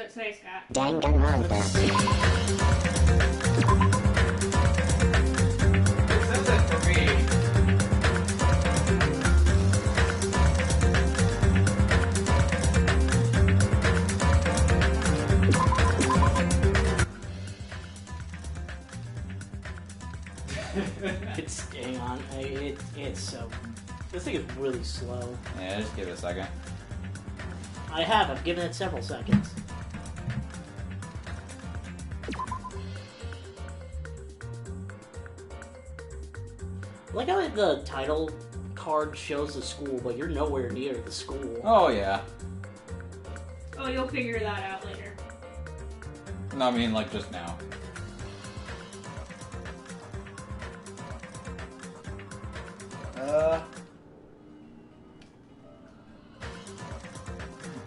it say, Scott? Danganronpa. It says it for me. Hang on. It's so... This thing is really slow. Yeah, just give it a second. I've given it several seconds. I like how the title card shows the school, but you're nowhere near the school. Oh, yeah. Oh, you'll figure that out later. No, I mean, like, just now.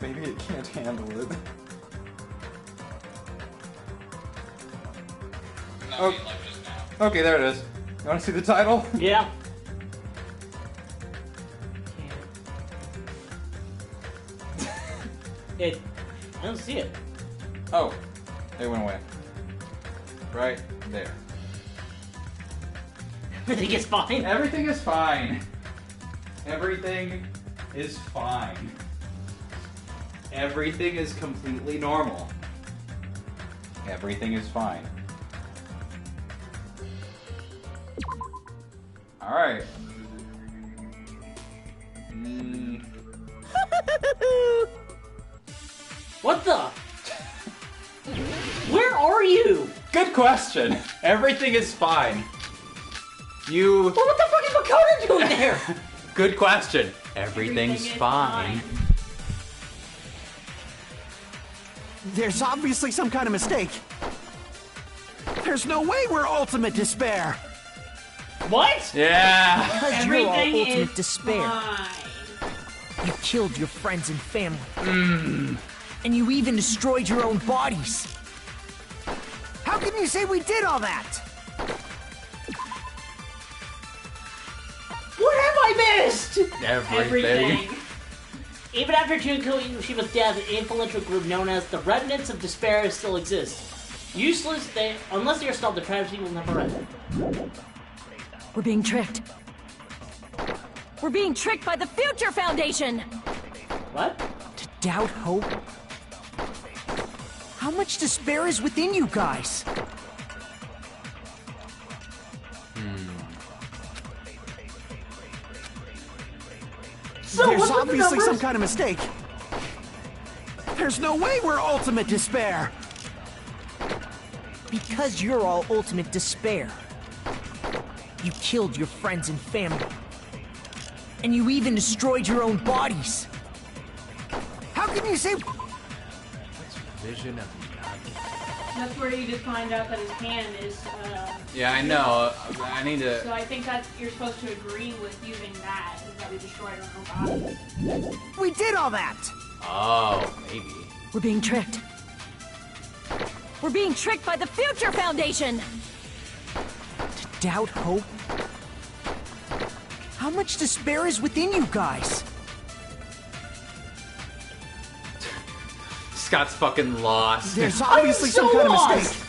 Maybe it can't handle it. No, I mean, like, just now. Okay, there it is. You want to see the title? Yeah. I don't see it. Oh, it went away. Right there. Everything is fine. Everything is fine. Everything is fine. Everything is completely normal. Everything is fine. Alright. What the? Where are you? Good question. Everything is fine. You... Well, what the fuck is Makoto doing there? Good question. Everything's fine. There's obviously some kind of mistake. There's no way we're ultimate despair. What? Yeah. Because you're all Everything ultimate is despair. fine. You killed your friends and family. And you even destroyed your own bodies. How can you say we did all that? What have I missed? Everything. Even after Junko Yoshima's death, an influential group known as the Remnants of Despair still exists. Useless, unless they are stopped, the tragedy will never end. We're being tricked. We're being tricked by the Future Foundation! What? To doubt hope? How much despair is within you guys? So There's what's with the obviously numbers? some kind of mistake. There's no way we're ultimate despair. Because you're all ultimate despair. You killed your friends and family. And you even destroyed your own bodies. How can you say... Vision of That's where you just find out that his hand is, Yeah, I know. I need to... So I think that's, you're supposed to agree with using that, is that we destroyed our own body. We did all that. Oh, maybe. We're being tricked. We're being tricked by the Future Foundation! To doubt hope? How much despair is within you guys? Scott's fucking lost. There's obviously so some kind of lost. mistake.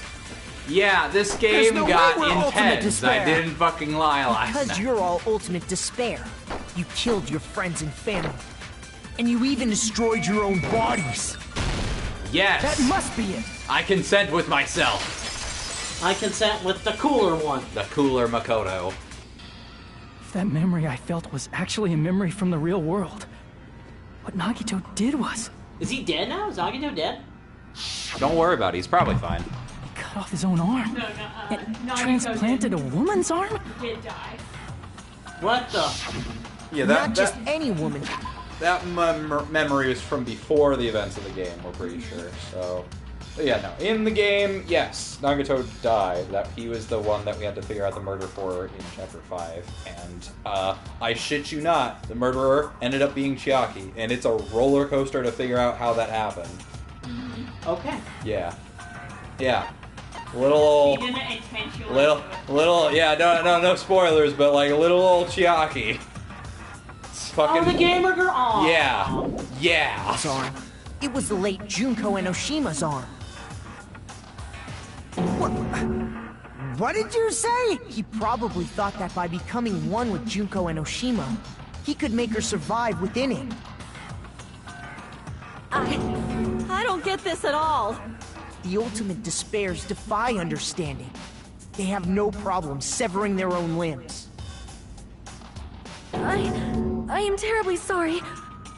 Yeah, this game no way got we're ultimate intense. despair. I didn't fucking lie last Because night. you're all ultimate despair. You killed your friends and family. And you even destroyed your own bodies. Yes. That must be it. I consent with myself. I consent with the cooler one. The cooler Makoto. If that memory I felt was actually a memory from the real world, what Nagito did was... Is he dead now? Is Nagito dead? Don't worry about it. He's probably fine. He cut off his own arm. No, And Nagito transplanted a woman's arm? did die. What the? Yeah, Not just any woman. that memory is from before the events of the game. We're pretty sure. So, but yeah, no. In the game, yes, Nagito died. That he was the one that we had to figure out the murder for in Chapter 5. And I shit you not, the murderer ended up being Chiaki, and it's a roller coaster to figure out how that happened. Okay. Yeah, yeah. Little. He didn't intentionally Little, yeah, no spoilers, but like a little old Chiaki. It's fucking. Oh, the gamer girl. Aw. Yeah. His arm. It was the late Junko Enoshima's arm. What did you say? He probably thought that by becoming one with Junko Enoshima, he could make her survive within him. I don't get this at all. The ultimate despairs defy understanding. They have no problem severing their own limbs. I am terribly sorry.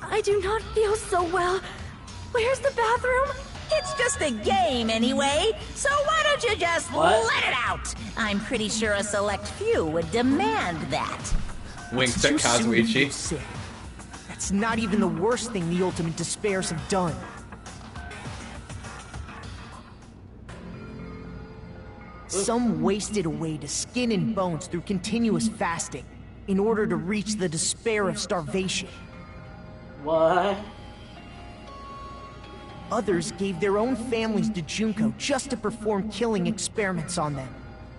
I do not feel so well. Where's the bathroom? It's just a game anyway, so why don't you just let it out? I'm pretty sure a select few would demand that. Winks It's at too soon to feel Kazuichi. sick. That's not even the worst thing the ultimate despairs have done. Some wasted away to skin and bones through continuous fasting in order to reach the despair of starvation. What? Others gave their own families to Junko just to perform killing experiments on them.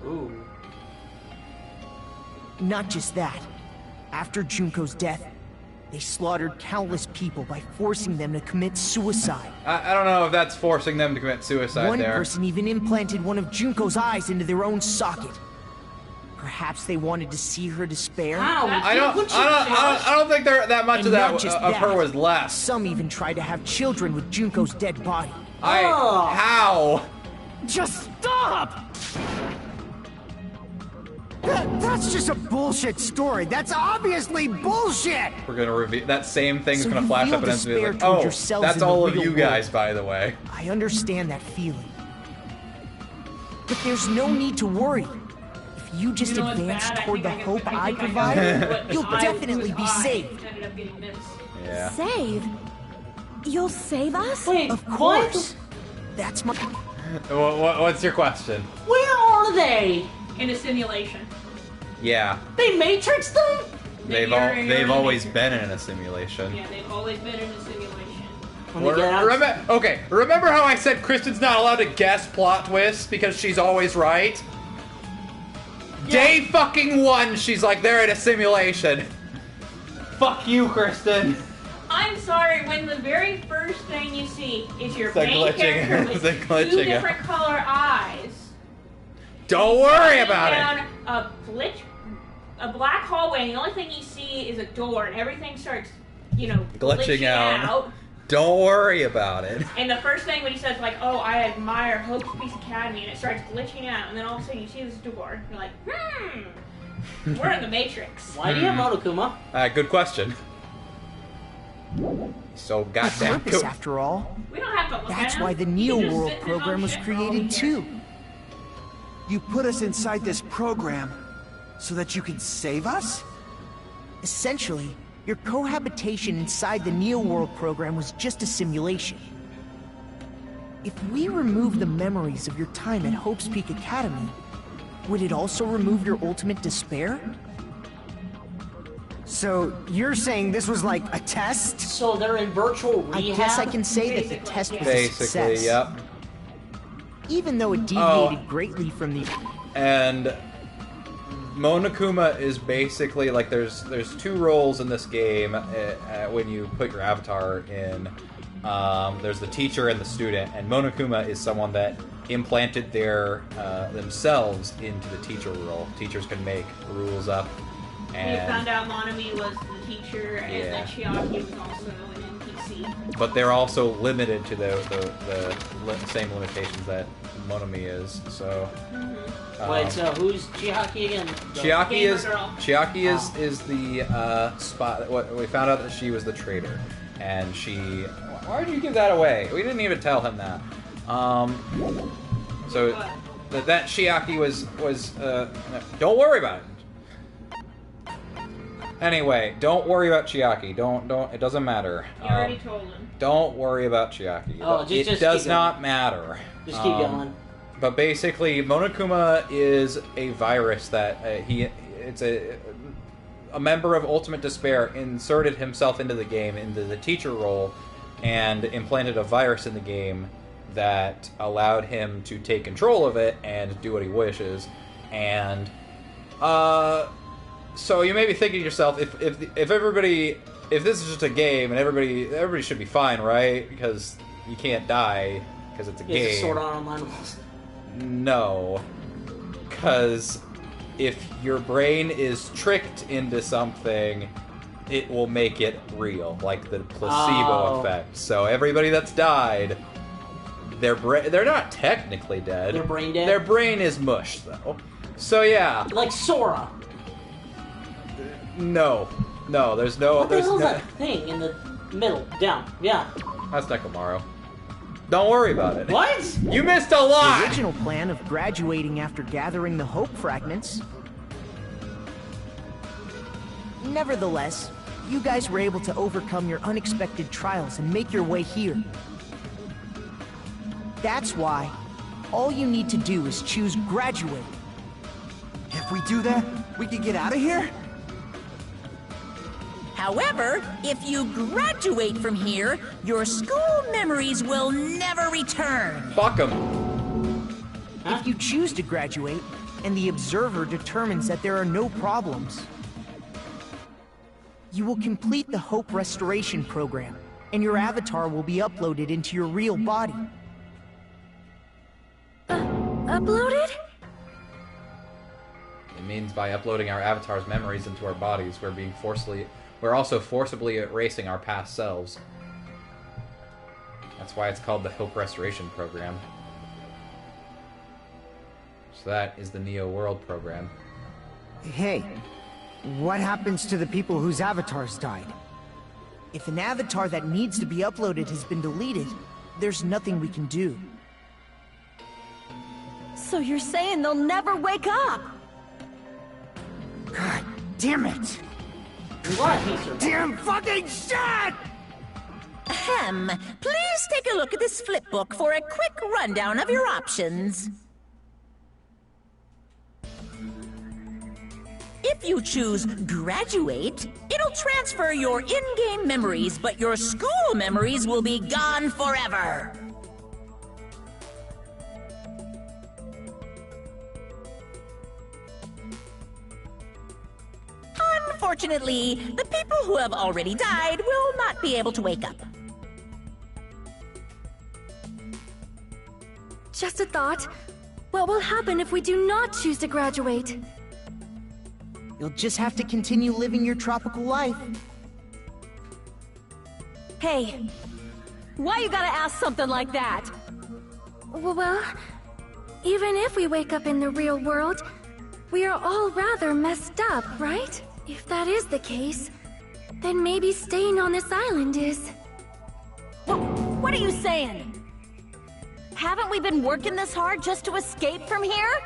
Ooh. Not just that. After Junko's death, they slaughtered countless people by forcing them to commit suicide. I don't know if that's forcing them to commit suicide One there. person even implanted one of Junko's eyes into their own socket. Perhaps they wanted to see her despair? How? I don't think there that much And of that not just of her that, was left. Some even tried to have children with Junko's dead body. Oh. How? Just stop! That's just a bullshit story. That's obviously bullshit! We're gonna reveal that same thing's So gonna you flash feel up and it's gonna be despair like, toward oh, yourselves that's in the all of real you world. guys, by the way. I understand that feeling. But there's no need to worry. If you just You know what's advance bad? toward the I hope think I know provide, what you'll eye- definitely whose be eye saved. ended up getting missed. Yeah. Save? You'll save us? Wait, Of what? course. That's my... What's your question? Where are they? In a simulation. Yeah, They matrixed them? they've always been in a simulation. Yeah, they've always been in a simulation. When they get out. Remember how I said Kristen's not allowed to guess plot twists because she's always right? Day fucking one, she's like, they're in a simulation. Fuck you, Kristen. I'm sorry, when the very first thing you see is your It's like main glitching. character It's with like glitching, two yeah. different color eyes. Don't worry walking about down it. a black hallway, and the only thing you see is a door, and everything starts, Glitching out. Don't worry about it. And the first thing when he says, like, oh, I admire Hope's Peace Academy, and it starts glitching out, and then all of a sudden you see this door, you're like, we're in the Matrix. Why do you have Monokuma? Good question. So A goddamn purpose, cool. after all. We don't have to look That's at him. why the He can Neo just World sit in his program own was shit for all we created care. too. You put us inside this program so that you can save us? Essentially, your cohabitation inside the Neo World program was just a simulation. If we remove the memories of your time at Hope's Peak Academy, would it also remove your ultimate despair? So, you're saying this was like a test? So they're in virtual rehab? I guess I can say that the test was a Basically, success. yep. Even though it deviated greatly from the... And Monokuma is basically like there's two roles in this game when you put your avatar in. There's the teacher and the student, and Monokuma is someone that implanted their themselves into the teacher role. Teachers can make rules up, We and found out Monami was the teacher, and that Chiaki was also an NPC. but they're also limited to the same limitations that Monami is. So. Wait, so who's Chiaki again? Chiaki Gamer is girl. is the spot. What we found out that she was the traitor, and she. Why did you give that away? We didn't even tell him that. So that Chiaki was. Don't worry about it. Anyway, don't worry about Chiaki. Don't. It doesn't matter. You already told him. Don't worry about Chiaki. Oh, it just does keep not matter. Just keep going. But basically, Monokuma is a virus that it's a member of Ultimate Despair inserted himself into the game, into the teacher role, and implanted a virus in the game that allowed him to take control of it and do what he wishes. And so you may be thinking to yourself, if everybody if this is just a game and everybody should be fine, right? Because you can't die because it's a game. Is it Sword Art Online rules? No, because if your brain is tricked into something, it will make it real, like the placebo effect. So everybody that's died, they're not technically dead. Their brain dead? Their brain is mush, though. So yeah. Like Sora. No, there's no. What the hell is that thing in the middle? Down. Yeah. That's Nekomaru. Don't worry about it. What? You missed a lot! The original plan of graduating after gathering the Hope Fragments. Nevertheless, you guys were able to overcome your unexpected trials and make your way here. That's why all you need to do is choose graduate. If we do that, we can get out of here? However, if you graduate from here, your school memories will never return. Fuck 'em. If you choose to graduate, and the observer determines that there are no problems, you will complete the Hope Restoration Program, and your avatar will be uploaded into your real body. Uploaded? It means by uploading our avatar's memories into our bodies, we're also forcibly erasing our past selves. That's why it's called the Hope Restoration Program. So that is the Neo World program. Hey, what happens to the people whose avatars died? If an avatar that needs to be uploaded has been deleted, there's nothing we can do. So you're saying they'll never wake up? God damn it! Damn fucking shit! Ahem. Please take a look at this flipbook for a quick rundown of your options. If you choose graduate, it'll transfer your in-game memories, but your school memories will be gone forever. Unfortunately, the people who have already died will not be able to wake up. Just a thought. What will happen if we do not choose to graduate? You'll just have to continue living your tropical life. Hey, why you gotta ask something like that? Well, even if we wake up in the real world, we are all rather messed up, right? If that is the case, then maybe staying on this island is... What are you saying? Haven't we been working this hard just to escape from here?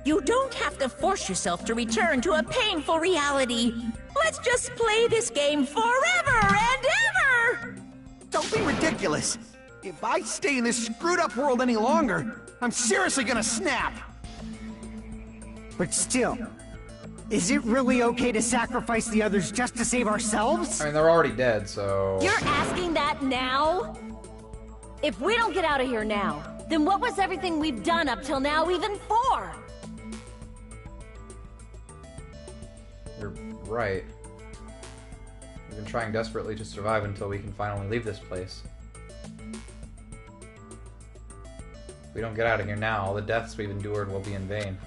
You don't have to force yourself to return to a painful reality. Let's just play this game forever and ever! Don't be ridiculous. If I stay in this screwed up world any longer, I'm seriously gonna snap. But still, is it really okay to sacrifice the others just to save ourselves? I mean, they're already dead, so... You're asking that now? If we don't get out of here now, then what was everything we've done up till now even for? You're right. We've been trying desperately to survive until we can finally leave this place. If we don't get out of here now, all the deaths we've endured will be in vain.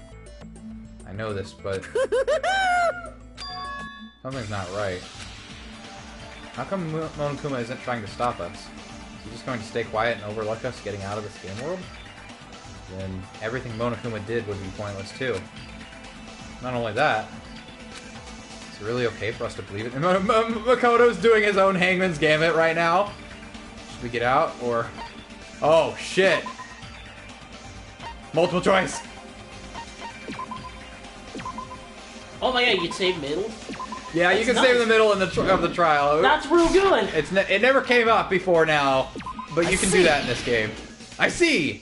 I know this, but... something's not right. How come Monokuma isn't trying to stop us? Is he just going to stay quiet and overlook us getting out of this game world? Then everything Monokuma did would be pointless too. Not only that, is it really okay for us to believe it? Makoto's doing his own Hangman's Gambit right now. Should we get out, or... Oh, shit! Multiple choice! Oh my god, you can save middle? Yeah, you can save the middle of the trial. That's real good! It never came up before now, but you can do that in this game. I see!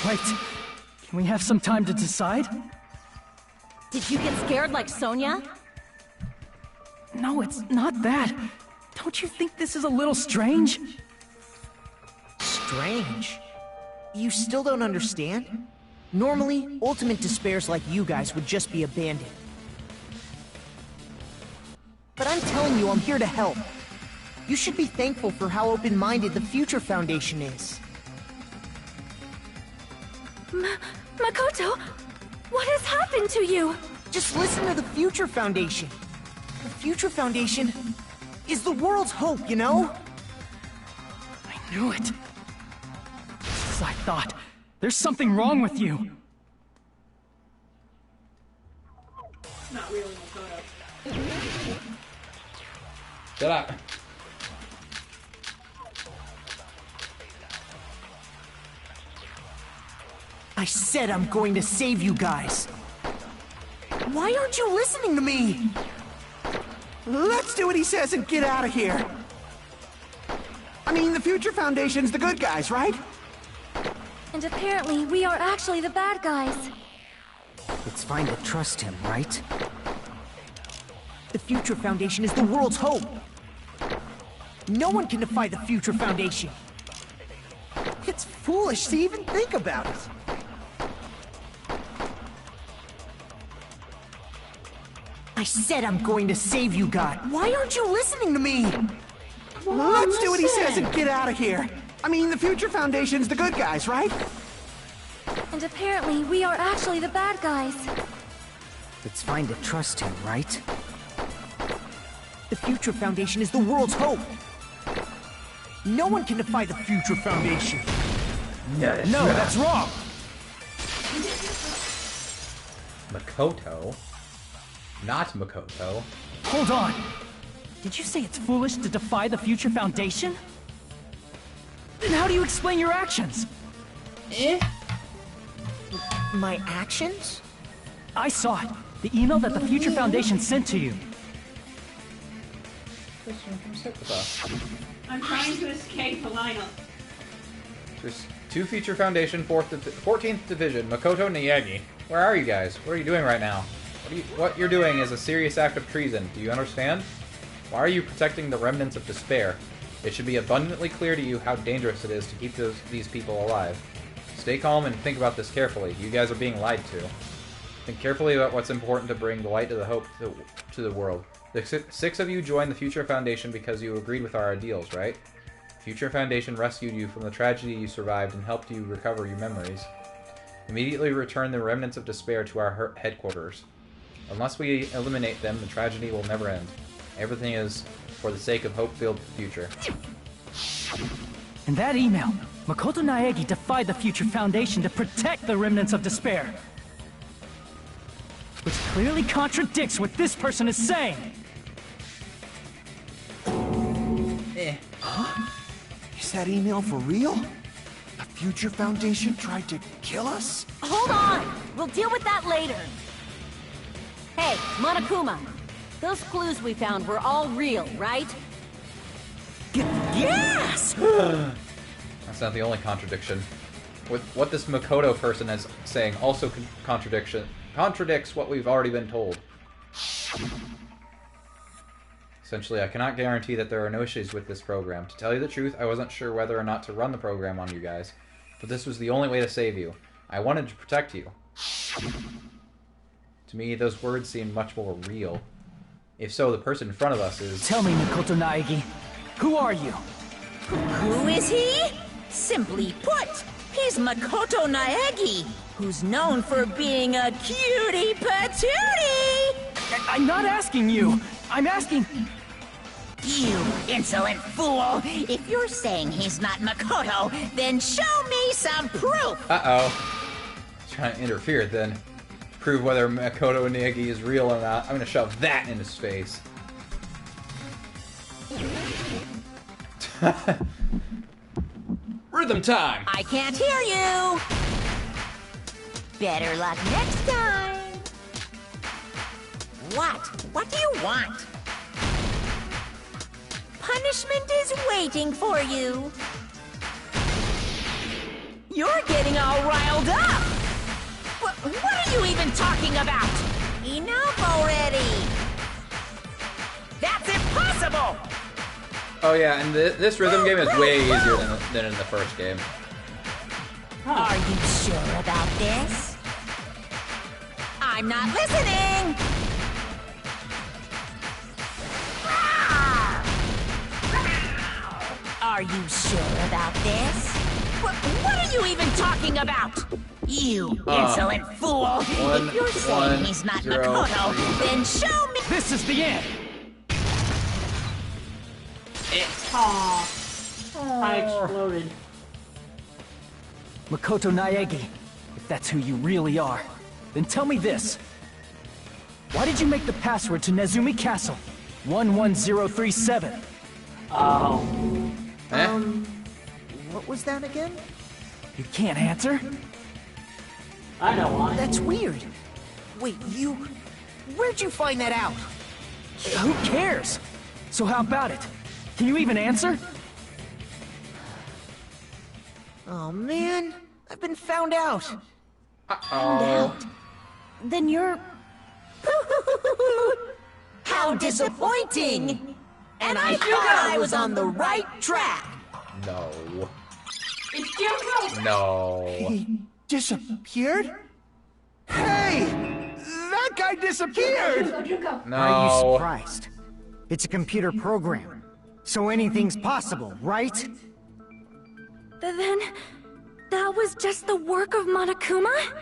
Wait, can we have some time to decide? Did you get scared like Sonia? No, it's not that. Don't you think this is a little strange? Strange? You still don't understand? Normally, ultimate despairs like you guys would just be abandoned. you, I'm here to help. You should be thankful for how open-minded the Future Foundation is. Makoto, what has happened to you? Just listen to the Future Foundation. The Future Foundation is the world's hope, you know? I knew it. Just as I thought. There's something wrong with you. Not really Makoto. Shut up. I said I'm going to save you guys. Why aren't you listening to me? Let's do what he says and get out of here. I mean, the Future Foundation's the good guys, right? And apparently, we are actually the bad guys. It's fine to trust him, right? The Future Foundation is the world's hope. No one can defy the Future Foundation. It's foolish to even think about it. I said I'm going to save you guys. Why aren't you listening to me? Let's do what he says and get out of here. I mean, the Future Foundation's the good guys, right? And apparently, we are actually the bad guys. It's fine to trust him, right? The Future Foundation is the world's hope. No one can defy the Future Foundation. No, that's wrong. Makoto? Not Makoto. Hold on. Did you say it's foolish to defy the Future Foundation? Then how do you explain your actions? My actions? I saw it. The email that the Future Foundation sent to you. I'm trying to escape the lineup. There's 2 Future Foundation, 14th Division, Makoto Nayagi. Where are you guys? What are you doing right now? What you're doing is a serious act of treason. Do you understand? Why are you protecting the remnants of despair? It should be abundantly clear to you how dangerous it is to keep these people alive. Stay calm and think about this carefully. You guys are being lied to. Think carefully about what's important to bring the light to the hope to the world. The 6 of you joined the Future Foundation because you agreed with our ideals, right? Future Foundation rescued you from the tragedy you survived and helped you recover your memories. Immediately return the remnants of despair to our headquarters. Unless we eliminate them, the tragedy will never end. Everything is for the sake of hope-filled future. In that email, Makoto Naegi defied the Future Foundation to protect the remnants of despair. Which clearly contradicts what this person is saying. Huh? Is that email for real? The Future Foundation tried to kill us? Hold on! We'll deal with that later. Hey, Monokuma. Those clues we found were all real, right? Yes! That's not the only contradiction. What this Makoto person is saying also contradicts what we've already been told. Essentially, I cannot guarantee that there are no issues with this program. To tell you the truth, I wasn't sure whether or not to run the program on you guys. But this was the only way to save you. I wanted to protect you. To me, those words seem much more real. If so, the person in front of us is... Tell me, Makoto Naegi. Who are you? Who is he? Simply put, he's Makoto Naegi, who's known for being a cutie patootie! I'm not asking you. I'm asking... You insolent fool! If you're saying he's not Makoto, then show me some proof! Uh-oh. Trying to interfere, then. To prove whether Makoto Naegi is real or not, I'm gonna shove that in his face. Rhythm time! I can't hear you! Better luck next time! What? What do you want? Punishment is waiting for you! You're getting all riled up! What are you even talking about? Enough already! That's impossible! Oh yeah, and this rhythm game is way easier than in the first game. Are you sure about this? I'm not listening! Ah! Are you sure about this? What are you even talking about? You insolent fool! If you're saying he's not Makoto, then show me. This is the end! I exploded. Makoto Naegi, if that's who you really are, then tell me this. Why did you make the password to Nezumi Castle? 11037. Oh. What was that again? You can't answer? I know why. That's weird. Wait, where'd you find that out? Who cares? So how about it? Can you even answer? Oh man, I've been found out. Found out. Then you're... How disappointing! And I thought I was on the right track. No. It's Junko! No. He disappeared? Hey! That guy disappeared! Junko! No. Are you surprised? It's a computer program, so anything's possible, right? Then, that was just the work of Monokuma?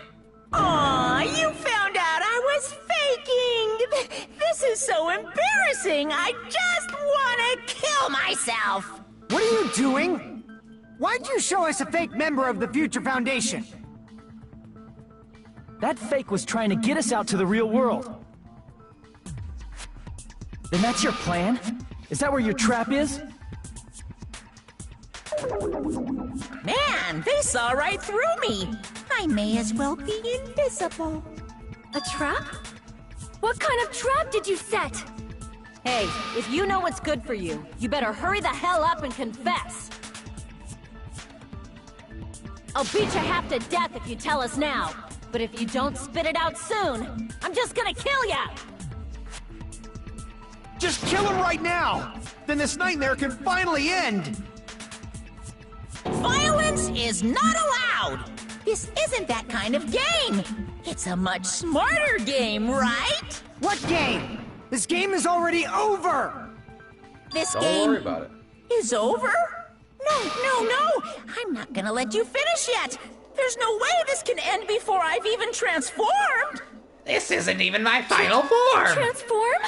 Aw, you found out I was faking! This is so embarrassing! I just want to kill myself! What are you doing? Why'd you show us a fake member of the Future Foundation? That fake was trying to get us out to the real world. Then that's your plan? Is that where your trap is? Man, they saw right through me! I may as well be invisible. A trap? What kind of trap did you set? Hey, if you know what's good for you, you better hurry the hell up and confess. I'll beat you half to death if you tell us now. But if you don't spit it out soon, I'm just gonna kill ya! Just kill him right now! Then this nightmare can finally end! Violence is not allowed! This isn't that kind of game! It's a much smarter game, right? What game? This game is already over! This Don't game worry about it. is over? No! I'm not gonna let you finish yet! There's no way this can end before I've even transformed! This isn't even my final form! Transform?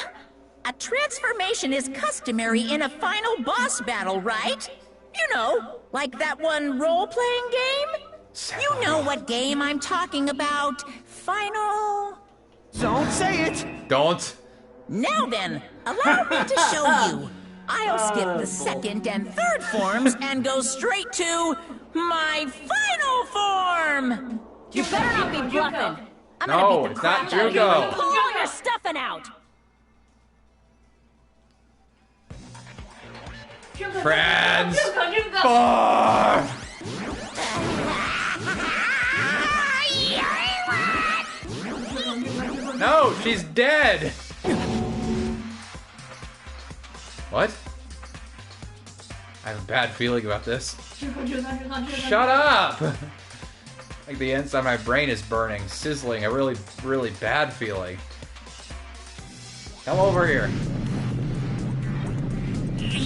A transformation is customary in a final boss battle, right? You know, like that one role-playing game? You know what game I'm talking about. Final... Don't say it! Don't. Now then, allow me to show you. I'll skip the second and third forms and go straight to my final form! You better not be bluffing. I'm No, gonna beat the it's crap not out of you. Junko. Pull all your stuffing out. Friends! Junko! Four! No, she's dead! What? I have a bad feeling about this. Shut up! Like the inside of my brain is burning, sizzling, a really, really bad feeling. Come over here.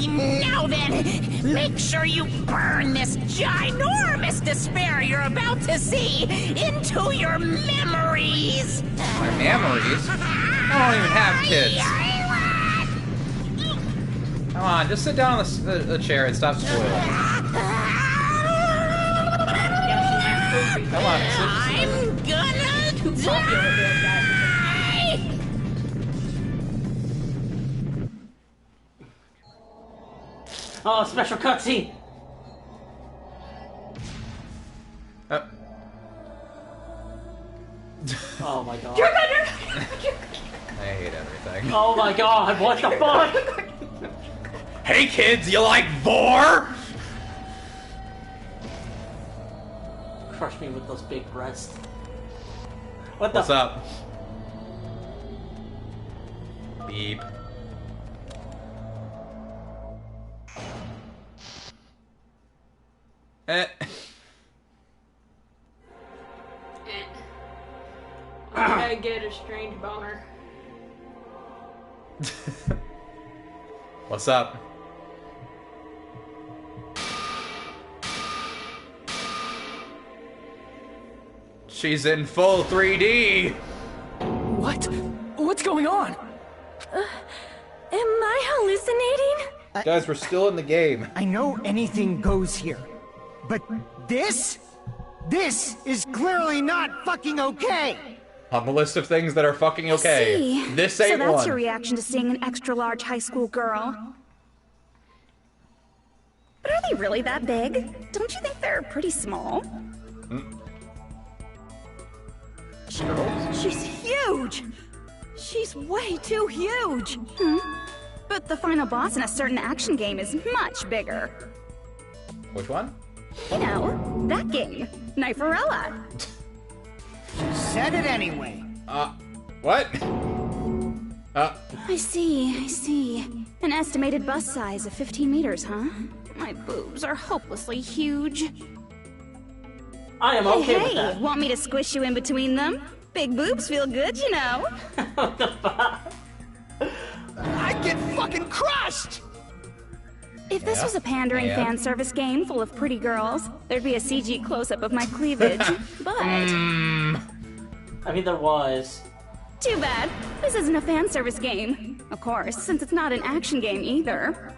Now then, make sure you burn this ginormous despair you're about to see into your memories! My memories? I don't even have kids. Come on, just sit down on the chair and stop spoiling. Come on, sit. I'm gonna die! Oh, special cutscene! Oh my god. I hate everything. Oh my god, what the fuck? Hey kids, you like vor? Crush me with those big breasts. What the What's up? Beep. I get a strange boner. What's up? She's in full 3D! What? What's going on? Am I hallucinating? Guys, we're still in the game. I know anything goes here, but this is clearly not fucking okay. On the list of things that are fucking okay, See. this ain't So that's one. your reaction to seeing an extra-large high school girl. But are they really that big? Don't you think they're pretty small? She's huge! She's way too huge! But the final boss in a certain action game is much bigger. Which one? You know, that game. Kniferella. Said it anyway. What? I see. An estimated bus size of 15 meters, huh? My boobs are hopelessly huge. I am okay with that. Want me to squish you in between them? Big boobs feel good, you know. What the fuck? I'd get fucking crushed! If this was a pandering fan service game full of pretty girls, there'd be a CG close-up of my cleavage. But I mean, there was. too bad. This isn't a fan service game. Of course, since it's not an action game either.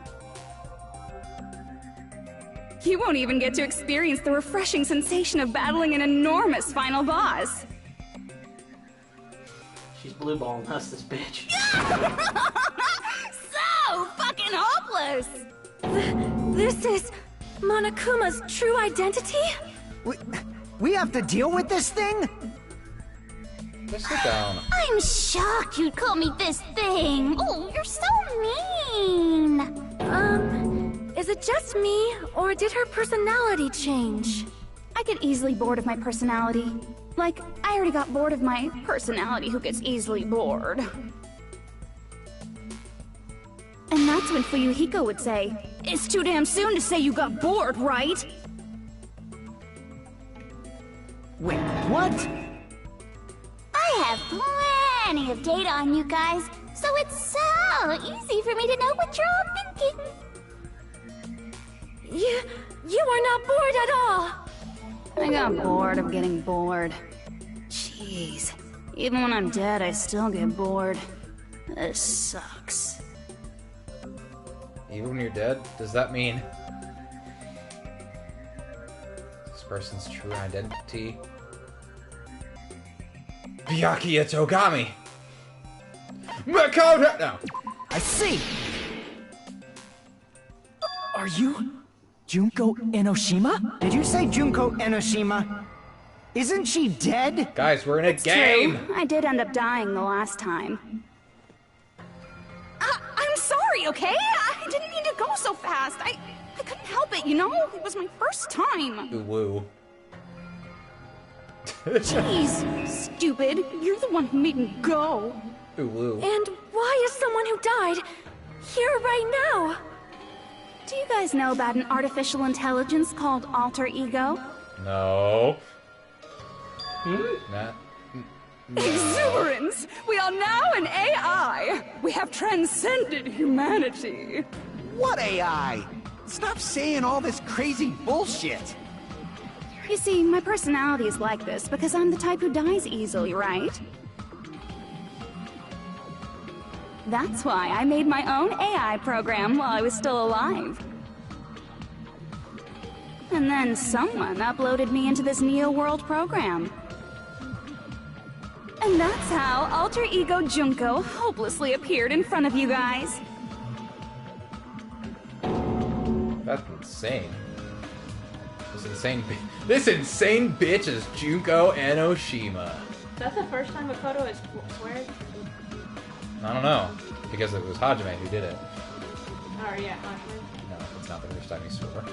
You won't even get to experience the refreshing sensation of battling an enormous final boss. She's blue balling us, this bitch. So fucking hopeless! This is Monokuma's true identity? We have to deal with this thing? Just sit down. I'm shocked you'd call me this thing. Oh, you're so mean. Is it just me, or did her personality change? I get easily bored of my personality. Like, I already got bored of my personality who gets easily bored. And that's when Fuyuhiko would say, "It's too damn soon to say you got bored, right?" Wait, what? I have plenty of data on you guys, so it's so easy for me to know what you're all thinking. You are not bored at all. I got bored of getting bored. Jeez. Even when I'm dead, I still get bored. This sucks. Even when you're dead, does that mean this person's true identity? Byakuya Togami! Makoto! No. I see! Are you Junko Enoshima? Did you say Junko Enoshima? Isn't she dead? Guys, we're in a game! True. I did end up dying the last time. I'm sorry, okay? I didn't mean to go so fast. I couldn't help it, you know? It was my first time. Ooh, woo. Jeez, stupid. You're the one who made me go. Ooh, woo. And why is someone who died here right now? Do you guys know about an artificial intelligence called alter ego? No. Nah. No. Exuberance! We are now an AI! We have transcended humanity! What AI? Stop saying all this crazy bullshit. You see, my personality is like this because I'm the type who dies easily, right? That's why I made my own AI program while I was still alive. And then someone uploaded me into this Neo World program. And that's how Alter Ego Junko hopelessly appeared in front of you guys. That's insane. This insane bitch is Junko Enoshima. Is that the first time Makoto has sweared? I don't know, because it was Hajime who did it. Oh yeah, Hajime. No, it's not the first time he swore.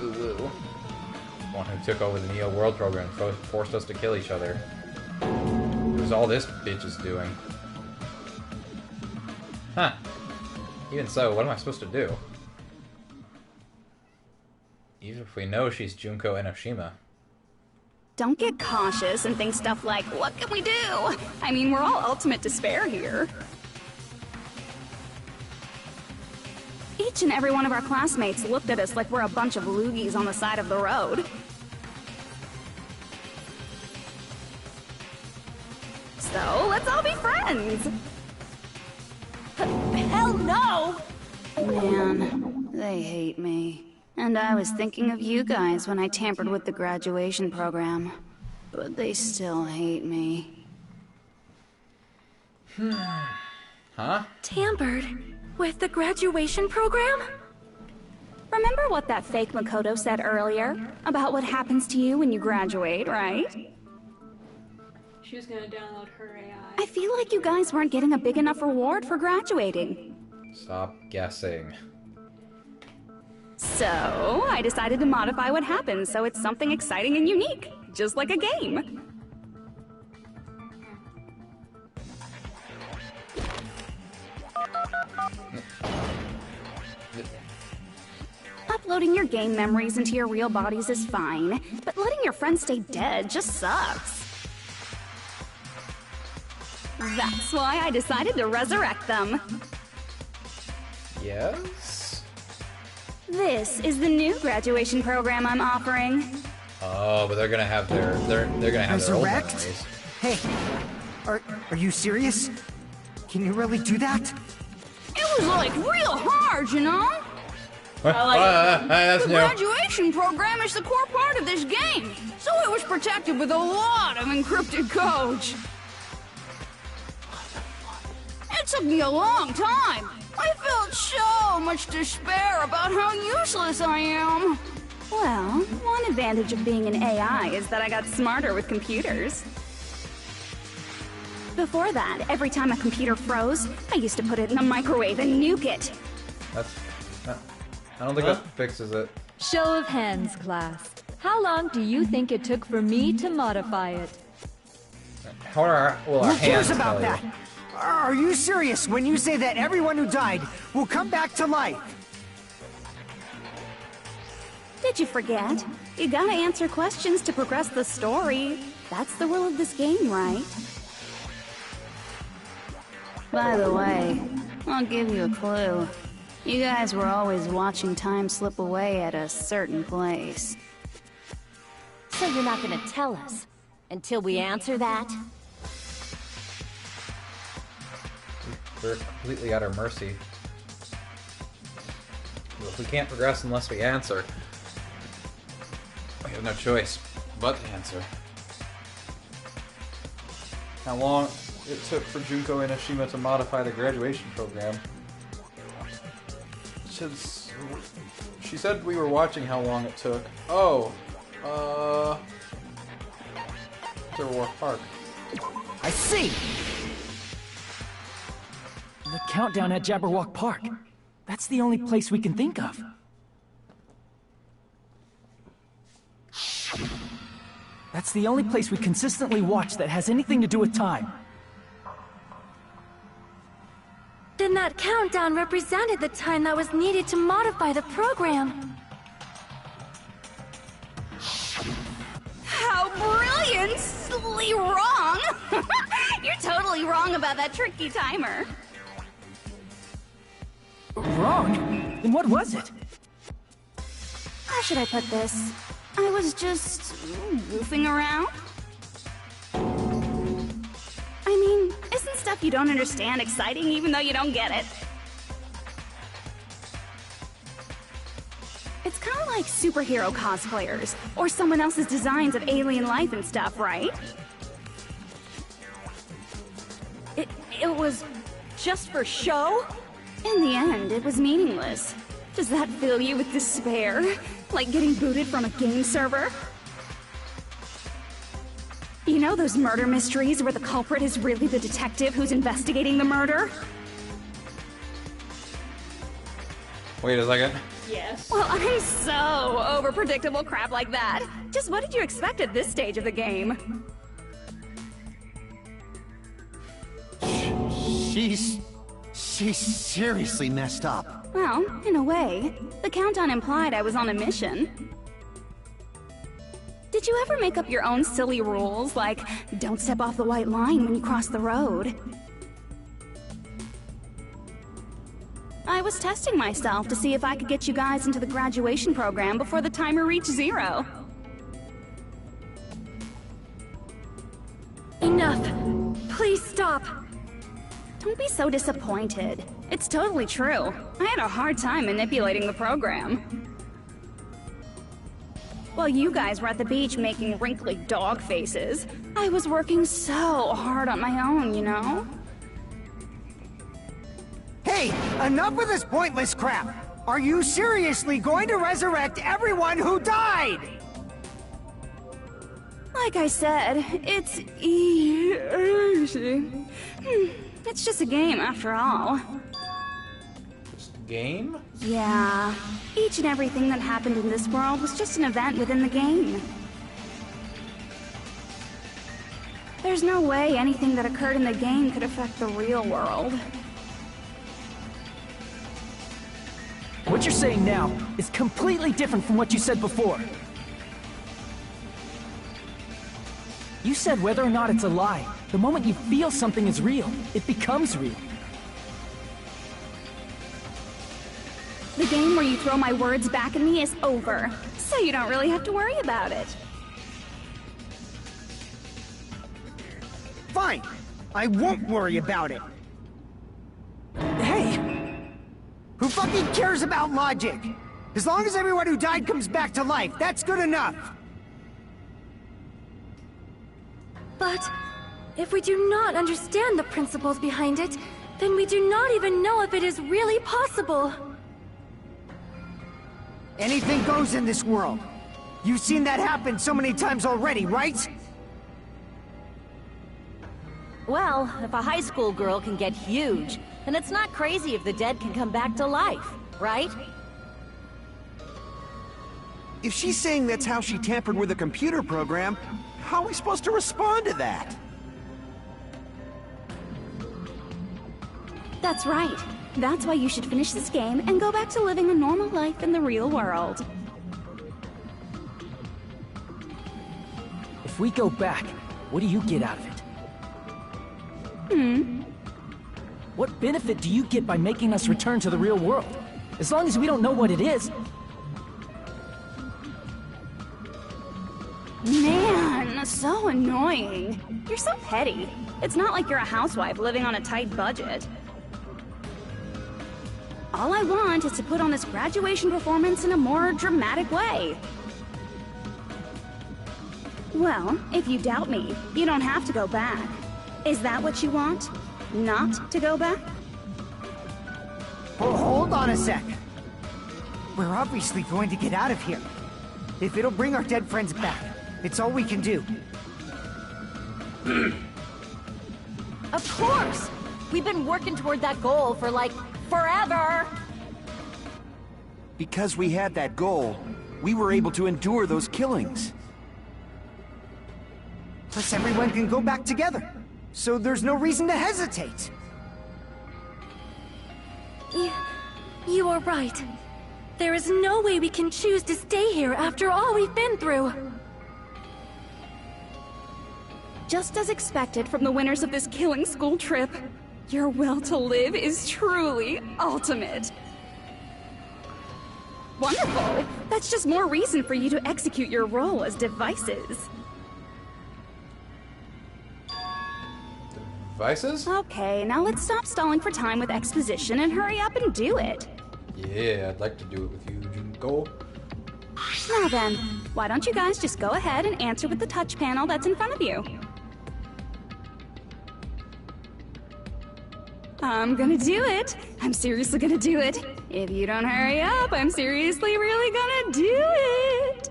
Ooh, woo. One who took over the Neo World program and forced us to kill each other. It was all this bitch is doing. Huh. Even so, what am I supposed to do? Even if we know she's Junko Enoshima. Don't get cautious and think stuff like, what can we do? I mean, we're all ultimate despair here. Each and every one of our classmates looked at us like we're a bunch of loogies on the side of the road. friends. Hell no! Man, they hate me. And I was thinking of you guys when I tampered with the graduation program. But they still hate me. Huh? Tampered with the graduation program? Remember what that fake Makoto said earlier? About what happens to you when you graduate, right? She was gonna download her AI. I feel like you guys weren't getting a big enough reward for graduating. Stop guessing. So, I decided to modify what happens so it's something exciting and unique. Just like a game. Uploading your game memories into your real bodies is fine, but letting your friends stay dead just sucks. That's why I decided to resurrect them. Yes? This is the new graduation program I'm offering. Oh, but they're gonna have they're gonna have their old Resurrect? memories. Hey, are you serious? Can you really do that? It was like real hard, you know? That's The new. graduation program is the core part of this game, so it was protected with a lot of encrypted codes. It took me a long time. I felt so much despair about how useless I am. Well, one advantage of being an AI is that I got smarter with computers. Before that, every time a computer froze, I used to put it in the microwave and nuke it. I don't think that fixes it. Show of hands, class. How long do you think it took for me to modify it? How will our Who cares hands about tell that? you? Are you serious when you say that everyone who died will come back to life? Did you forget? You gotta answer questions to progress the story. That's the rule of this game, right? By the way, I'll give you a clue. You guys were always watching time slip away at a certain place. So you're not gonna tell us until we answer that? We're completely at our mercy. If we can't progress unless we answer, we have no choice but to answer. How long it took for Junko and Ashima to modify the graduation program? She said we were watching how long it took. Oh, War Park. I see! The countdown at Jabberwock Park. That's the only place we can think of. That's the only place we consistently watch that has anything to do with time. Then that countdown represented the time that was needed to modify the program. How brilliantly wrong! You're totally wrong about that tricky timer. Wrong? Then what was it? How should I put this? I was just goofing around. I mean, isn't stuff you don't understand exciting even though you don't get it? It's kind of like superhero cosplayers, or someone else's designs of alien life and stuff, right? It was just for show? In the end, it was meaningless. Does that fill you with despair? Like getting booted from a game server? You know those murder mysteries where the culprit is really the detective who's investigating the murder? Wait a second. Yes. Well, I'm so over predictable crap like that. Just what did you expect at this stage of the game? She's seriously messed up. Well, in a way. The countdown implied I was on a mission. Did you ever make up your own silly rules, like don't step off the white line when you cross the road? I was testing myself to see if I could get you guys into the graduation program before the timer reached 0. Enough. Please stop. Don't be so disappointed. It's totally true. I had a hard time manipulating the program. While you guys were at the beach making wrinkly dog faces, I was working so hard on my own, you know? Hey, enough with this pointless crap! Are you seriously going to resurrect everyone who died? Like I said, it's easy. It's just a game after all. Just a game? Yeah. Each and everything that happened in this world was just an event within the game. There's no way anything that occurred in the game could affect the real world. What you're saying now is completely different from what you said before. You said whether or not it's a lie, the moment you feel something is real, it becomes real. The game where you throw my words back at me is over, so you don't really have to worry about it. Fine. I won't worry about it. Hey! Who fucking cares about logic? As long as everyone who died comes back to life, that's good enough. But if we do not understand the principles behind it, then we do not even know if it is really possible. Anything goes in this world. You've seen that happen so many times already, right? Well, if a high school girl can get huge, then it's not crazy if the dead can come back to life, right? If she's saying that's how she tampered with a computer program, how are we supposed to respond to that? That's right. That's why you should finish this game and go back to living a normal life in the real world. If we go back, what do you get out of it? What benefit do you get by making us return to the real world? As long as we don't know what it is. Man, so annoying. You're so petty. It's not like you're a housewife living on a tight budget. All I want is to put on this graduation performance in a more dramatic way. Well, if you doubt me, you don't have to go back. Is that what you want? Not to go back? Oh, hold on a sec. We're obviously going to get out of here. If it'll bring our dead friends back, it's all we can do. Of course! We've been working toward that goal for, like, forever! Because we had that goal, we were able to endure those killings. Plus everyone can go back together. So there's no reason to hesitate. You are right. There is no way we can choose to stay here after all we've been through. Just as expected from the winners of this killing school trip, your will to live is truly ultimate. Wonderful! That's just more reason for you to execute your role as devices. Devices? Okay, now let's stop stalling for time with exposition and hurry up and do it. Yeah, I'd like to do it with you, Junko. Now then, why don't you guys just go ahead and answer with the touch panel that's in front of you? I'm gonna do it. I'm seriously gonna do it. If you don't hurry up, I'm seriously really gonna do it.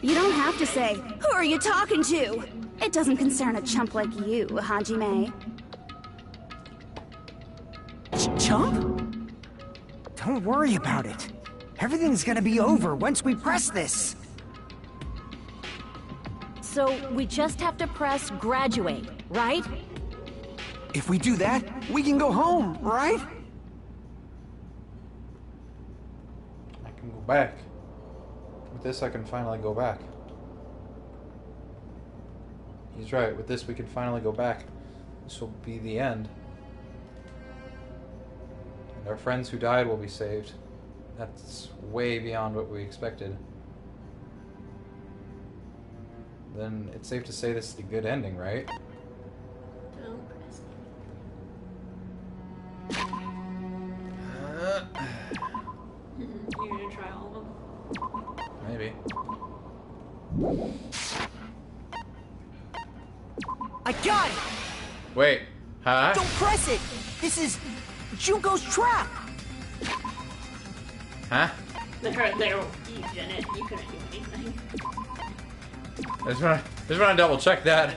You don't have to say, "Who are you talking to?" It doesn't concern a chump like you, Hajime. Chump? Don't worry about it. Everything's gonna be over once we press this. So, we just have to press graduate, right? If we do that, we can go home, right? I can go back. With this, I can finally go back. He's right. With this, we can finally go back. This will be the end. And our friends who died will be saved. That's way beyond what we expected. Then it's safe to say this is the good ending, right? Don't press maybe. I got it! Wait, huh? Don't press it! This is Junko's trap! Huh? There, you didn't. You couldn't do anything. I just wanna double check that.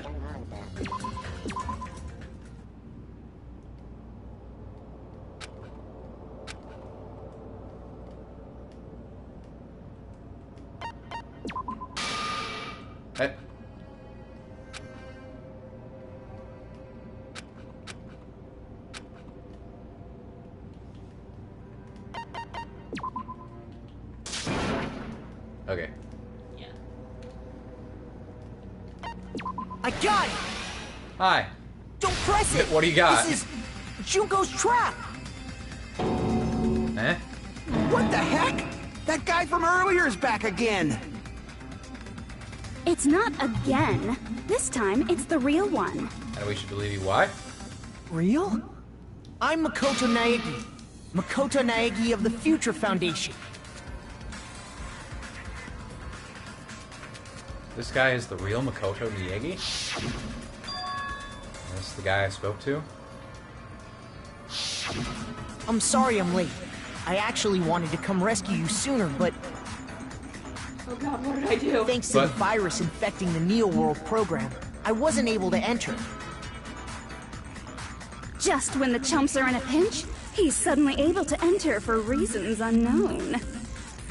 Hey. Okay. Yeah. I got it! Hi. Don't press it! What do you got? This is Junko's trap! Eh? What the heck? That guy from earlier is back again. It's not again. This time, it's the real one. And we should believe you why? Real? I'm Makoto Naegi. Makoto Naegi of the Future Foundation. This guy is the real Makoto Naegi? That's the guy I spoke to? I'm sorry I'm late. I actually wanted to come rescue you sooner, but Oh god, what did I do? thanks to the virus infecting the Neo World program, I wasn't able to enter. Just when the chumps are in a pinch, he's suddenly able to enter for reasons unknown.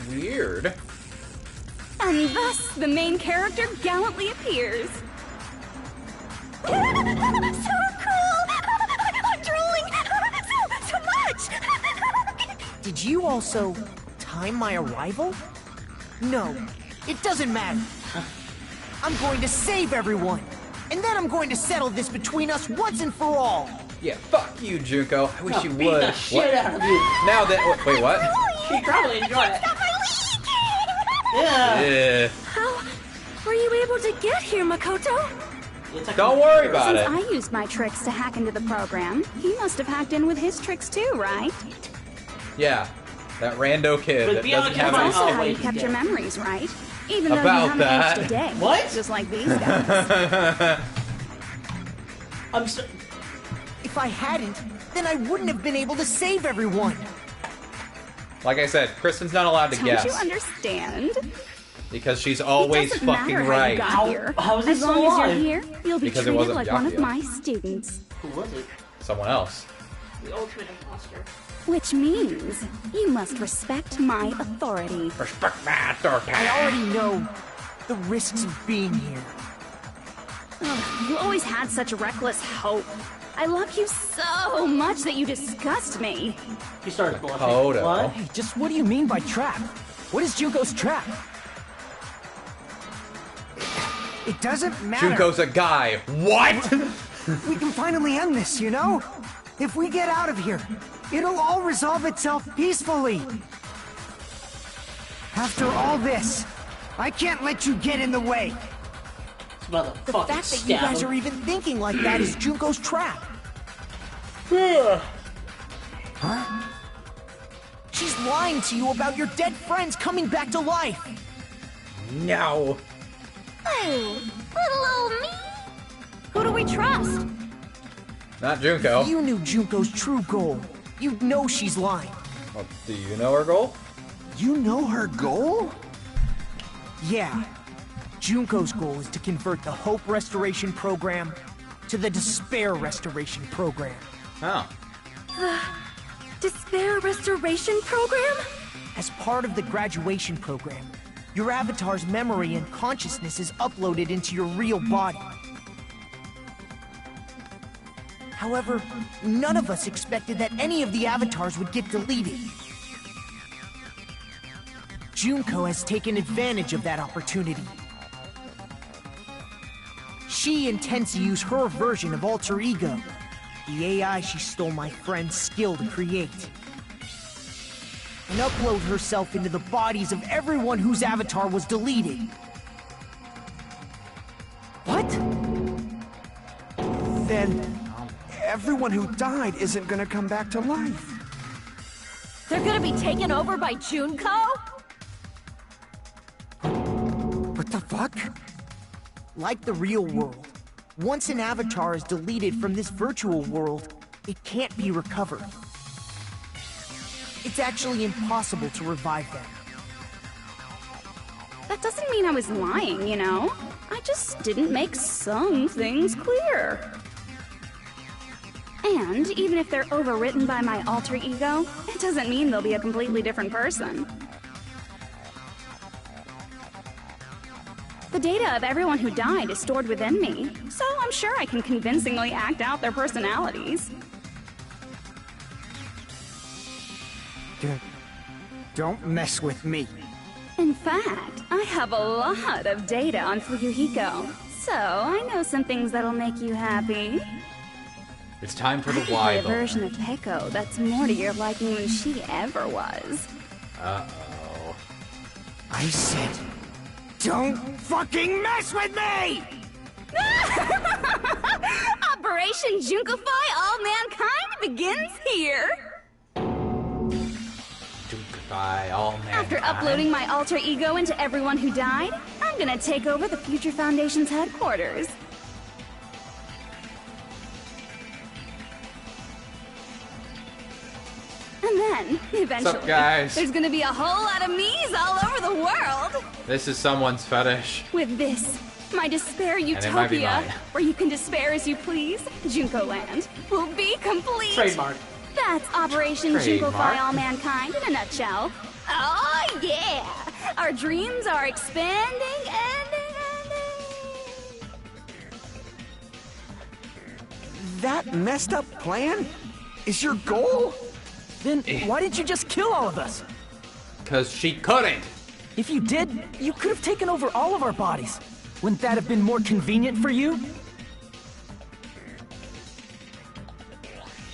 Weird. And thus, the main character gallantly appears. So cool! I'm drooling! So much! Did you also time my arrival? No, it doesn't matter. I'm going to save everyone, and then I'm going to settle this between us once and for all. Yeah, fuck you, Junko. I wish you Beat would. the shit out of you. Now that wait, what? She probably enjoyed it. Yeah. Yeah. How were you able to get here, Makoto? Don't worry about Since it. I used my tricks to hack into the program, he must have hacked in with his tricks too, right? Yeah, that rando kid But that beyond doesn't have Kevin- any. Also how wait, you kept your memories, right? Even though About you haven't that. aged a day. What? Just like these guys. I'm so... If I hadn't, then I wouldn't have been able to save everyone. Like I said, Kristen's not allowed to Don't guess you understand? because she's always It doesn't fucking matter how right. you got here. how is this as long still as alive? you're here, you'll be Because it treated wasn't like one of Byakuya. my students. Who was it? Someone else. The ultimate imposter. Which means you must respect my authority. Respect my authority. I already know the risks of being here. Ugh, you always had such reckless hope. I love you so much that you disgust me. He started blushing. Makoto. What? Hey, just what do you mean by trap? What is Junko's trap? It doesn't matter. Junko's a guy. What? We can finally end this, you know? If we get out of here, it'll all resolve itself peacefully. After all this, I can't let you get in the way. It's about to The fucking fact that you stab guys him. are even thinking like that is Junko's trap. Huh? She's lying to you about your dead friends coming back to life. No. Oh, little old me. Who do we trust? Not Junko. If you knew Junko's true goal, you'd know she's lying. Well, do you know her goal? You know her goal? Yeah. Junko's goal is to convert the Hope Restoration Program to the Despair Restoration Program. Oh. Despair Restoration Program? As part of the graduation program, your avatar's memory and consciousness is uploaded into your real body. However, none of us expected that any of the avatars would get deleted. Junko has taken advantage of that opportunity. She intends to use her version of Alter Ego, the AI she stole my friend's skill to create, and upload herself into the bodies of everyone whose avatar was deleted. What? Then everyone who died isn't gonna come back to life. They're gonna be taken over by Junko? the fuck? Like the real world, once an avatar is deleted from this virtual world, it can't be recovered. It's actually impossible to revive them. That doesn't mean I was lying, you know? I just didn't make some things clear. And even if they're overwritten by my alter ego, it doesn't mean they'll be a completely different person. The data of everyone who died is stored within me, so I'm sure I can convincingly act out their personalities. Don't mess with me. In fact, I have a lot of data on Fuyuhiko, so I know some things that'll make you happy. It's time for the I why can play a version of Peko that's more to your liking than she ever was. Uh-oh. I said, don't fucking mess with me! Operation Junkify All Mankind begins here! Junkify all mankind. After uploading my alter ego into everyone who died, I'm gonna take over the Future Foundation's headquarters. And then, eventually, What's up, guys? there's gonna be a whole lot of me's all over the world! This is someone's fetish. With this, my despair it might be utopia, mine. where you can despair as you please, Junko Land, will be complete! Trademark. That's Operation Trademark. Junkify All Mankind in a nutshell. Oh yeah! Our dreams are expanding and... That messed up plan is your goal? Then why didn't you just kill all of us? Because she couldn't. If you did, you could have taken over all of our bodies. Wouldn't that have been more convenient for you?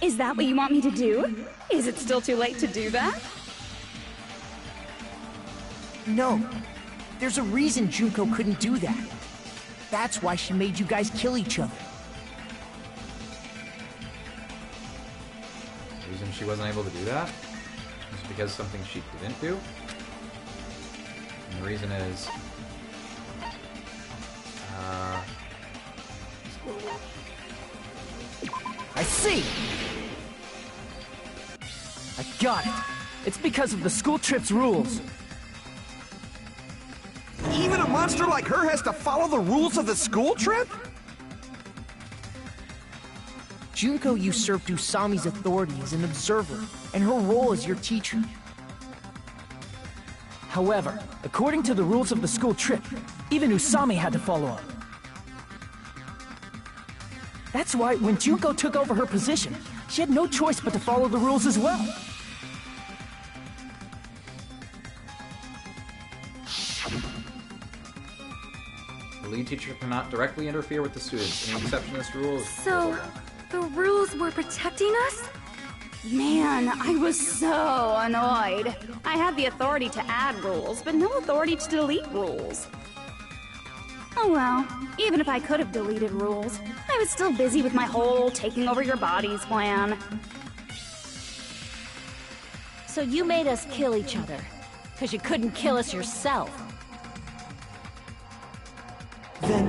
Is that what you want me to do? Is it still too late to do that? No. There's a reason Junko couldn't do that. That's why she made you guys kill each other. The reason she wasn't able to do that is because something she didn't do. And the reason is... I see! I got it. It's because of the school trip's rules. Even a monster like her has to follow the rules of the school trip? Junko usurped Usami's authority as an observer, and her role as your teacher. However, according to the rules of the school trip, even Usami had to follow up. That's why when Junko took over her position, she had no choice but to follow the rules as well. The lead teacher cannot directly interfere with the students. Any exception to this rule is... So, the rules were protecting us? Man, I was so annoyed. I had the authority to add rules, but no authority to delete rules. Oh well, even if I could have deleted rules, I was still busy with my whole taking over your bodies plan. So you made us kill each other, because you couldn't kill us yourself. Then,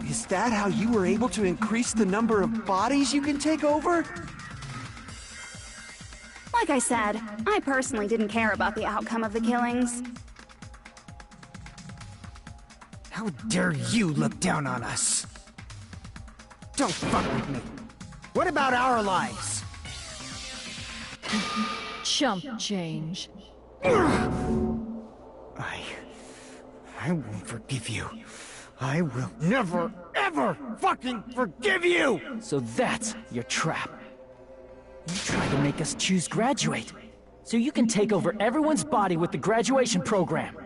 is that how you were able to increase the number of bodies you can take over? Like I said, I personally didn't care about the outcome of the killings. How dare you look down on us? Don't fuck with me. What about our lives? Chump change. I won't forgive you. I will never, ever fucking forgive you! So that's your trap. You tried to make us choose graduate, so you can take over everyone's body with the graduation program.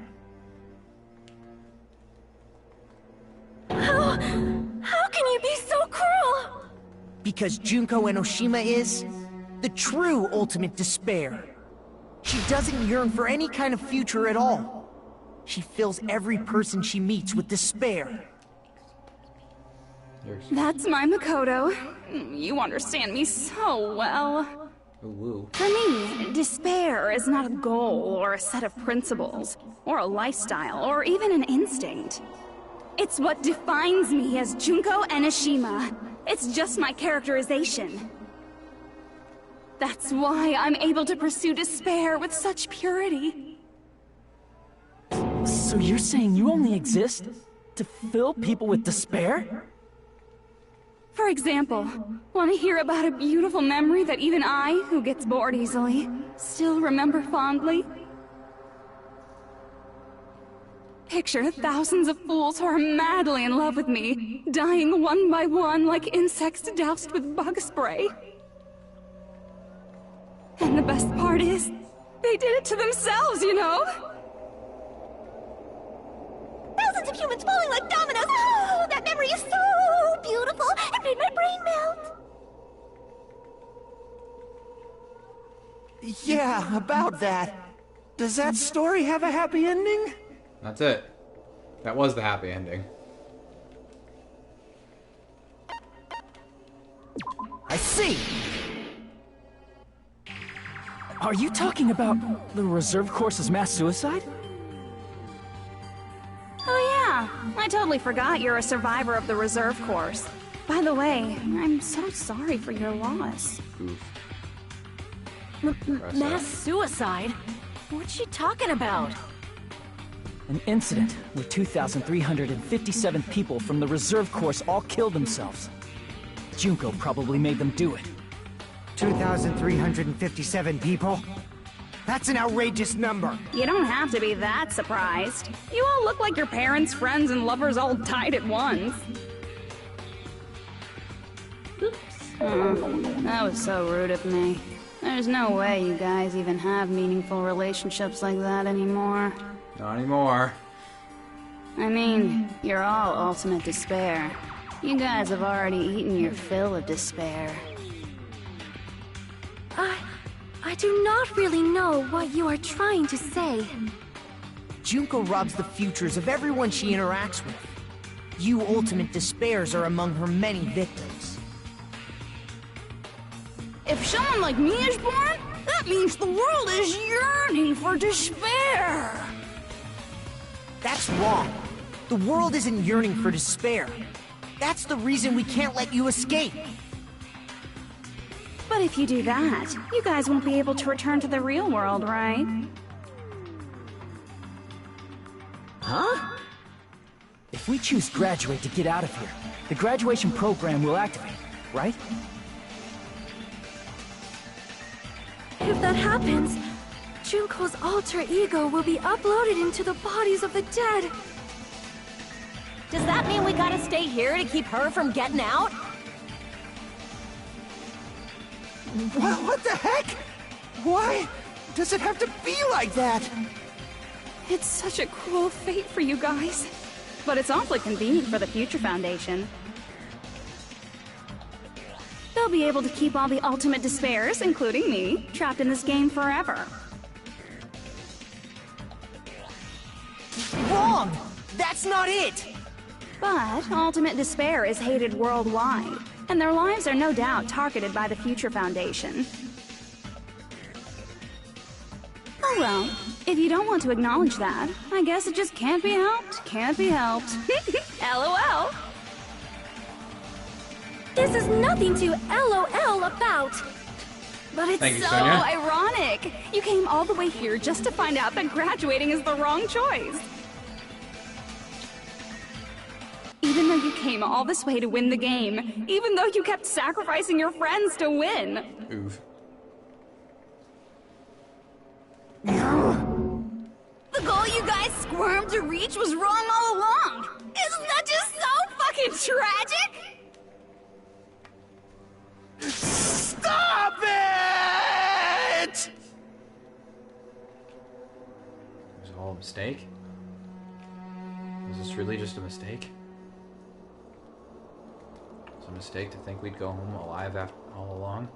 How can you be so cruel? Because Junko Enoshima is the true ultimate despair. She doesn't yearn for any kind of future at all. She fills every person she meets with despair. That's my Makoto. You understand me so well. Ooh, ooh. For me, despair is not a goal or a set of principles, or a lifestyle, or even an instinct. It's what defines me as Junko Enoshima. It's just my characterization. That's why I'm able to pursue despair with such purity. So you're saying you only exist to fill people with despair? For example, want to hear about a beautiful memory that even I, who gets bored easily, still remember fondly? Picture thousands of fools who are madly in love with me, dying one by one like insects doused with bug spray. And the best part is, they did it to themselves, you know? Thousands of humans falling like dominoes. Oh, that memory is so beautiful. It made my brain melt. Yeah, about that. Does that story have a happy ending? That's it. That was the happy ending. I see! Are you talking about the reserve course's mass suicide? Oh yeah, I totally forgot you're a survivor of the reserve course. By the way, I'm so sorry for your loss. Oof. Mass suicide? What's she talking about? An incident where 2,357 people from the reserve course all killed themselves. Junko probably made them do it. 2,357 people? That's an outrageous number. You don't have to be that surprised. You all look like your parents, friends, and lovers all died at once. Oops. That was so rude of me. There's no way you guys even have meaningful relationships like that anymore. Not anymore. I mean, you're all ultimate despair. You guys have already eaten your fill of despair. I do not really know what you are trying to say. Junko robs the futures of everyone she interacts with. You ultimate despairs are among her many victims. If someone like me is born, that means the world is yearning for despair. That's wrong. The world isn't yearning for despair. That's the reason we can't let you escape. But if you do that, you guys won't be able to return to the real world, right? Huh? If we choose graduate to get out of here, the graduation program will activate, right? If that happens, Junko's alter ego will be uploaded into the bodies of the dead. Does that mean we gotta stay here to keep her from getting out? What the heck? Why does it have to be like that? It's such a cruel fate for you guys. But it's awfully convenient for the Future Foundation. They'll be able to keep all the ultimate despairs, including me, trapped in this game forever. Wrong! That's not it! But ultimate despair is hated worldwide, and their lives are no doubt targeted by the Future Foundation. Oh well, if you don't want to acknowledge that, I guess it just can't be helped, can't be helped. LOL! This is nothing to LOL about. But it's Thank you, so Sonia. ironic! You came all the way here just to find out that graduating is the wrong choice. Even though you came all this way to win the game, even though you kept sacrificing your friends to win. Oof. The goal you guys squirmed to reach was wrong all along! Isn't that just so fucking tragic? Stop it! It was all a mistake? Was this really just a mistake? Was it a mistake to think we'd go home alive after all along?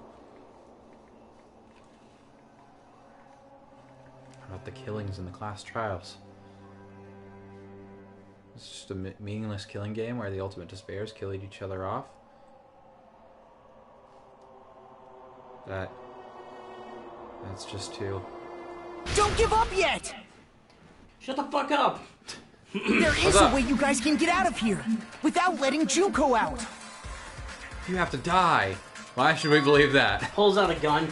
How about the killings in the class trials? It's just a meaningless killing game where the ultimate despairs kill each other off? That That's just two. Don't give up yet! Shut the fuck up! There is a way you guys can get out of here without letting Junko out. You have to die. Why should we believe that? Pulls out a gun.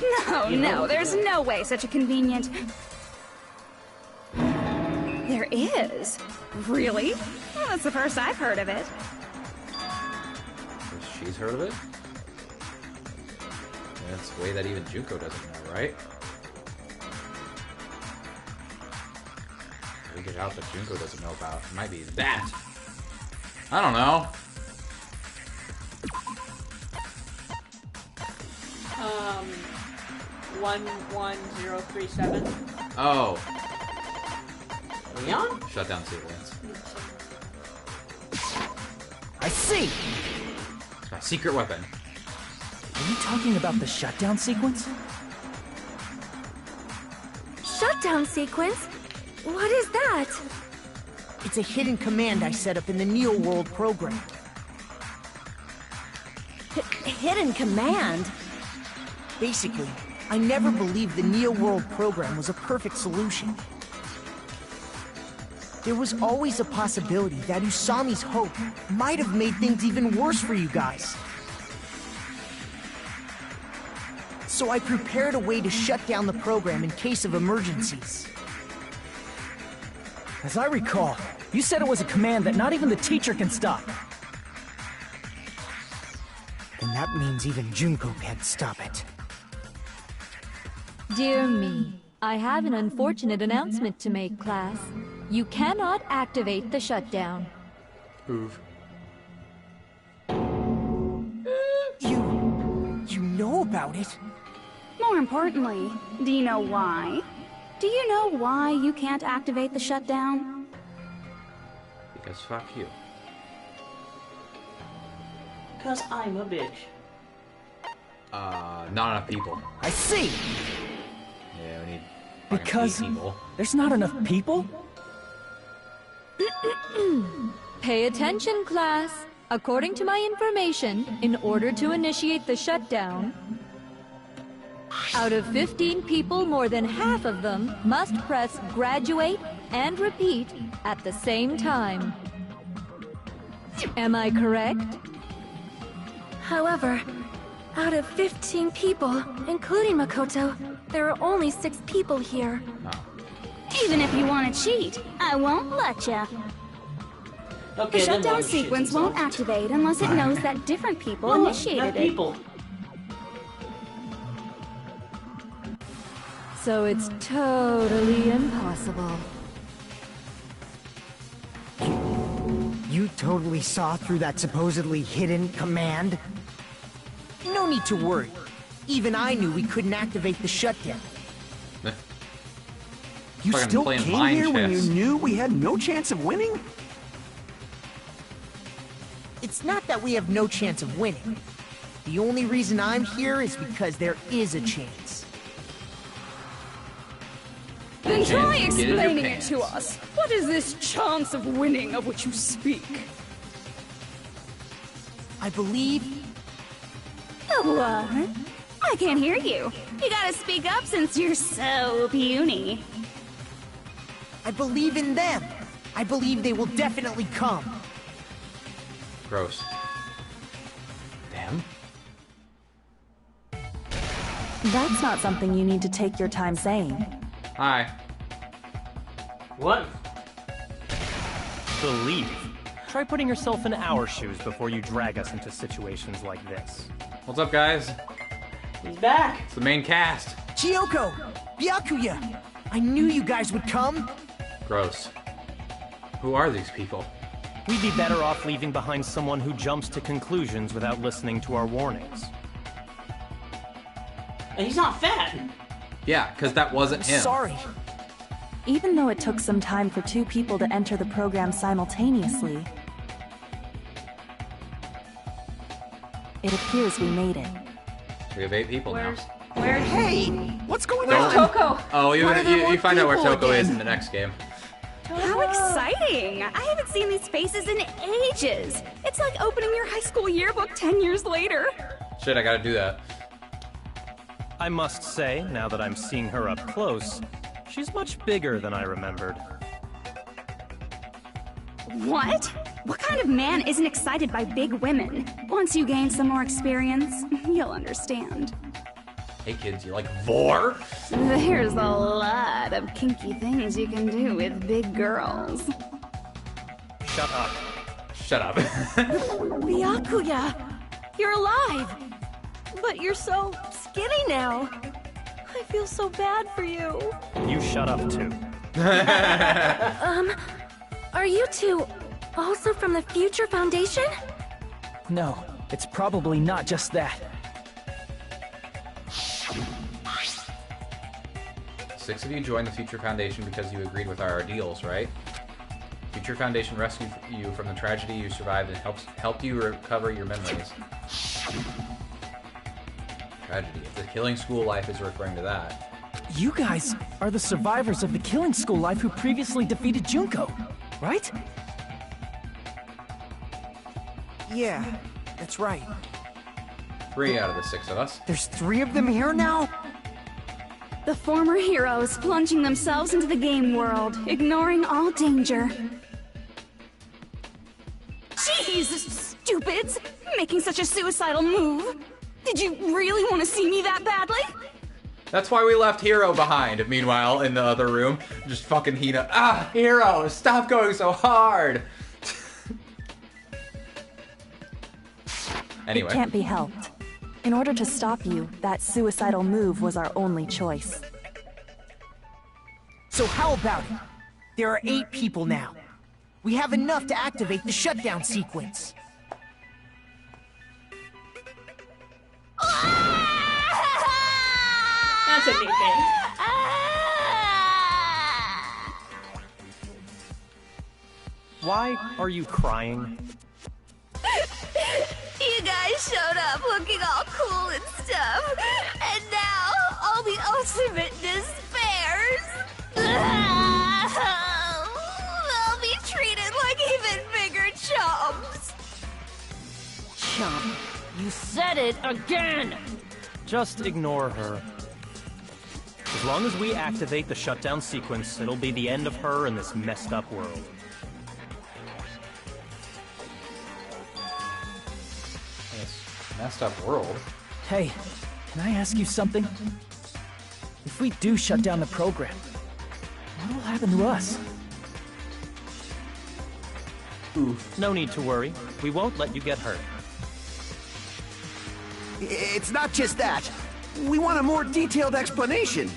No, there's no way such a convenient... There is? Really? Well, that's the first I've heard of it. She's heard of it? That's a way that even Junko doesn't know, right? Figured out that Junko doesn't know about. It might be that. I don't know. 11037. Oh. Leon? Shutdown sequence. I see! It's my secret weapon. Are you talking about the shutdown sequence? Shutdown sequence? What is that? It's a hidden command I set up in the Neo World program. Hidden command? Basically, I never believed the Neo World program was a perfect solution. There was always a possibility that Usami's hope might have made things even worse for you guys. So I prepared a way to shut down the program in case of emergencies. As I recall, you said it was a command that not even the teacher can stop. And that means even Junko can't stop it. Dear me, I have an unfortunate announcement to make, class. You cannot activate the shutdown. Move. You know about it? More importantly, do you know why? Do you know why you can't activate the shutdown? Because fuck you. Because I'm a bitch. Not enough people. I see! Yeah, we need fucking Because 8 people. there's not enough people? Pay attention, class. According to my information, in order to initiate the shutdown, out of 15 people, more than half of them must press graduate and repeat at the same time. Am I correct? However, out of 15 people, including Makoto, there are only 6 people here. Even if you want to cheat, I won't let ya. Okay, The then shutdown why shit sequence themselves? won't activate unless it knows that different people No, initiated not it. people. So it's totally impossible. You totally saw through that supposedly hidden command? No need to worry. Even I knew we couldn't activate the shutdown. You Fucking still playing came mind here when you chess. knew we had no chance of winning? It's not that we have no chance of winning. The only reason I'm here is because there is a chance. Then try Get in your explaining it pants. to us. What is this chance of winning of which you speak? I believe... What? I can't hear you. You gotta speak up since you're so puny. I believe in them. I believe they will definitely come. Gross. Damn. That's not something you need to take your time saying. Hi. What? Believe. Try putting yourself in our shoes before you drag us into situations like this. What's up, guys? He's back. It's the main cast. Chiyoko! Byakuya! I knew you guys would come! Gross. Who are these people? We'd be better off leaving behind someone who jumps to conclusions without listening to our warnings. And he's not fat. Yeah, because that wasn't him. Sorry. Even though it took some time for 2 people to enter the program simultaneously, it appears we made it. We have 8 people now. Where's Hey! What's going Where's on? Toko? Oh, you Why are there more find out where people Toko is again? in the next game. How exciting! I haven't seen these faces in ages. It's like opening your high school yearbook 10 years later. Shit, I gotta do that. I must say, now that I'm seeing her up close, she's much bigger than I remembered. What? What kind of man isn't excited by big women? Once you gain some more experience, you'll understand. Hey kids, you like vor? There's a lot of kinky things you can do with big girls. Shut up. Shut up. Byakuya! You're alive! But you're so skinny now. I feel so bad for you. You shut up too. Are you two also from the Future Foundation? No, it's probably not just that. 6 of you joined the Future Foundation because you agreed with our ideals, right? Future Foundation rescued you from the tragedy you survived and helped you recover your memories. Tragedy. If the killing school life is referring to that. You guys are the survivors of the killing school life who previously defeated Junko, right? Yeah, that's right. 3 out of the 6 of us. There's 3 of them here now? The former heroes plunging themselves into the game world, ignoring all danger. Jeez, stupids! Making such a suicidal move! Did you really want to see me that badly? That's why we left Hero behind. Meanwhile, in the other room, just fucking Hina. Ah, Hero, stop going so hard! Anyway. It can't be helped. In order to stop you, that suicidal move was our only choice. So how about it? There are 8 people now. We have enough to activate the shutdown sequence. That's a new thing. Why are you crying? You guys showed up looking all cool and stuff, and now all the ultimate despairs. They'll be treated like even bigger chumps. Chump, you said it again! Just ignore her. As long as we activate the shutdown sequence, it'll be the end of her in this messed up world. This messed up world. Hey, can I ask you something? If we do shut down the program, what will happen to us? Oof. No need to worry. We won't let you get hurt. It's not just that. We want a more detailed explanation.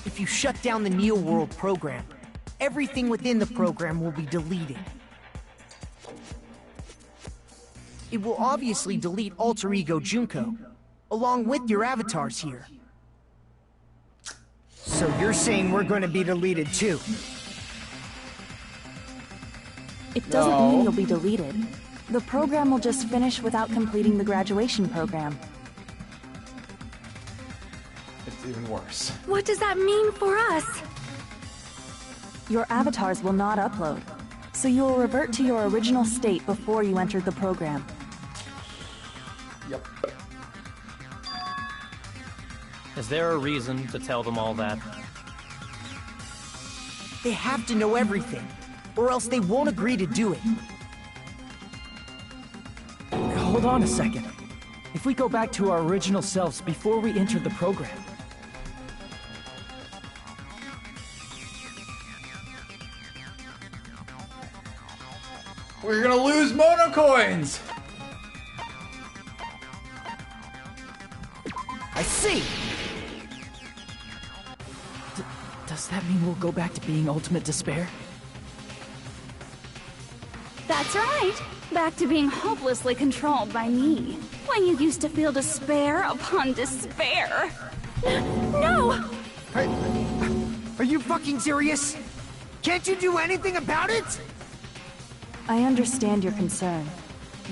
If you shut down the Neo World program, everything within the program will be deleted. It will obviously delete Alter Ego Junko, along with your avatars here. So you're saying we're going to be deleted too? It doesn't mean you'll be deleted. The program will just finish without completing the graduation program. It's even worse. What does that mean for us? Your avatars will not upload, so you will revert to your original state before you entered the program. Yep. Is there a reason to tell them all that? They have to know everything, or else they won't agree to do it. Hold on a second. If we go back to our original selves before we entered the program, we're gonna lose monocoins! I see! does that mean we'll go back to being Ultimate Despair? That's right. Back to being hopelessly controlled by me. When you used to feel despair upon despair. No! Are you fucking serious? Can't you do anything about it? I understand your concern,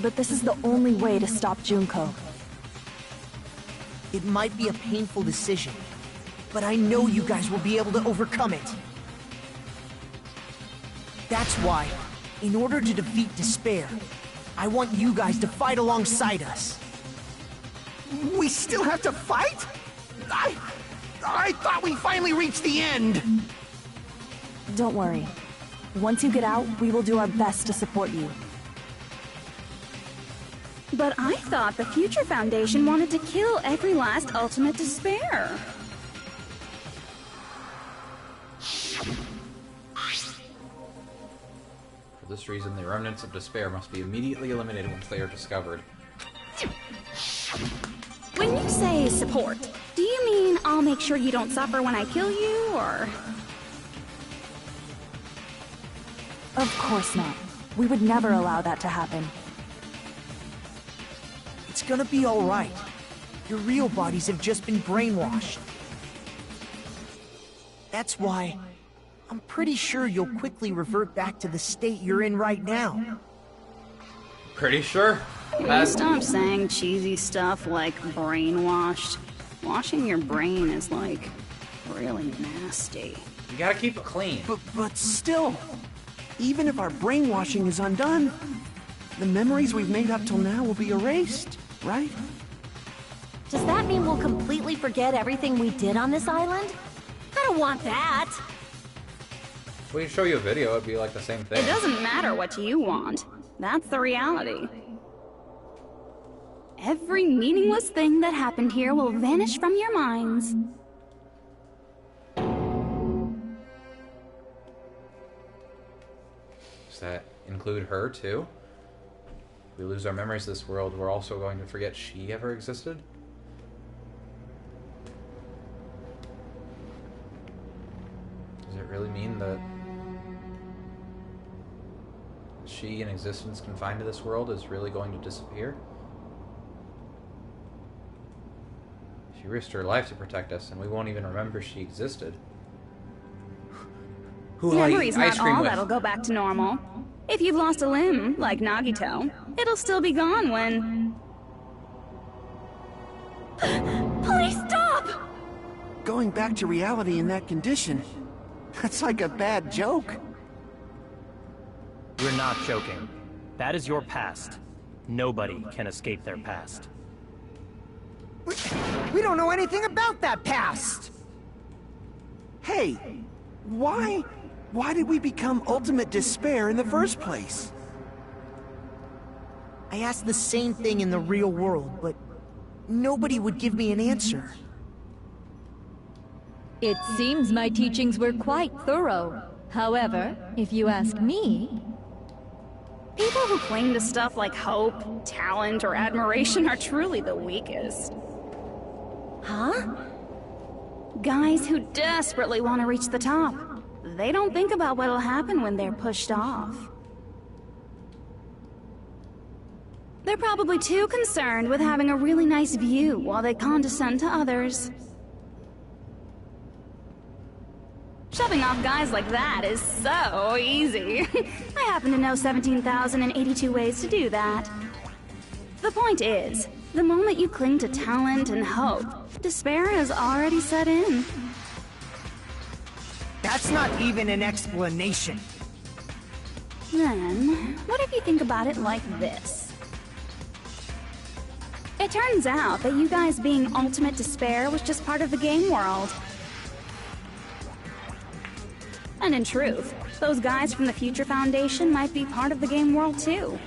but this is the only way to stop Junko. It might be a painful decision, but I know you guys will be able to overcome it. That's why, in order to defeat despair, I want you guys to fight alongside us. We still have to fight? I thought we finally reached the end! Don't worry. Once you get out, we will do our best to support you. But I thought the Future Foundation wanted to kill every last Ultimate Despair. For this reason, the remnants of despair must be immediately eliminated once they are discovered. When you say support, do you mean I'll make sure you don't suffer when I kill you, or...? Of course not. We would never allow that to happen. It's gonna be alright. Your real bodies have just been brainwashed. That's why I'm pretty sure you'll quickly revert back to the state you're in right now. Pretty sure? Stop saying cheesy stuff like brainwashed. Washing your brain is, like, really nasty. You gotta keep it clean. But still, even if our brainwashing is undone, the memories we've made up till now will be erased, right? Does that mean we'll completely forget everything we did on this island? I don't want that! If we can show you a video, it'd be like the same thing. It doesn't matter what you want. That's the reality. Every meaningless thing that happened here will vanish from your minds. Does that include her, too? If we lose our memories of this world, we're also going to forget she ever existed? Does it really mean that she, an existence confined to this world, is really going to disappear? She risked her life to protect us, and we won't even remember she existed. Memory's not all that'll go back to normal. If you've lost a limb, like Nagito, it'll still be gone when... Please stop! Going back to reality in that condition, that's like a bad joke. We're not joking. That is your past. Nobody can escape their past. We don't know anything about that past! Hey, why did we become Ultimate Despair in the first place? I asked the same thing in the real world, but nobody would give me an answer. It seems my teachings were quite thorough. However, if you ask me... People who cling to stuff like hope, talent, or admiration are truly the weakest. Huh? Guys who desperately want to reach the top. They don't think about what'll happen when they're pushed off. They're probably too concerned with having a really nice view while they condescend to others. Shoving off guys like that is so easy. I happen to know 17,082 ways to do that. The point is, the moment you cling to talent and hope, despair has already set in. That's not even an explanation. Then, what if you think about it like this? It turns out that you guys being Ultimate Despair was just part of the game world. And in truth, those guys from the Future Foundation might be part of the game world too.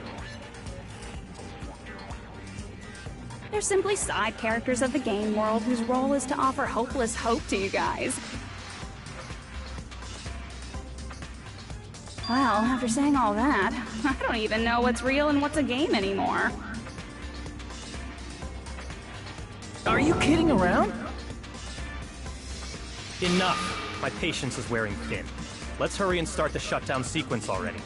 They're simply side characters of the game world whose role is to offer hopeless hope to you guys. Well, after saying all that, I don't even know what's real and what's a game anymore. Are you kidding around? Enough! My patience is wearing thin. Let's hurry and start the shutdown sequence already.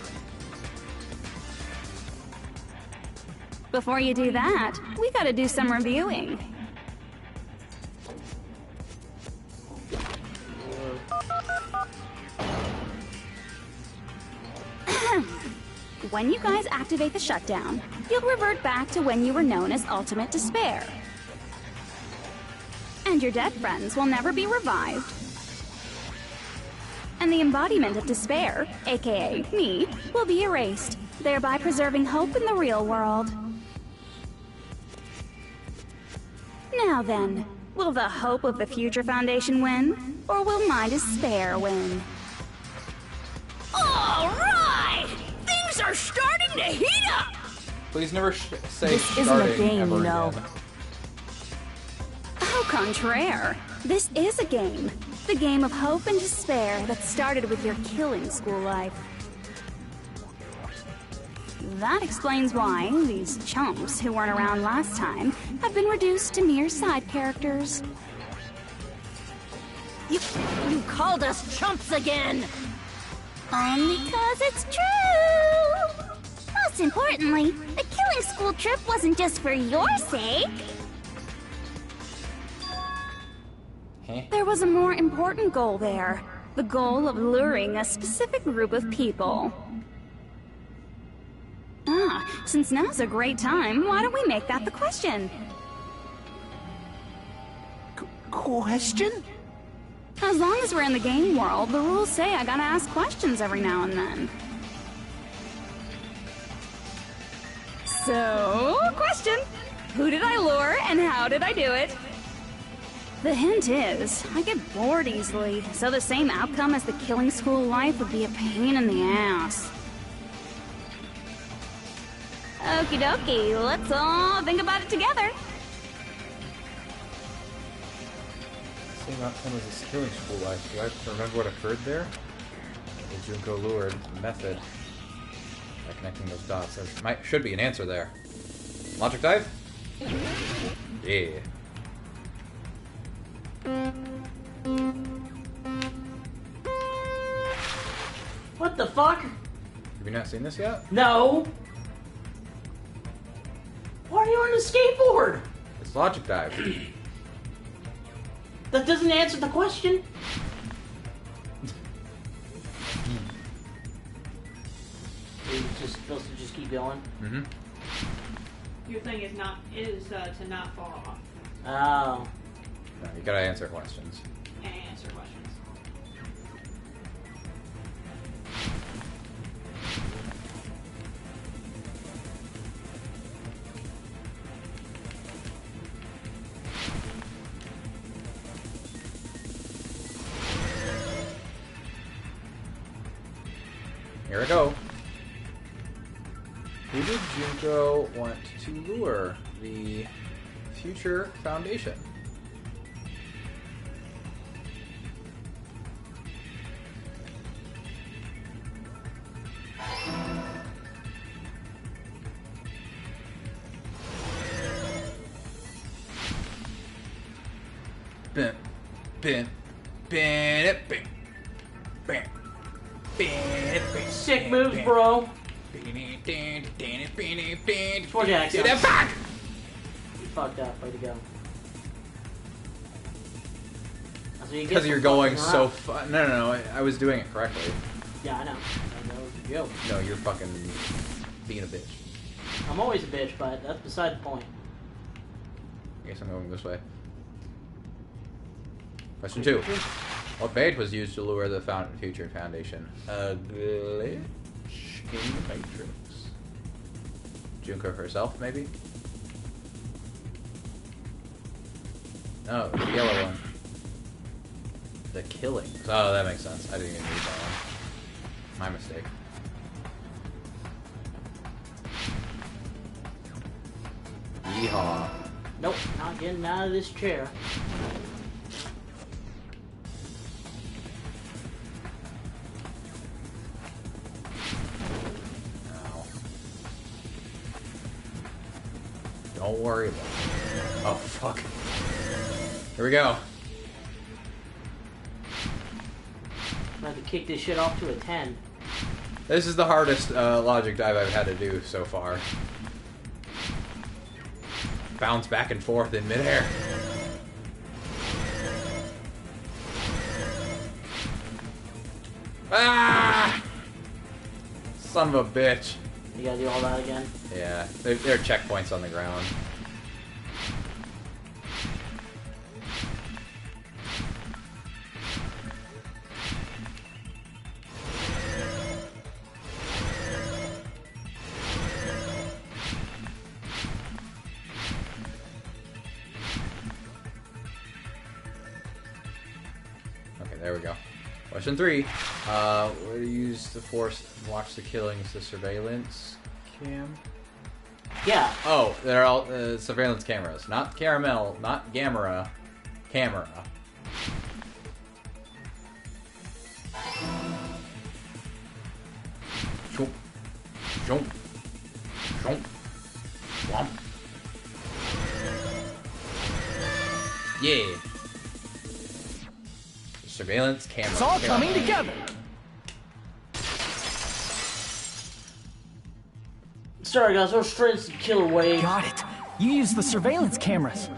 Before you do that, we gotta do some reviewing. When you guys activate the shutdown, you'll revert back to when you were known as Ultimate Despair. And your dead friends will never be revived. And the embodiment of despair, aka me, will be erased, thereby preserving hope in the real world. Now then, will the hope of the Future Foundation win? Or will my despair win? Alright! Things are starting to heat up! Please never say This isn't a starting game, ever you know. again. Au contraire. This is a game. The game of hope and despair that started with your killing school life. That explains why these chumps who weren't around last time have been reduced to mere side characters. You called us chumps again! Only 'cause it's true! Most importantly, the killing school trip wasn't just for your sake. There was a more important goal there. The goal of luring a specific group of people. Since now's a great time, why don't we make that the question? Question? As long as we're in the game world, the rules say I gotta ask questions every now and then. So, question. Who did I lure and how did I do it? The hint is, I get bored easily, so the same outcome as the killing school life would be a pain in the ass. Okie dokie, let's all think about it together. Same outcome as this killing school life. Do I remember what occurred there? The Junko lured method. By connecting those dots. There should be an answer there. Logic dive? Yeah. What the fuck? Have you not seen this yet? No. Why are you on the skateboard? It's logic dive. That doesn't answer the question. Are you just supposed to just keep going? Mm-hmm. Your thing is to not fall off Oh. No, you gotta answer questions. and answer questions. Here we go. Who did Junko want to lure? The Future Foundation. Bam, bam, bam, bam, bam, bam. Sick moves, bro. Four jacks. Get that back! You fucked up. Way to go. Because you're going so far. No. I was doing it correctly. Yeah, I know. That was a joke. No, you're fucking being a bitch. I'm always a bitch, but that's beside the point. I guess I'm going this way. Question 2. What bait was used to lure the Future Foundation? A glitch in the Matrix. Junko herself, maybe? No, the yellow one. The killing. Oh, that makes sense. I didn't even read that one. My mistake. Yeehaw. Nope, not getting out of this chair. Don't worry about it. Oh, fuck. Here we go. I'm gonna have to kick this shit off to a 10. This is the hardest logic dive I've had to do so far. Bounce back and forth in midair. Ah! Son of a bitch. You gotta do all that again? Yeah, there are checkpoints on the ground. Okay, there we go. Question 3. Where do you use the force to watch the killings? The surveillance cam? Yeah. Oh, they're all surveillance cameras. Not caramel, not camera. Camera. Jump. Jump. Jump. Womp. Yeah. Surveillance camera. It's all coming together. Sorry guys, we're straight to killer wave. Got it. You used the surveillance cameras.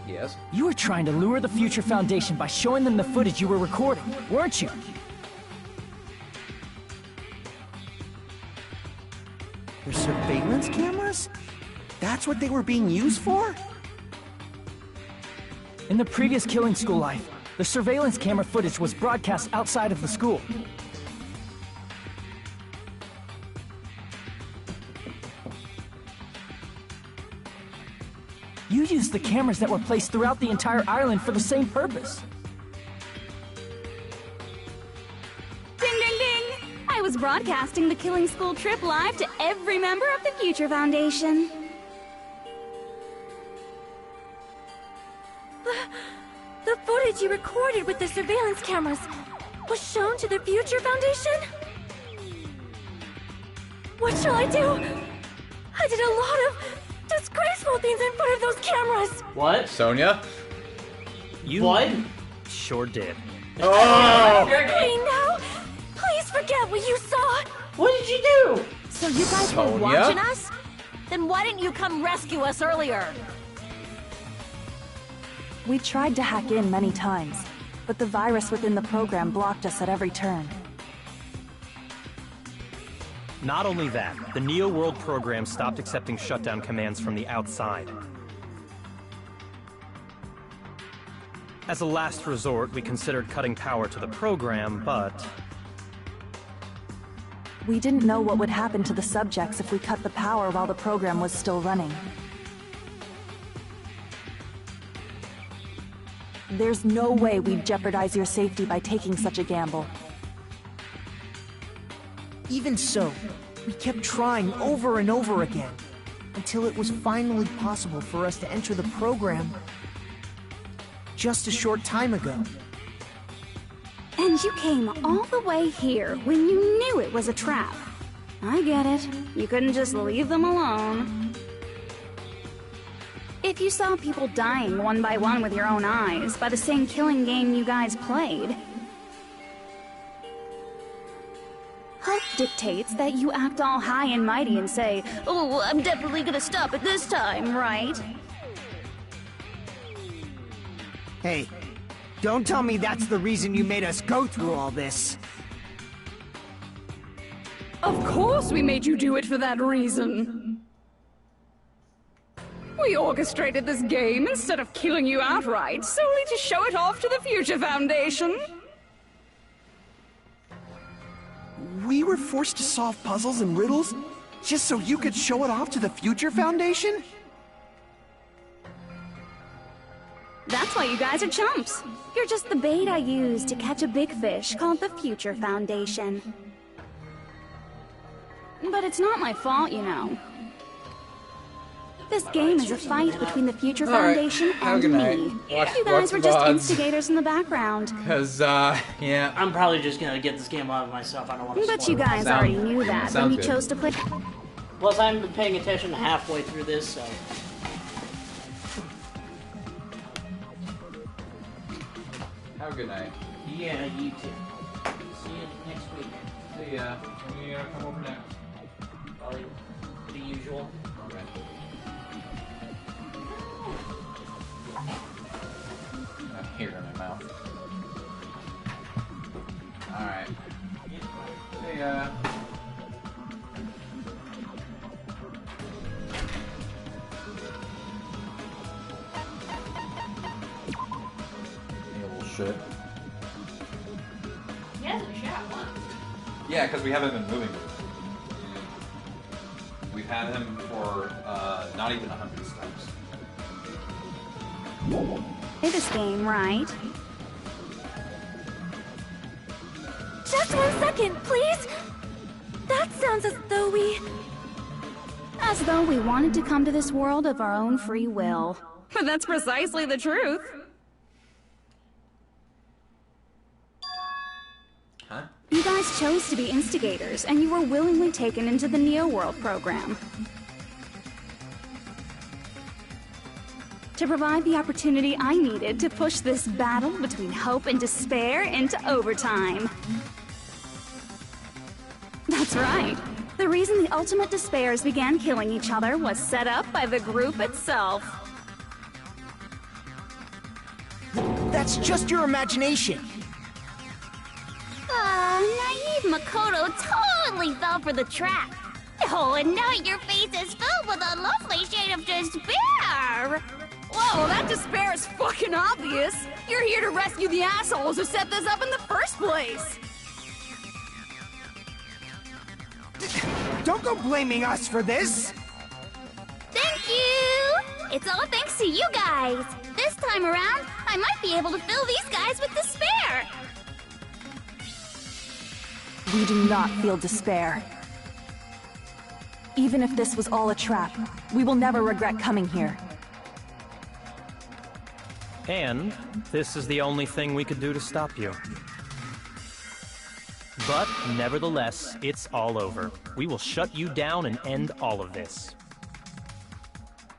Yes. You were trying to lure the Future Foundation by showing them the footage you were recording, weren't you? The surveillance cameras? That's what they were being used for? In the previous Killing School life, the surveillance camera footage was broadcast outside of the school. You used the cameras that were placed throughout the entire island for the same purpose. Ding, ding, ding! I was broadcasting the Killing School trip live to every member of the Future Foundation. The footage you recorded with the surveillance cameras was shown to the Future Foundation? What shall I do? I did a lot of disgraceful things in front of those cameras! What? Sonia? You What? sure did. Oh! Hey, now! Please forget what you saw! What did you do? So you guys were Sonia? watching us? Then why didn't you come rescue us earlier? We tried to hack in many times, but the virus within the program blocked us at every turn. Not only that, the Neo World program stopped accepting shutdown commands from the outside. As a last resort, we considered cutting power to the program, but... We didn't know what would happen to the subjects if we cut the power while the program was still running. There's no way we'd jeopardize your safety by taking such a gamble. Even so, we kept trying over and over again, until it was finally possible for us to enter the program just a short time ago. And you came all the way here when you knew it was a trap. I get it. You couldn't just leave them alone. If you saw people dying one by one with your own eyes by the same killing game you guys played, hope dictates that you act all high and mighty and say, "Oh, I'm definitely gonna stop it this time, right?" Hey, don't tell me that's the reason you made us go through all this. Of course we made you do it for that reason. We orchestrated this game instead of killing you outright, solely to show it off to the Future Foundation. We were forced to solve puzzles and riddles just so you could show it off to the Future Foundation? That's why you guys are chumps. You're just the bait I used to catch a big fish called the Future Foundation. But it's not my fault, you know. This game is a fight between the Future Foundation and me. You guys were just instigators in the background. Because, yeah. I'm probably just gonna get this game out of myself. I don't want to But you guys already knew that when you chose to play. Plus, I haven't been paying attention halfway through this, so... Have a good night. Yeah, you too. See you next week. See ya. When are you gonna come over next? Probably the usual. Okay. Hair in my mouth. Alright. See ya. Little shit. He hasn't shot once. Yeah, because we haven't been moving. We've had him for not even 100 steps. Play this game, right? Just 1 second, please! That sounds as though we... As though we wanted to come to this world of our own free will. But that's precisely the truth. Huh? You guys chose to be instigators, and you were willingly taken into the Neo World program. To provide the opportunity I needed to push this battle between hope and despair into overtime. That's right. The reason the Ultimate Despairs began killing each other was set up by the group itself. That's just your imagination. Naive Makoto totally fell for the trap. Oh, and now your face is filled with a lovely shade of despair. Whoa, that despair is fucking obvious. You're here to rescue the assholes who set this up in the first place. Don't go blaming us for this! Thank you! It's all thanks to you guys. This time around, I might be able to fill these guys with despair. We do not feel despair. Even if this was all a trap, we will never regret coming here. And this is the only thing we could do to stop you. But nevertheless, it's all over. We will shut you down and end all of this.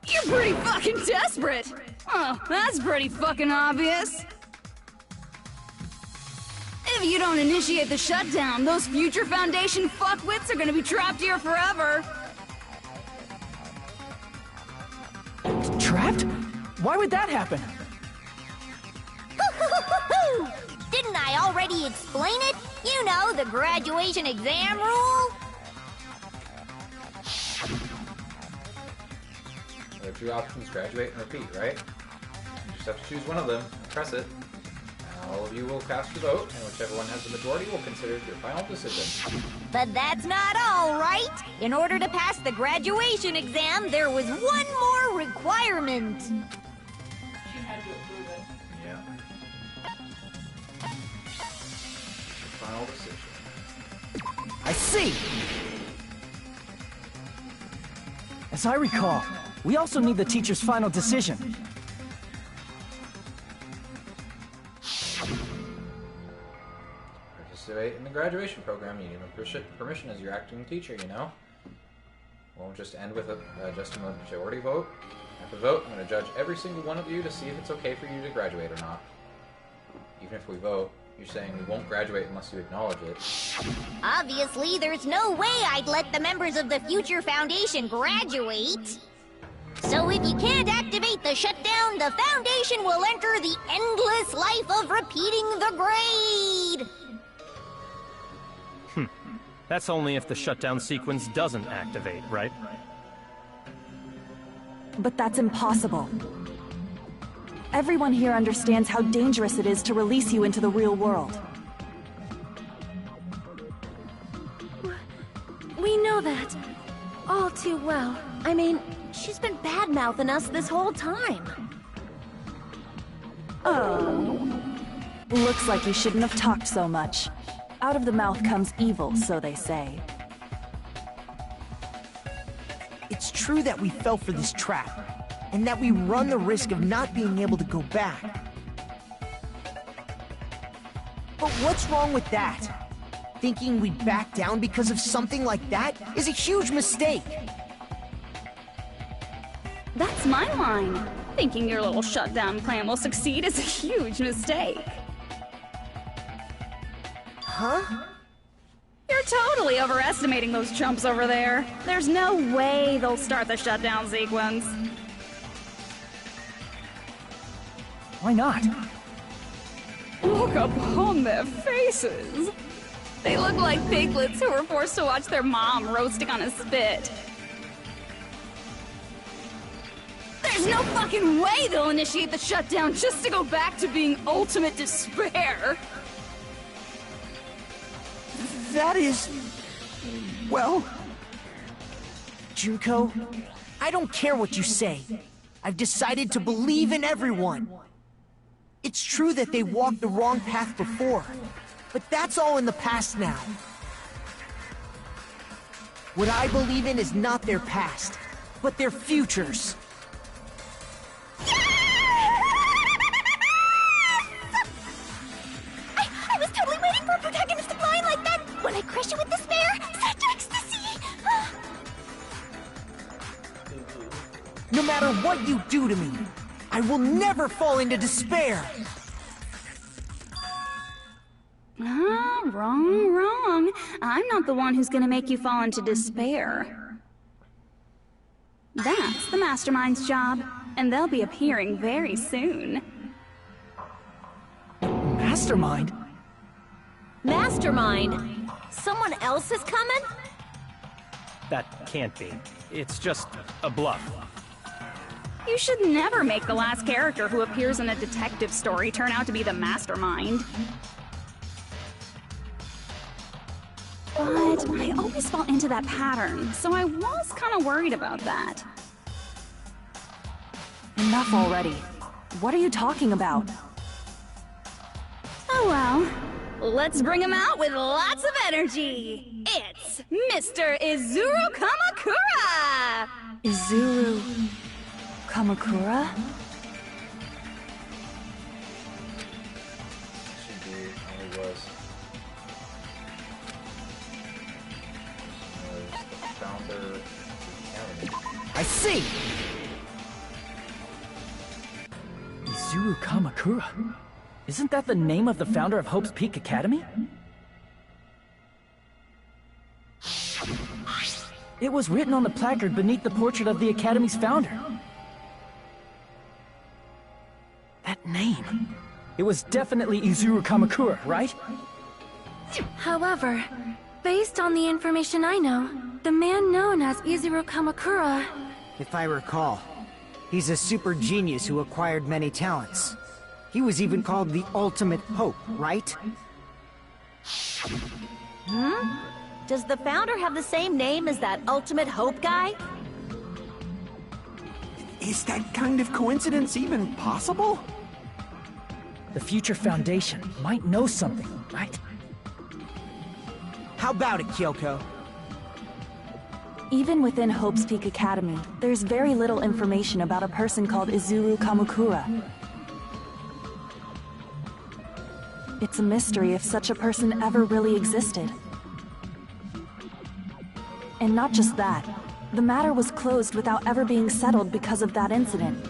You're pretty fucking desperate! Oh, that's pretty fucking obvious. If you don't initiate the shutdown, those future Foundation fuckwits are gonna be trapped here forever. Trapped? Why would that happen? Didn't I already explain it? You know, the graduation exam rule? There are two options, graduate and repeat, right? You just have to choose one of them and press it. And all of you will cast your vote, and whichever one has the majority will consider it your final decision. But that's not all, right? In order to pass the graduation exam, there was one more requirement. Yeah. Final decision. I see! As I recall, we also need the teacher's final decision. Participate in the graduation program. You need permission as your acting teacher, you know? Won't just end with just a majority vote. After the vote, I'm going to judge every single one of you to see if it's okay for you to graduate or not. Even if we vote, you're saying we won't graduate unless you acknowledge it. Obviously, there's no way I'd let the members of the Future Foundation graduate. So if you can't activate the shutdown, the Foundation will enter the endless life of repeating the grade! That's only if the shutdown sequence doesn't activate, right? But that's impossible. Everyone here understands how dangerous it is to release you into the real world. We know that. All too well. I mean, she's been bad-mouthing us this whole time. Oh. Looks like you shouldn't have talked so much. Out of the mouth comes evil, so they say. It's true that we fell for this trap, and that we run the risk of not being able to go back. But what's wrong with that? Thinking we'd back down because of something like that is a huge mistake. That's my line. Thinking your little shutdown plan will succeed is a huge mistake. Huh? You're totally overestimating those chumps over there. There's no way they'll start the shutdown sequence. Why not? Look upon their faces. They look like piglets who were forced to watch their mom roasting on a spit. There's no fucking way they'll initiate the shutdown just to go back to being ultimate despair. That is... well... Junko, I don't care what you say. I've decided to believe in everyone. It's true that they walked the wrong path before, but that's all in the past now. What I believe in is not their past, but their futures. I was totally waiting for a protagonist to blind like that! When I crush you with despair, such ecstasy! No matter what you do to me, I will never fall into despair! Wrong. I'm not the one who's gonna make you fall into despair. That's the Mastermind's job, and they'll be appearing very soon. Mastermind? Mastermind? Someone else is coming? That can't be. It's just a bluff. You should never make the last character who appears in a detective story turn out to be the Mastermind. But I always fall into that pattern, so I was kind of worried about that. Enough already. What are you talking about? Oh well. Let's bring him out with lots of energy. It's Mr. Izuru Kamakura! Izuru Kamakura? I see! Izuru Kamakura? Isn't that the name of the founder of Hope's Peak Academy? It was written on the placard beneath the portrait of the Academy's founder. That name. It was definitely Izuru Kamakura, right? However, based on the information I know, the man known as Izuru Kamakura... If I recall, he's a super genius who acquired many talents. He was even called the Ultimate Hope, right? Does the founder have the same name as that Ultimate Hope guy? Is that kind of coincidence even possible? The Future Foundation might know something, right? How about it, Kyoko? Even within Hope's Peak Academy, there's very little information about a person called Izuru Kamakura. It's a mystery if such a person ever really existed. And not just that, the matter was closed without ever being settled because of that incident.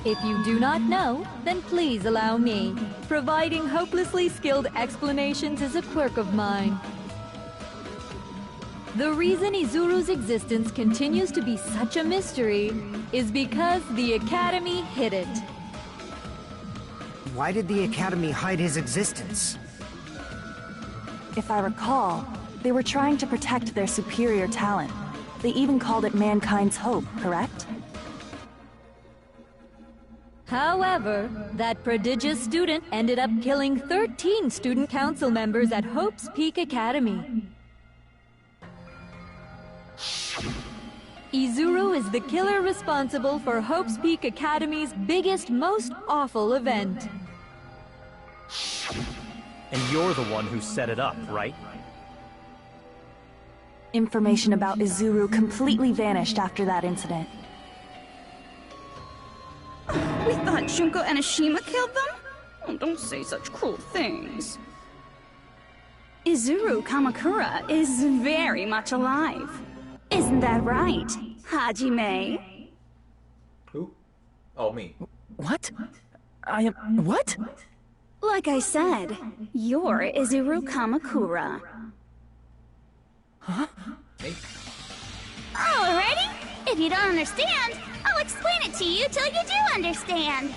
If you do not know, then please allow me. Providing hopelessly skilled explanations is a quirk of mine. The reason Izuru's existence continues to be such a mystery is because the Academy hid it. Why did the Academy hide his existence? If I recall, they were trying to protect their superior talent. They even called it mankind's hope, correct? However, that prodigious student ended up killing 13 student council members at Hope's Peak Academy. Izuru is the killer responsible for Hope's Peak Academy's biggest, most awful event. And you're the one who set it up, right? Information about Izuru completely vanished after that incident. We thought Junko Enoshima killed them? Oh, don't say such cruel things. Izuru Kamakura is very much alive. Isn't that right, Hajime? Who? Oh, me. What? I am... what? Like I said, you're Izuru Kamakura. Huh? Me? Alrighty? If you don't understand, I'll explain it to you till you do understand.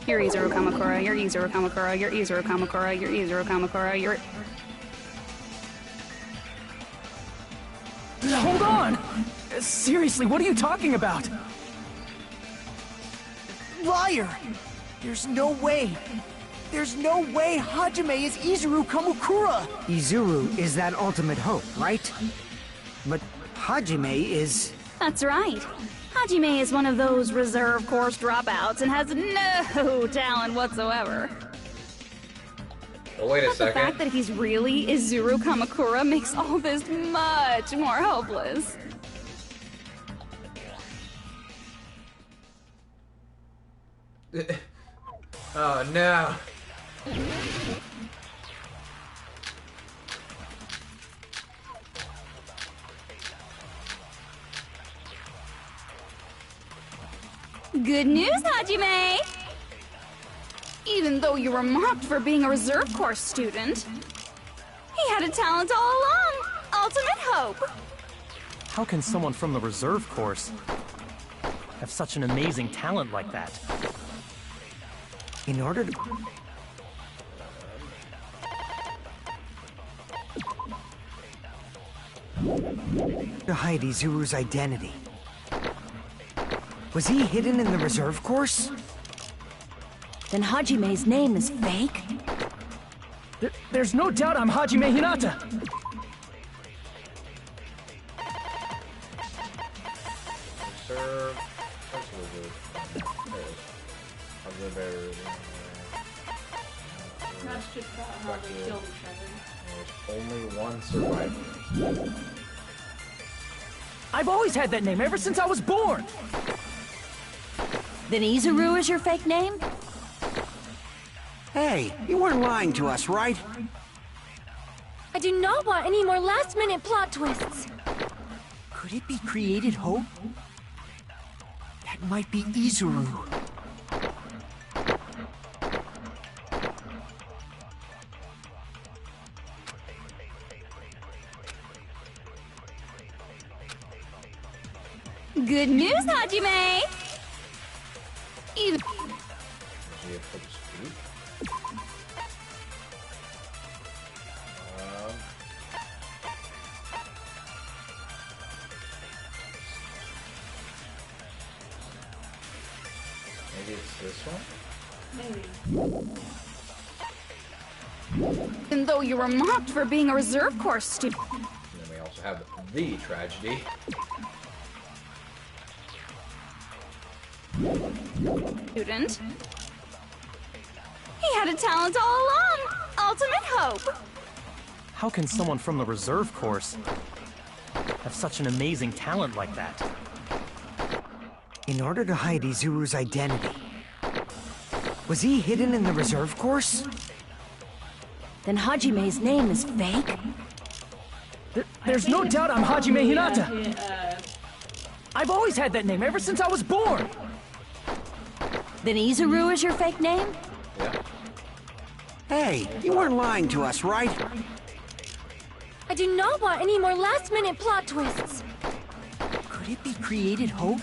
You're Izuru Kamakura, you're Izuru Kamakura, you're Izuru Kamakura, you're Izuru Kamakura, you're... Hold on! Seriously, what are you talking about? Liar! There's no way! There's no way Hajime is Izuru Kamakura! Izuru is that ultimate hope, right? But Hajime is... That's right. Hajime is one of those reserve course dropouts and has no talent whatsoever. Oh, wait a But the second. fact that he's really Izuru Kamakura makes all this much more hopeless. Oh no. Good news, Hajime! Even though you were mocked for being a reserve course student, he had a talent all along! Ultimate hope! How can someone from the reserve course have such an amazing talent like that? In order to... to hide Izuru's identity. Was he hidden in the reserve course? Then Hajime's name is fake? There's no doubt I'm Hajime Hinata! Reserve. That's just about how they killed each other. There's only one survivor. I've always had that name ever since I was born! Then Izuru is your fake name? Hey, you weren't lying to us, right? I do not want any more last-minute plot twists. Could it be created hope? That might be Izuru. Good news, Hajime! Even... Maybe it's this one? Maybe. Even though you were mocked for being a reserve course student. And then we also have the tragedy. Student. He had a talent all along! Ultimate hope! How can someone from the reserve course have such an amazing talent like that? In order to hide Izuru's identity. Was he hidden in the reserve course? Then Hajime's name is fake? There's no doubt I'm Hajime Hinata! Hinata. I've always had that name ever since I was born! Then Izuru is your fake name? Yeah. Hey, you weren't lying to us, right? I do not want any more last-minute plot twists. Could it be created hope?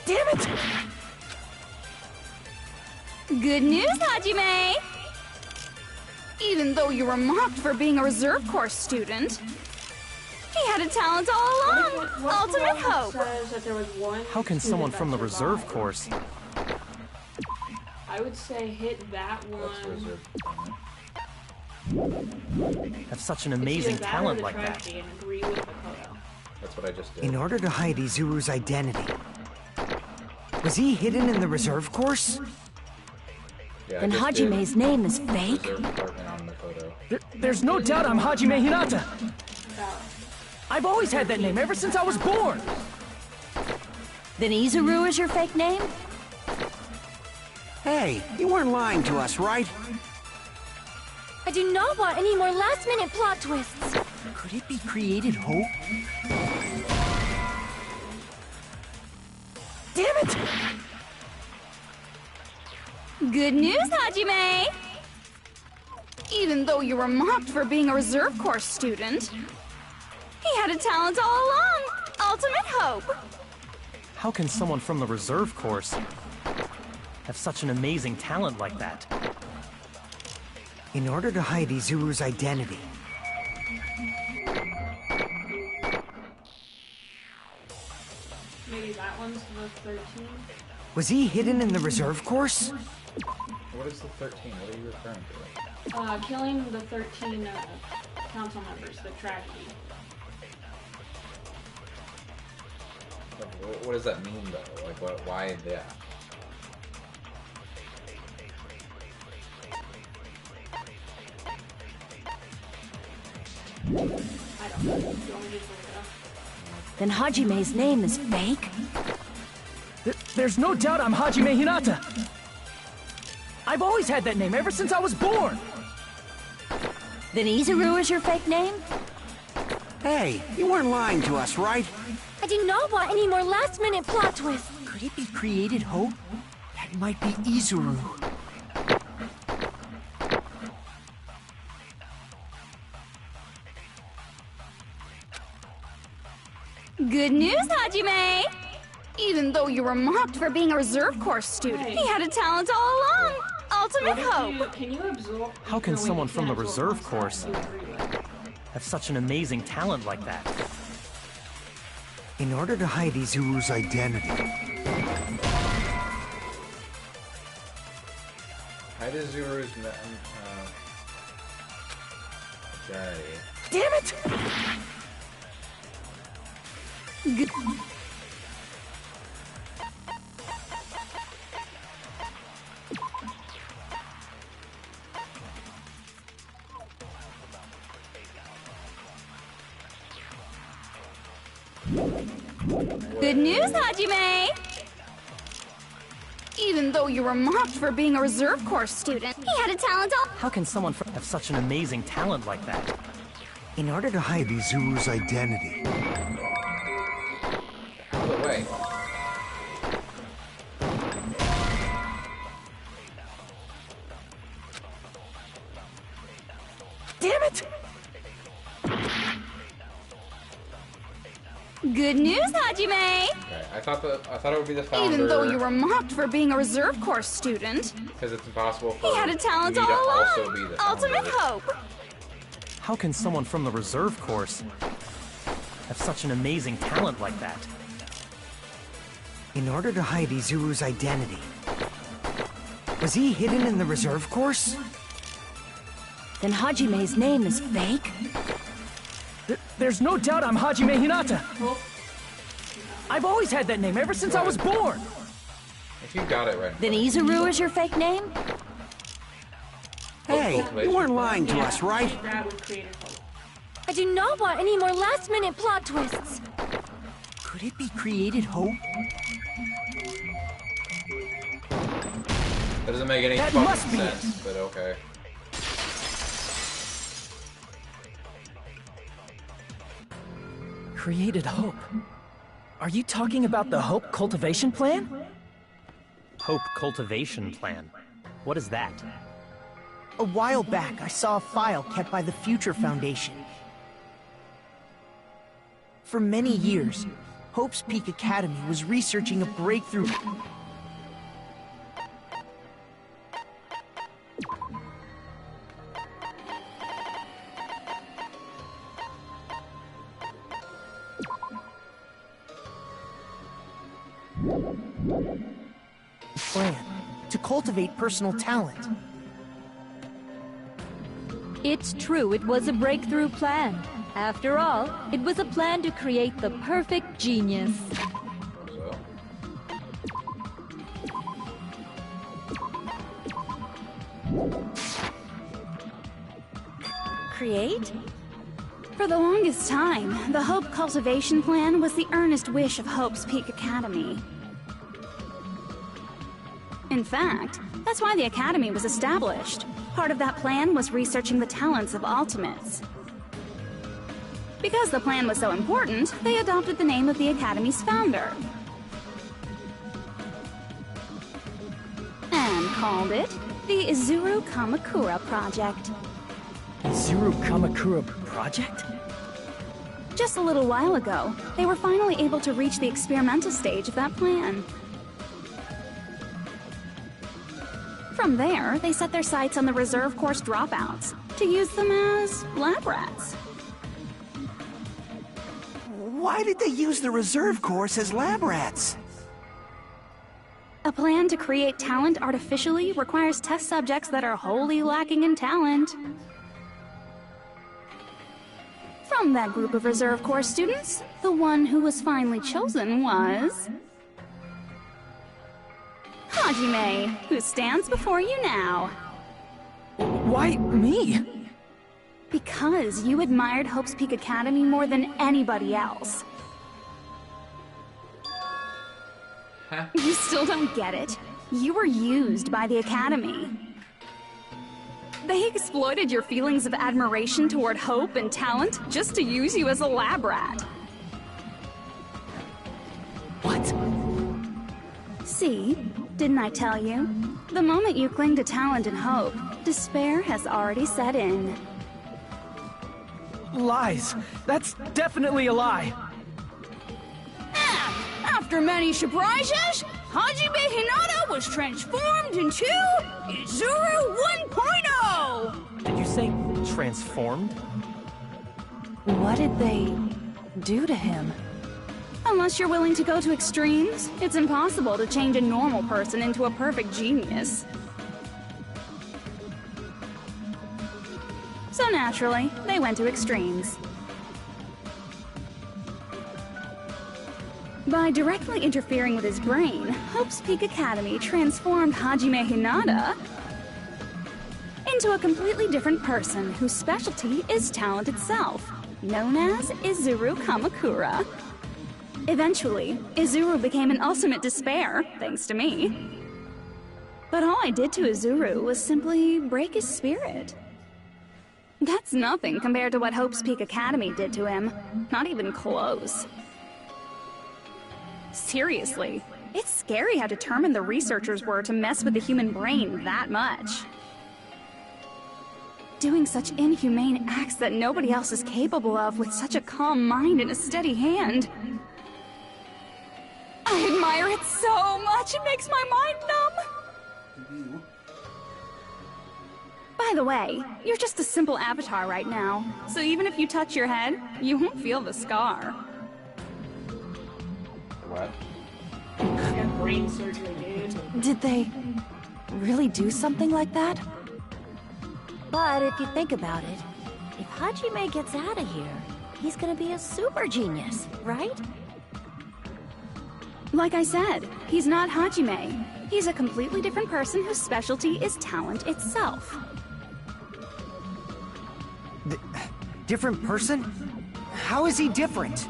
Damn it! Good news, Hajime! Even though you were mocked for being a reserve course student, he had a talent all along! Ultimate hope! Says that there was one How can someone from the survived. reserve course I would say hit that one. have such an amazing It's either that or talent the like that? tragedy and agree with Makoto. That's what I just did. In order to hide Izuru's identity. Was he hidden in the reserve course? Yeah, Then Hajime's name is fake? Reserve department on Makoto. There's no doubt I'm Hajime Hinata! I've always had that name ever since I was born! Then Izuru is your fake name? Hey, you weren't lying to us, right? I do not want any more last-minute plot twists. Could it be created hope? Damn it! Good news, Hajime! Even though you were mocked for being a reserve course student, he had a talent all along! Ultimate hope! How can someone from the reserve course have such an amazing talent like that? In order to hide Izuru's identity. Maybe that one's the 13. Was he hidden in the reserve course? What is the 13? What are you referring to? Killing the 13 council members, the tragedy. What does that mean, though? Like, why that? I don't know. Do you want me to just look it up? Then Hajime's name is fake? There's no doubt I'm Hajime Hinata. I've always had that name ever since I was born. Then Izuru is your fake name? Hey, you weren't lying to us, right? I do not want any more last-minute plot twists. Could it be created hope? That might be Izuru. Good news, Hajime! Even though you were mocked for being a reserve course student, he had a talent all along! Ultimate hope! Can you absorb... How can someone from the reserve course have such an amazing talent like that? In order to hide Izuru's identity. Hide Izuru's identity. Damn it! Good. Good news, Hajime! Even though you were mocked for being a reserve course student, he had a talent all— How can someone have such an amazing talent like that? In order to hide Izuru's identity. Out of the way. Damn it! Good news, Hajime! Okay, I thought it would be the founder. Even though you were mocked for being a reserve course student, because it's impossible for he had a talent me all to along! also be the Ultimate founder. hope! How can someone from the reserve course have such an amazing talent like that? In order to hide Izuru's identity. Was he hidden in the reserve course? Then Hajime's name is fake? There's no doubt I'm Hajime Hinata. I've always had that name ever since I was born. If you got it right. Then Izuru is your fake name? Hey, you weren't lying to us, right? I do not want any more last-minute plot twists. Could it be created hope? That doesn't make any That fucking must be sense, but okay. Created hope. Are you talking about the Hope Cultivation Plan? Hope Cultivation Plan. What is that? A while back, I saw a file kept by the Future Foundation. For many years, Hope's Peak Academy was researching a breakthrough. Plan to cultivate personal talent. It's true, it was a breakthrough plan. After all, it was a plan to create the perfect genius. Create? For the longest time, the Hope Cultivation Plan was the earnest wish of Hope's Peak Academy. In fact, that's why the Academy was established. Part of that plan was researching the talents of Ultimates. Because the plan was so important, they adopted the name of the Academy's founder. And called it the Izuru Kamakura Project. Izuru Kamakura Project? Just a little while ago, they were finally able to reach the experimental stage of that plan. From there, they set their sights on the reserve course dropouts to use them as lab rats. Why did they use the reserve course as lab rats? A plan to create talent artificially requires test subjects that are wholly lacking in talent. From that group of reserve corps students, the one who was finally chosen was... Hajime, who stands before you now. Why me? Because you admired Hope's Peak Academy more than anybody else. Huh? You still don't get it? You were used by the Academy. They exploited your feelings of admiration toward Hope and talent just to use you as a lab rat. What? See? Didn't I tell you? The moment you cling to talent and hope, despair has already set in. Lies. That's definitely a lie. After many surprises, Hajime Hinata was transformed into Izuru 1.0! Did you say transformed? What did they do to him? Unless you're willing to go to extremes, it's impossible to change a normal person into a perfect genius. So naturally, they went to extremes. By directly interfering with his brain, Hope's Peak Academy transformed Hajime Hinata into a completely different person whose specialty is talent itself, known as Izuru Kamakura. Eventually, Izuru became an ultimate despair, thanks to me. But all I did to Izuru was simply break his spirit. That's nothing compared to what Hope's Peak Academy did to him. Not even close. Seriously, it's scary how determined the researchers were to mess with the human brain that much. Doing such inhumane acts that nobody else is capable of with such a calm mind and a steady hand. I admire it so much, it makes my mind numb. By the way, you're just a simple avatar right now, so even if you touch your head, you won't feel the scar. What? Got brain surgery, dude. Did they really do something like that? But if you think about it, if Hajime gets out of here, he's gonna be a super genius, right? Like I said, he's not Hajime. He's a completely different person whose specialty is talent itself. Different person? How is he different?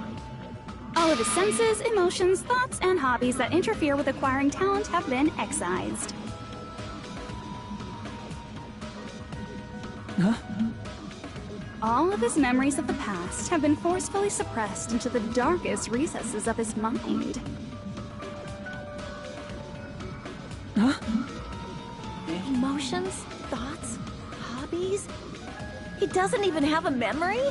All of his senses, emotions, thoughts, and hobbies that interfere with acquiring talent have been excised. Huh? All of his memories of the past have been forcefully suppressed into the darkest recesses of his mind. Huh? Emotions, thoughts, hobbies? He doesn't even have a memory?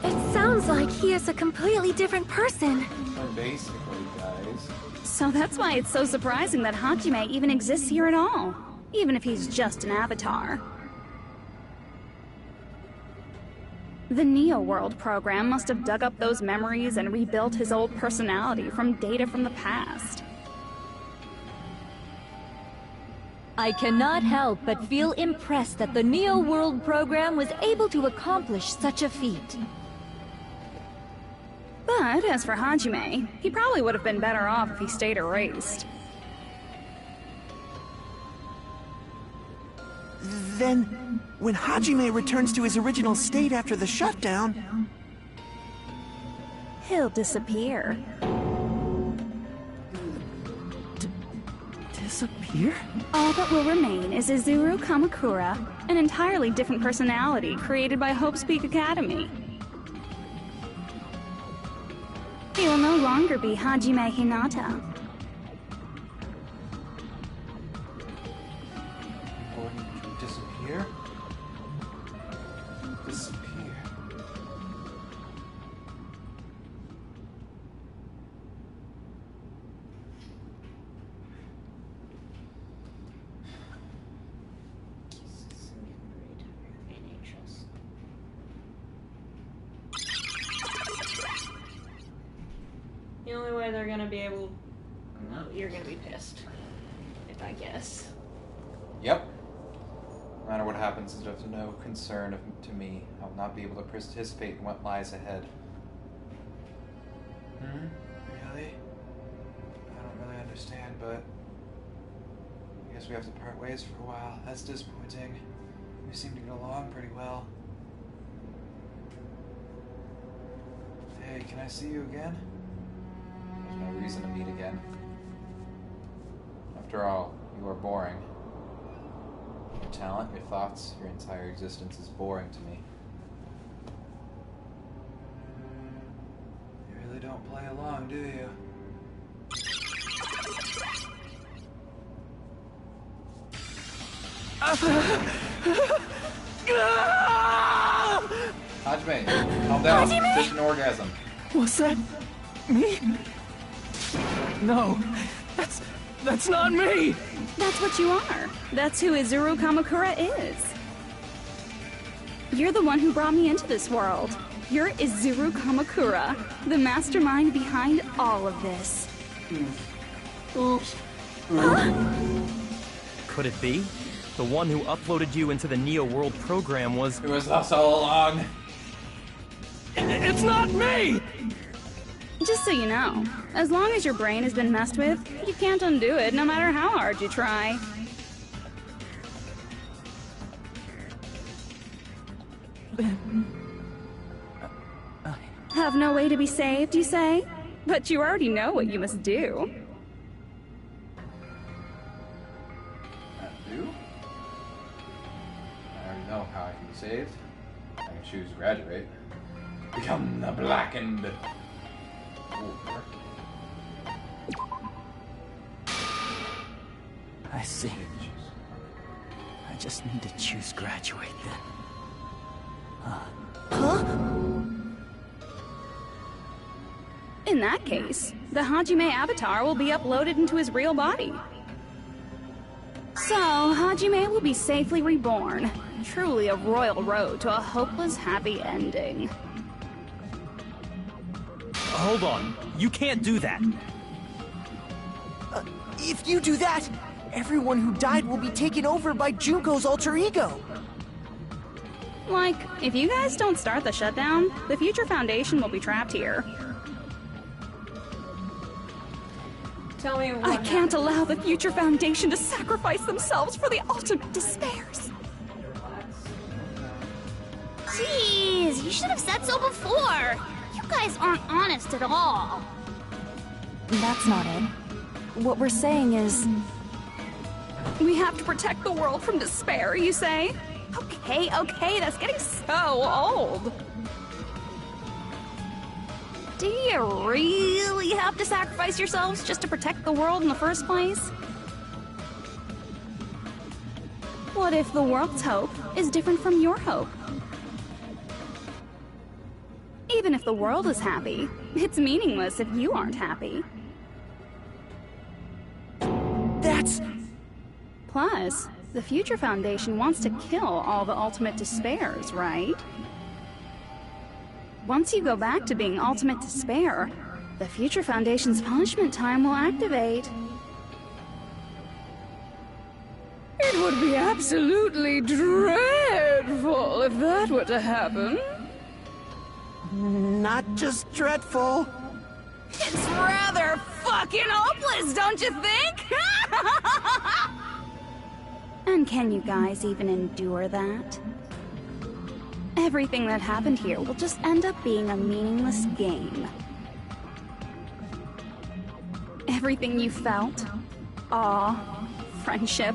It sounds like he is a completely different person. Well, basically, guys. So that's why it's so surprising that Hajime even exists here at all, even if he's just an avatar. The Neo World program must have dug up those memories and rebuilt his old personality from data from the past. I cannot help but feel impressed that the Neo World program was able to accomplish such a feat. But as for Hajime, he probably would have been better off if he stayed erased. Then, when Hajime returns to his original state after the shutdown... He'll disappear. Disappear? All that will remain is Izuru Kamakura, an entirely different personality created by Hope's Peak Academy. He will no longer be Hajime Hinata. Disappear? Disappear. The only way they're gonna be able... No, you're gonna be pissed. If I guess. Yep. No matter what happens, it's of no concern to me. I will not be able to participate in what lies ahead. Really? I don't really understand, but I guess we have to part ways for a while. That's disappointing. We seem to get along pretty well. Hey, can I see you again? There's no reason to meet again. After all, you are boring. Your talent, your thoughts, your entire existence is boring to me. You really don't play along, do you? Hajime, calm down. Just an orgasm. What's that? Me? No, that's not me! That's what you are. That's who Izuru Kamakura is. You're the one who brought me into this world. You're Izuru Kamakura, the mastermind behind all of this. Oops. Could it be? The one who uploaded you into the Neo World program was... It was us all along. It's not me! Just so you know, as long as your brain has been messed with, you can't undo it no matter how hard you try. Have no way to be saved, you say? But you already know what you must do. Do? I already know how I can be saved. I can choose to graduate. Become the blackened... I see. I just need to choose graduate then. In that case, the Hajime avatar will be uploaded into his real body. So, Hajime will be safely reborn. Truly a royal road to a hopeless happy ending. Hold on. You can't do that. If you do that, everyone who died will be taken over by Junko's alter ego. Like, if you guys don't start the shutdown, the Future Foundation will be trapped here. Tell me what I can't allow the Future Foundation to sacrifice themselves for the ultimate despairs. Jeez, you should have said so before. You guys aren't honest at all. That's not it. What we're saying is... We have to protect the world from despair, you say? Okay, that's getting so old. Do you really have to sacrifice yourselves just to protect the world in the first place? What if the world's hope is different from your hope? Even if the world is happy, it's meaningless if you aren't happy. That's... Plus, the Future Foundation wants to kill all the ultimate despairs, right? Once you go back to being ultimate despair, the Future Foundation's punishment time will activate. It would be absolutely dreadful if that were to happen. Not just dreadful. It's rather fucking hopeless, don't you think? And can you guys even endure that? Everything that happened here will just end up being a meaningless game. Everything you felt, awe, friendship,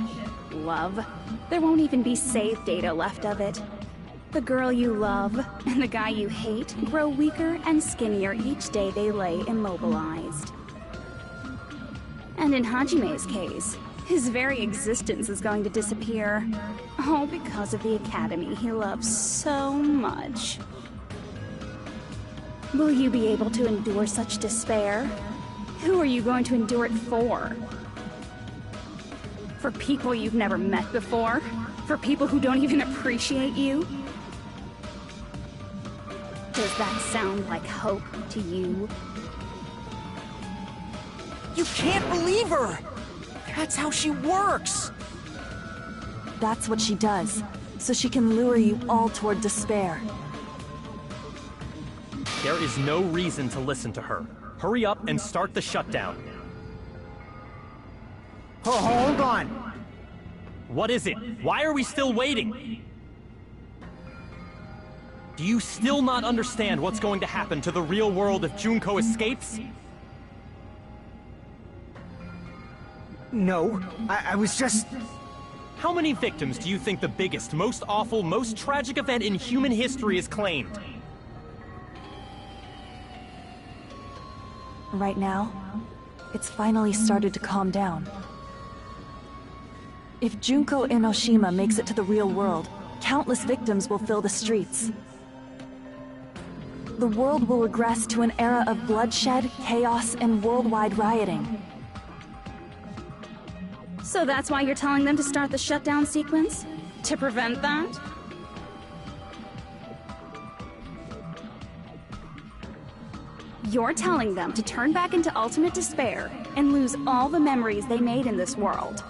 love, there won't even be save data left of it. The girl you love and the guy you hate grow weaker and skinnier each day they lay immobilized. And in Hajime's case, his very existence is going to disappear. All because of the academy he loves so much. Will you be able to endure such despair? Who are you going to endure it for? For people you've never met before? For people who don't even appreciate you? Does that sound like hope to you? You can't believe her! That's how she works! That's what she does, so she can lure you all toward despair. There is no reason to listen to her. Hurry up and start the shutdown. Oh, hold on. What is it? Why are we still waiting? Do you still not understand what's going to happen to the real world if Junko escapes? No, I was just... How many victims do you think the biggest, most awful, most tragic event in human history has claimed? Right now, it's finally started to calm down. If Junko Enoshima makes it to the real world, countless victims will fill the streets. The world will regress to an era of bloodshed, chaos, and worldwide rioting. So that's why you're telling them to start the shutdown sequence? To prevent that? You're telling them to turn back into ultimate despair and lose all the memories they made in this world.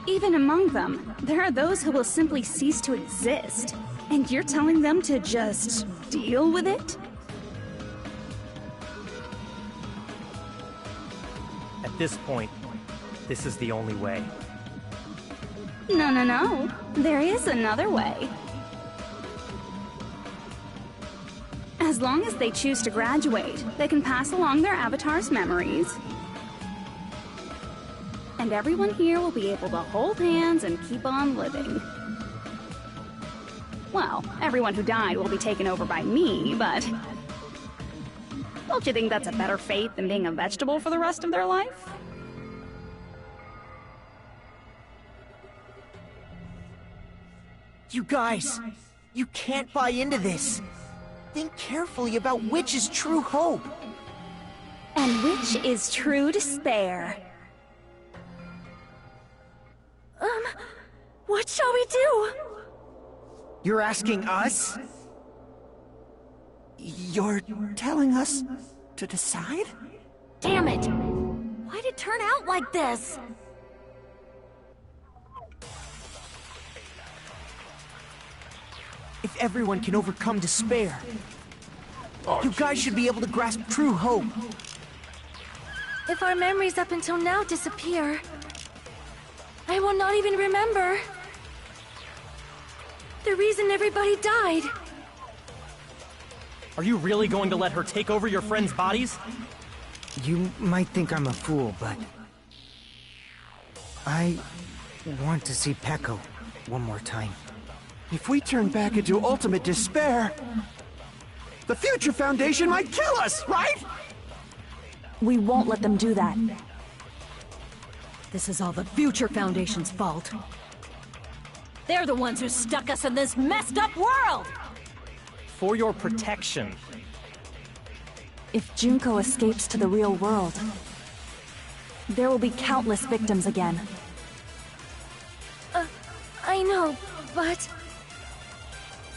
Even among them, there are those who will simply cease to exist. And you're telling them to just deal with it? At this point, this is the only way. No. There is another way. As long as they choose to graduate, they can pass along their avatar's memories. And everyone here will be able to hold hands and keep on living. Well, everyone who died will be taken over by me, but... Don't you think that's a better fate than being a vegetable for the rest of their life? You guys, you can't buy into this. Think carefully about which is true hope. And which is true despair. What shall we do? You're asking us? You're telling us to decide? Damn it! Why'd it turn out like this? If everyone can overcome despair, you guys should be able to grasp true hope. If our memories up until now disappear, I will not even remember the reason everybody died. Are you really going to let her take over your friends' bodies? You might think I'm a fool, but... I want to see Peko one more time. If we turn back into ultimate despair, the Future Foundation might kill us, right? We won't let them do that. This is all the Future Foundation's fault. They're the ones who stuck us in this messed up world! For your protection. If Junko escapes to the real world, there will be countless victims again. I know, but...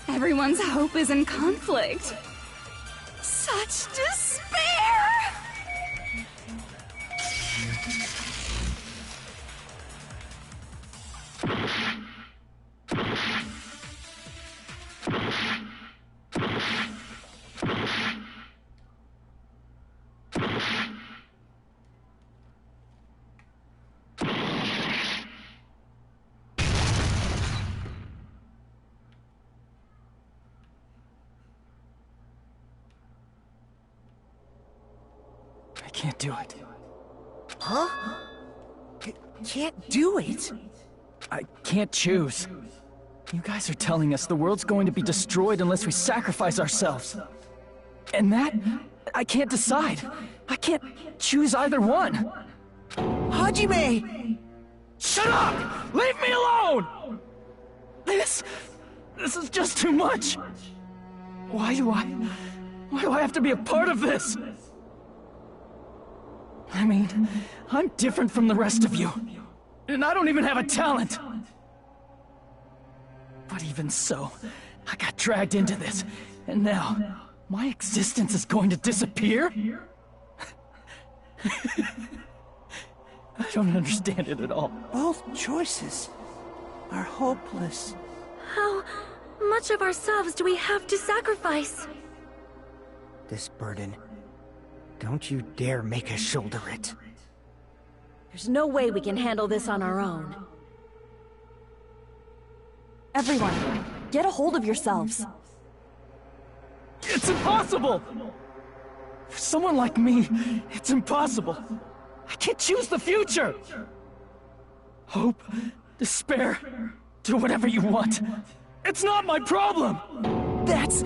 Everyone's hope is in conflict. Such despair! I can't do it. Huh? Can't do it? I can't choose. You guys are telling us the world's going to be destroyed unless we sacrifice ourselves. And that, I can't decide. I can't choose either one. Hajime! Shut up! Leave me alone! This is just too much. Why do I have to be a part of this? I mean, I'm different from the rest of you. And I don't even have a talent. But even so, I got dragged into this. And now, my existence is going to disappear? I don't understand it at all. Both choices are hopeless. How much of ourselves do we have to sacrifice? This burden, don't you dare make us shoulder it. There's no way we can handle this on our own. Everyone, get a hold of yourselves. It's impossible! For someone like me, it's impossible. I can't choose the future! Hope, despair, do whatever you want. It's not my problem! That's...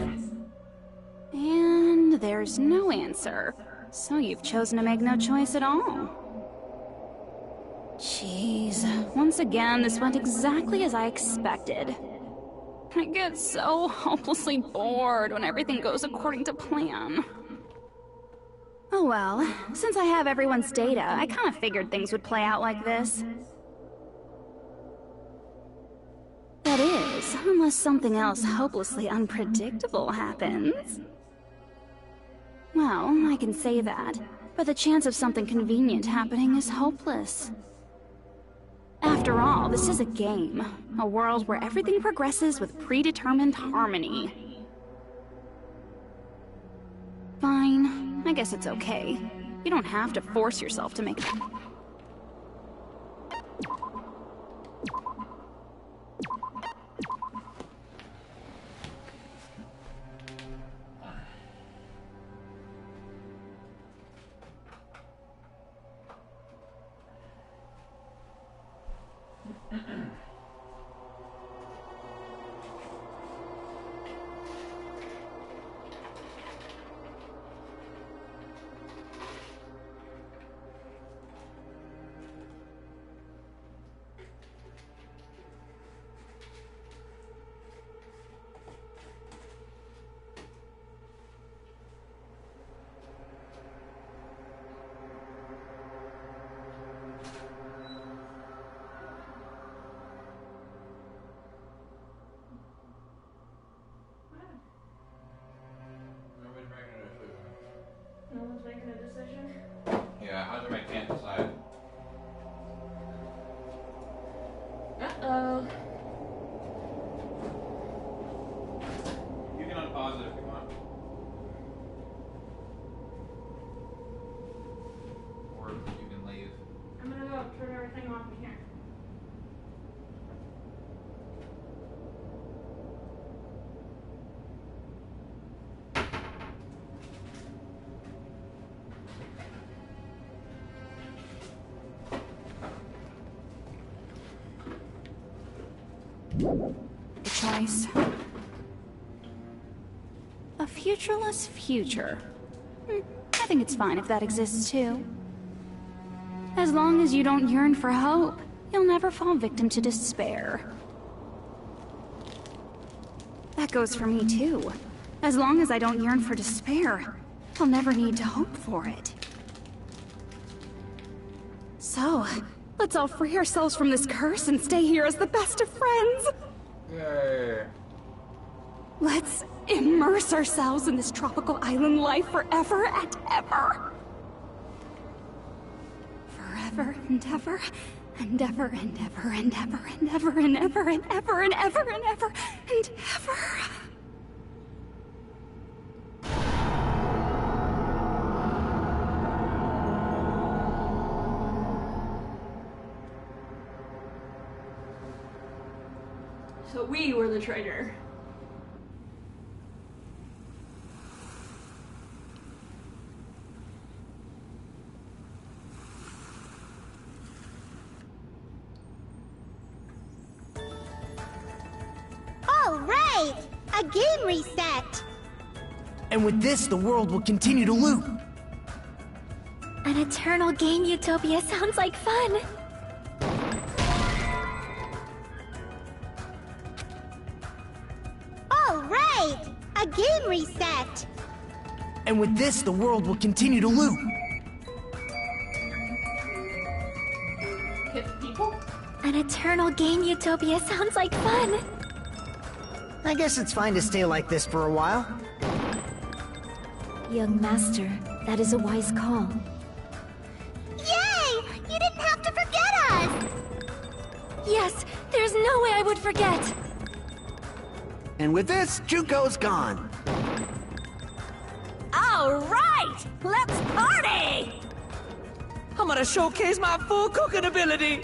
And there's no answer. So you've chosen to make no choice at all. Jeez, once again, this went exactly as I expected. I get so hopelessly bored when everything goes according to plan. Oh well, since I have everyone's data, I kind of figured things would play out like this. That is, unless something else hopelessly unpredictable happens. Well, I can say that, but the chance of something convenient happening is hopeless. After all, this is a game. A world where everything progresses with predetermined harmony. Fine. I guess it's okay. You don't have to force yourself to make... No one's making a decision? Yeah, Hajime can't decide. Uh-oh. You can unpause it if you want. Or you can leave. I'm gonna go turn everything off in here. The choice. A futureless future. I think it's fine if that exists too. As long as you don't yearn for hope, you'll never fall victim to despair. That goes for me too. As long as I don't yearn for despair, I'll never need to hope for it. So, let's all free ourselves from this curse and stay here as the best of friends. Yay. Let's immerse ourselves in this tropical island life forever and ever. Forever and ever, and ever and ever and ever and ever and ever and ever and ever and ever and ever. So we were the traitor. All right! A game reset! And with this, the world will continue to loop. An eternal game utopia sounds like fun. All right! A game reset! And with this, the world will continue to loop. Hit people? An eternal game utopia sounds like fun. I guess it's fine to stay like this for a while. Young master, that is a wise call. Yay! You didn't have Yes, there's no way I would forget. And with this, Juko's gone. All right, let's party! I'm gonna showcase my full cooking ability.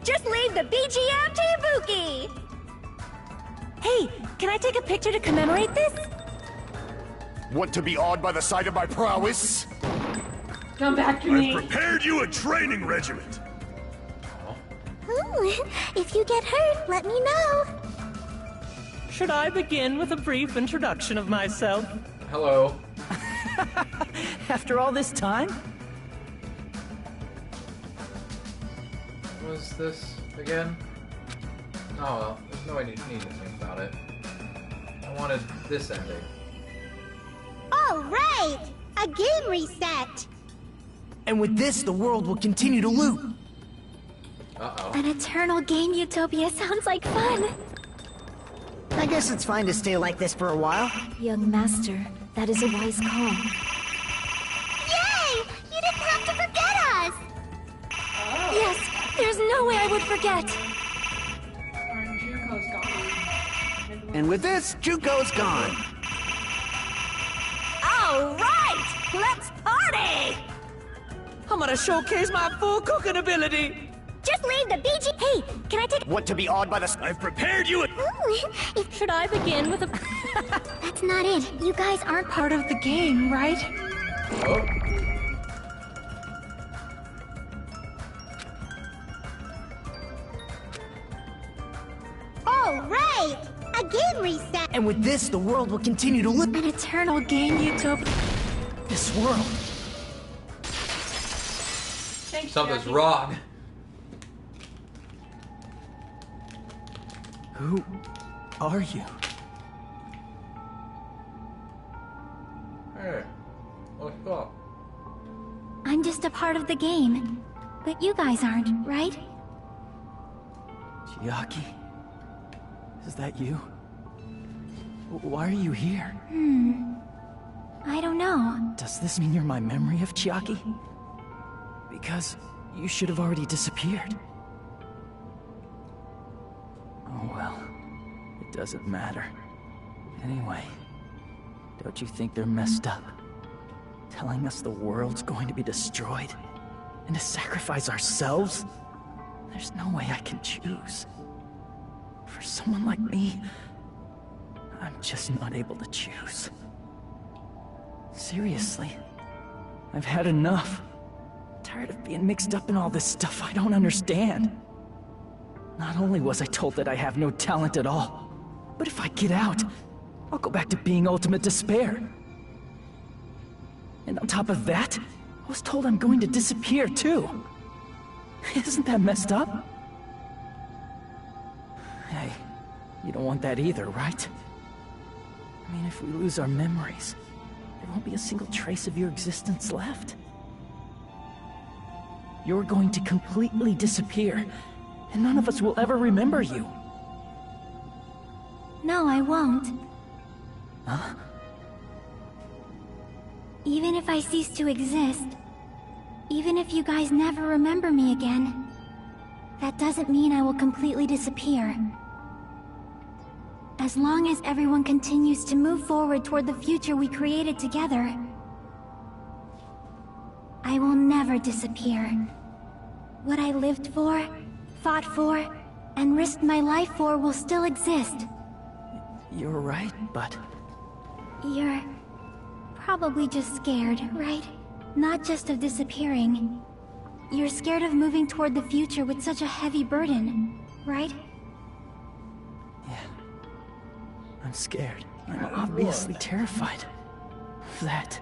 Just leave the BGM to Ibuki! Hey, can I take a picture to commemorate this? Want to be awed by the sight of my prowess? Come back to me. I've prepared you a training regiment. Ooh, if you get hurt, let me know. Should I begin with a brief introduction of myself? Hello. After all this time? What was this again? Oh well, there's no need to think about it. I wanted this ending. All right, a game reset. And with this, the world will continue to loop. Uh-oh. An eternal game utopia sounds like fun. I guess it's fine to stay like this for a while. Young master, that is a wise call. Yay! You didn't have to forget us. Yes, there's no way I would forget. Juko's gone. And with this, Juko's gone. All right, let's party! I'm gonna showcase my full cooking ability. Just leave the BG. Hey, can I take? Want to be awed by the... I've prepared you a... Ooh, Should I begin with a... that's not it. You guys aren't Part of the game, right? Oh. All right, a game reset. And with this, the world will continue to loop. An eternal game utopia. This world. Thanks, Something's Jackie. wrong. Who are you? Hey, what's up? I'm just a part of the game. But you guys aren't, right? Chiaki? Is that you? Why are you here? I don't know. Does this mean you're my memory of Chiaki? Because you should have already disappeared. Oh well, it doesn't matter. Anyway, don't you think they're messed up? Telling us the world's going to be destroyed? And to sacrifice ourselves? There's no way I can choose. For someone like me, I'm just not able to choose. Seriously, I've had enough. Tired of being mixed up in all this stuff I don't understand. Not only was I told that I have no talent at all, but if I get out, I'll go back to being ultimate despair. And on top of that, I was told I'm going to disappear too. Isn't that messed up? Hey, you don't want that either, right? I mean, if we lose our memories, there won't be a single trace of your existence left. You're going to completely disappear, and none of us will ever remember you. No, I won't. Huh? Even if I cease to exist, even if you guys never remember me again, that doesn't mean I will completely disappear. As long as everyone continues to move forward toward the future we created together, I will never disappear. What I lived for, fought for, and risked my life for will still exist. You're right, but... You're probably just scared, right? Not just of disappearing. You're scared of moving toward the future with such a heavy burden, right? Yeah. I'm scared. I'm obviously terrified of that.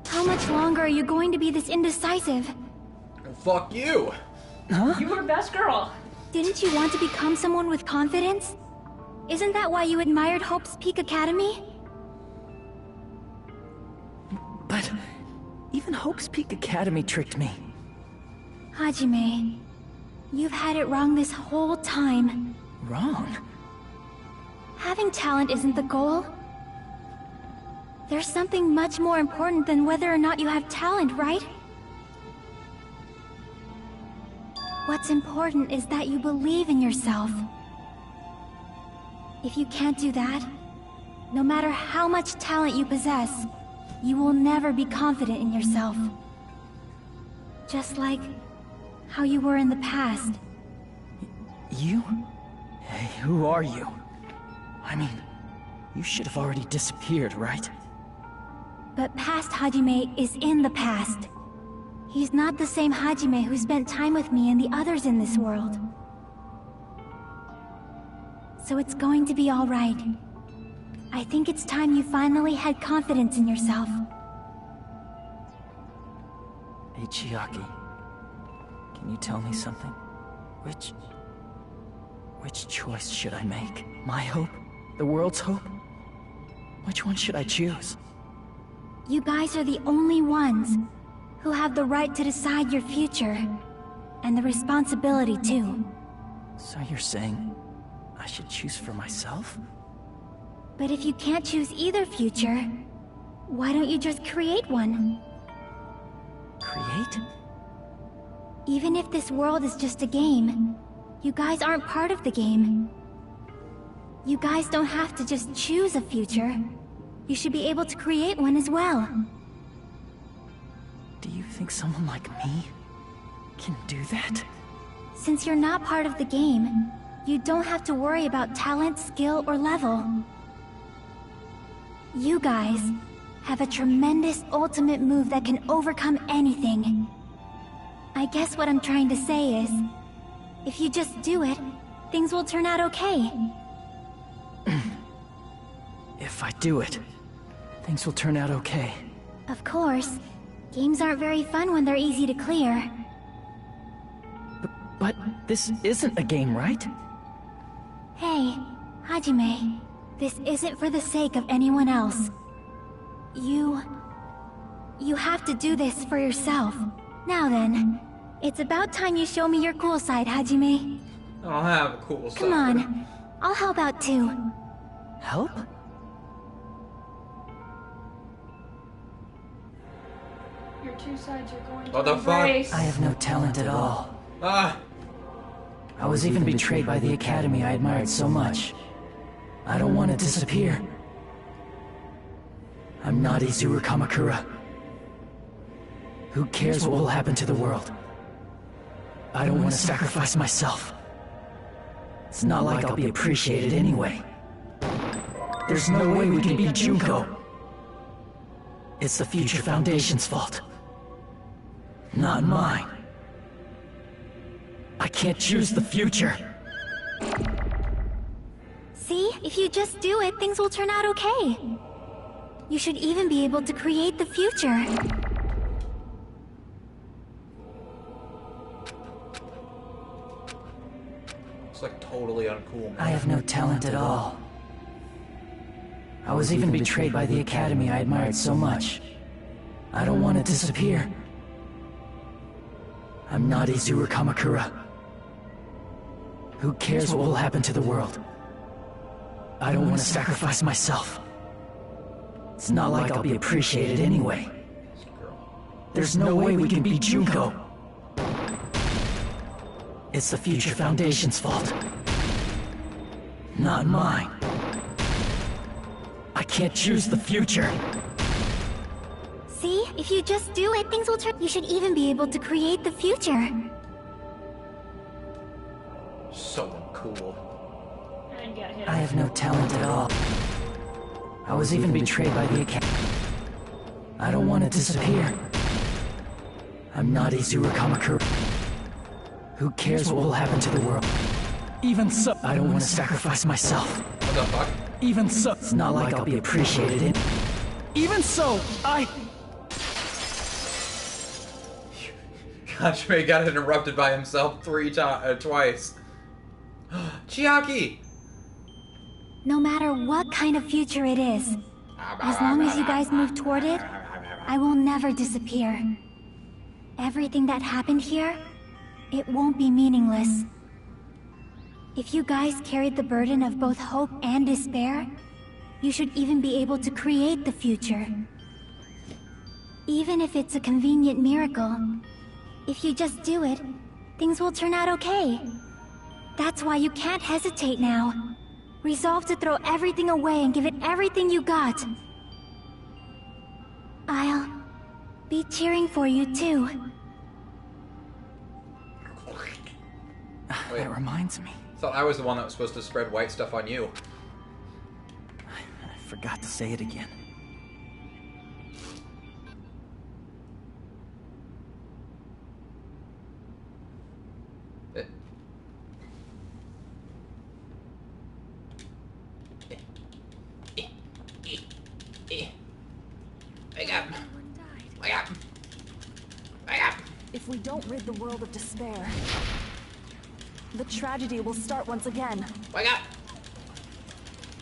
How much longer are you going to be this indecisive? Fuck you! Huh? You were best girl. Didn't you want to become someone with confidence? Isn't that why you admired Hope's Peak Academy? But even Hope's Peak Academy tricked me. Hajime, you've had it wrong this whole time. Wrong? Having talent isn't the goal. There's something much more important than whether or not you have talent, right? What's important is that you believe in yourself. If you can't do that, no matter how much talent you possess, you will never be confident in yourself. Just like how you were in the past. You? Hey, who are you? I mean, you should have already disappeared, right? But past Hajime is in the past. He's not the same Hajime who spent time with me and the others in this world. So it's going to be all right. I think it's time you finally had confidence in yourself. Hey, Chiaki. Can you tell me something? Which choice should I make? My hope? The world's hope? Which one should I choose? You guys are the only ones who have the right to decide your future. And the responsibility, too. So you're saying I should choose for myself? But if you can't choose either future, why don't you just create one? Create? Even if this world is just a game, you guys aren't part of the game. You guys don't have to just choose a future. You should be able to create one as well. Do you think someone like me can do that? Since you're not part of the game, you don't have to worry about talent, skill, or level. You guys have a tremendous ultimate move that can overcome anything. I guess what I'm trying to say is, if you just do it, things will turn out okay. If I do it, things will turn out okay. Of course. Games aren't very fun when they're easy to clear. But this isn't a game, right? Hey, Hajime. This isn't for the sake of anyone else. You have to do this for yourself. Now then, it's about time you show me your cool side, Hajime. I don't have a cool side. Come on, I'll help out too. Help? Your two sides are going What to the fuck? embrace. I have no talent at all. Ah! I was even betrayed by the academy I admired so much. I don't want to disappear. I'm not Izuru Kamakura. Who cares what will happen to the world? I don't want to sacrifice myself. It's not like I'll be appreciated anyway. There's no way we can beat Junko. It's the Future Foundation's fault. Not mine. I can't choose the future. See? If you just do it, things will turn out okay. You should even be able to create the future. It's like totally uncool, man. I have no talent at all. I was even betrayed by the academy I admired so much. I don't want to disappear. I'm not Izuru Kamakura. Who cares what will happen to the world? I don't want to sacrifice myself. It's not like I'll be appreciated anyway. There's no way we can beat Junko. It's the Future Foundation's fault. Not mine. I can't choose the future. See? If you just do it, things will turn. You should even be able to create the future. So uncool. I have no talent at all. I was even betrayed by the academy. I don't want to disappear. I'm not Izuru Kamakura. Who cares what will happen to the world? Even so, I don't want to sacrifice myself. What the fuck? Even so, it's not like I'll be appreciated in. Even so, Hajime got interrupted by himself twice. Chiaki! No matter what kind of future it is, as long as you guys move toward it, I will never disappear. Everything that happened here, it won't be meaningless. If you guys carried the burden of both hope and despair, You should even be able to create the future. Even if it's a convenient miracle. If you just do it, things will turn out okay. That's why you can't hesitate now. Resolve to throw everything away and give it everything you got. I'll be cheering for you too. Wait, that reminds me. Thought I was the one that was supposed to spread white stuff on you. I forgot to say it again. Wake up! Wake up! Wake up! If we don't rid the world of despair, the tragedy will start once again. Wake up!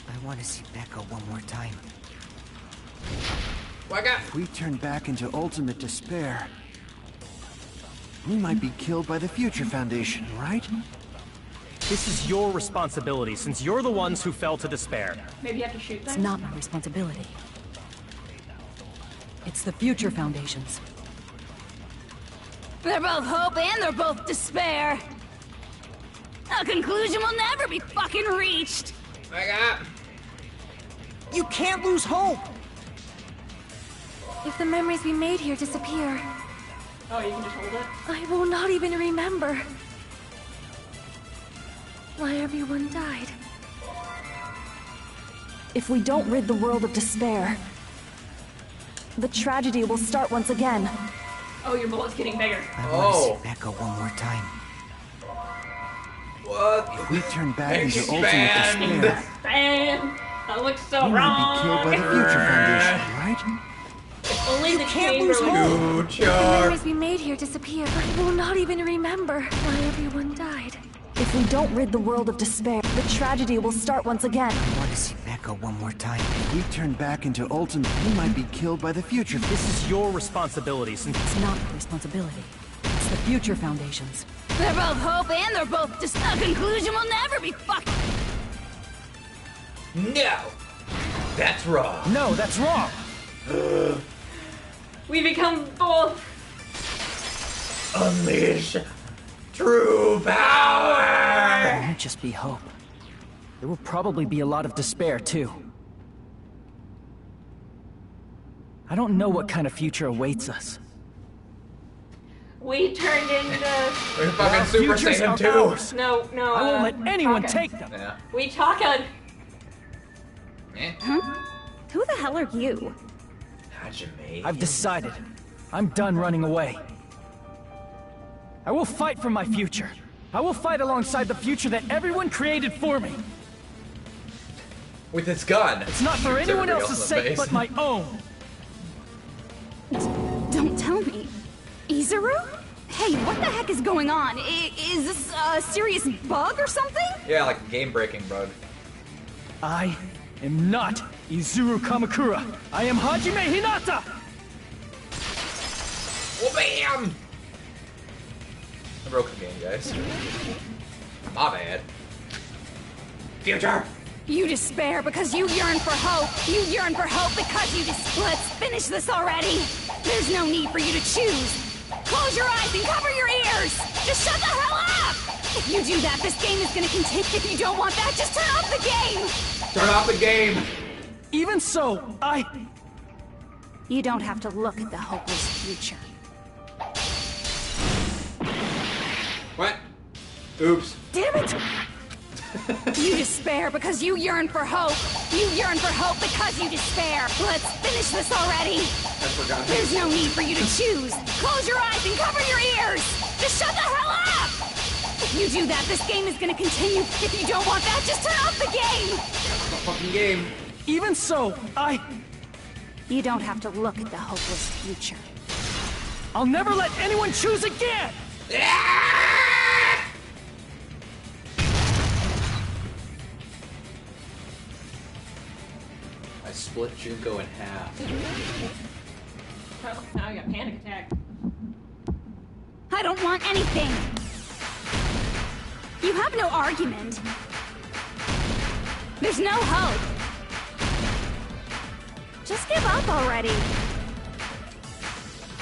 I want to see Becca one more time. Wake up! If we turn back into ultimate despair, we might be killed by the Future Foundation, right? This is your responsibility, since you're the ones who fell to despair. Maybe you have to shoot them? It's not my responsibility. It's the Future Foundation's. They're both hope and they're both despair. A conclusion will never be fucking reached. Wake up! You can't lose hope! If the memories we made here disappear, Oh, you can just hold it? I will not even remember why everyone died. If we don't rid the world of despair, the tragedy will start once again. Oh, your bullet's getting bigger. I want to see Becca one more time. What? If we turn back into ultimate Expand. despair, Expand! That looks so we wrong! might be killed by the Future Foundation, right? If only the can't chamber lose was... hope. If the memories we made here disappear, I will not even remember why everyone died. If we don't rid the world of despair, the tragedy will start once again. I want to see Becca one more time. If we turn back into ultimate, we might be killed by the Future. This is your responsibility, since It's not my responsibility. It's the Future Foundation's. They're both hope and they're both a conclusion will never be fucking. No! That's wrong. No, that's wrong! We become both... Unleash true power! It won't just be hope. There will probably be a lot of despair, too. I don't know what kind of future awaits us. We turned into... We're fucking Super futures Saiyan are 2! ours. No, I won't let anyone Taka. take them! Yeah. We Taka. Who the hell are you? Hajime. I've decided. I'm done running away. I will fight for my future. I will fight alongside the future that everyone created for me. With its gun. It's not for Shoots anyone everybody else's else in the sake face. but my own. Don't tell me. Izuru? Hey, what the heck is going on? Is this a serious bug or something? Yeah, like a game-breaking bug. I am not Izuru Kamakura. I am Hajime Hinata! Oh, bam! I broke the game, guys. My bad. Future! You despair because you yearn for hope. You yearn for hope because you Let's finish this already. There's no need for you to choose. Close your eyes and cover your ears. Just shut the hell up. If you do that, this game is gonna continue. If you don't want that, just turn off the game. Turn off the game! Even so, You don't have to look at the hopeless future. What? Oops. Damn it! You despair because you yearn for hope. You yearn for hope because you despair. Let's finish this already. I forgot. There's no need for you to choose. Close your eyes and cover your ears. Just shut the hell up! If you do that, this game is gonna continue. If you don't want that, just turn off the game. The fucking game. even so, You don't have to look at the hopeless future. I'll never let anyone choose again! I split Junko in half. Oh, now I got panic attack. I don't want anything! You have no argument. There's no hope. Just give up already.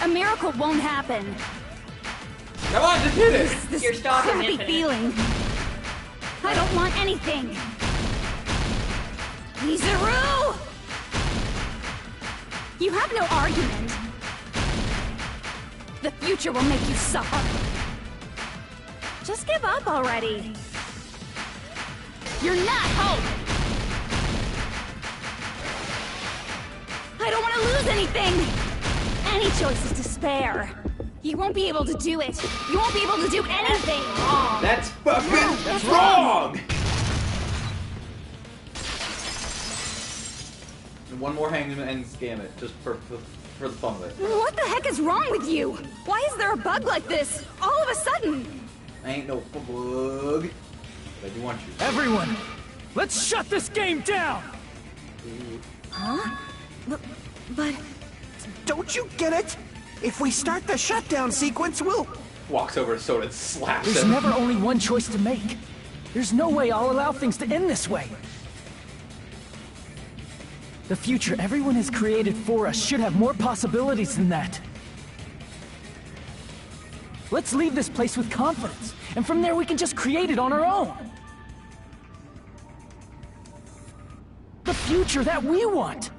A miracle won't happen. Come on, just hit it! This Your stock is crappy infinite. feeling. I don't want anything. Izuru! You have no argument. The future will make you suffer. Just give up already. You're not hope! I don't want to lose anything! Any choice is despair. You won't be able to do it. You won't be able to do anything. That's fucking that's wrong! And one more Hangman's Gambit, just for the fun of it. What the heck is wrong with you? Why is there a bug like this, all of a sudden? Ain't no bug. But I do want you. Everyone, let's shut this game down! Huh? But... Don't you get it? If we start the shutdown sequence, we'll... Walks over to Soda and slaps There's him. never only one choice to make. There's no way I'll allow things to end this way. The future everyone has created for us should have more possibilities than that. Let's leave this place with confidence, and from there we can just create it on our own. The future that we want!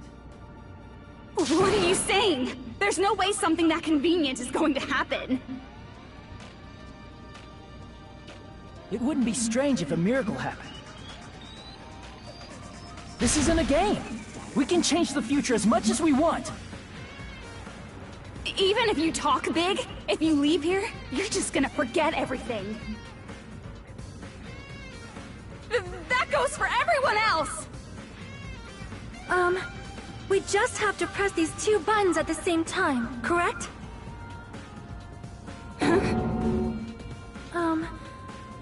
What are you saying? There's no way something that convenient is going to happen. It wouldn't be strange if a miracle happened. This isn't a game. We can change the future as much as we want. Even if you talk big, if you leave here, you're just gonna forget everything. That goes for everyone else! We just have to press these two buttons at the same time, correct?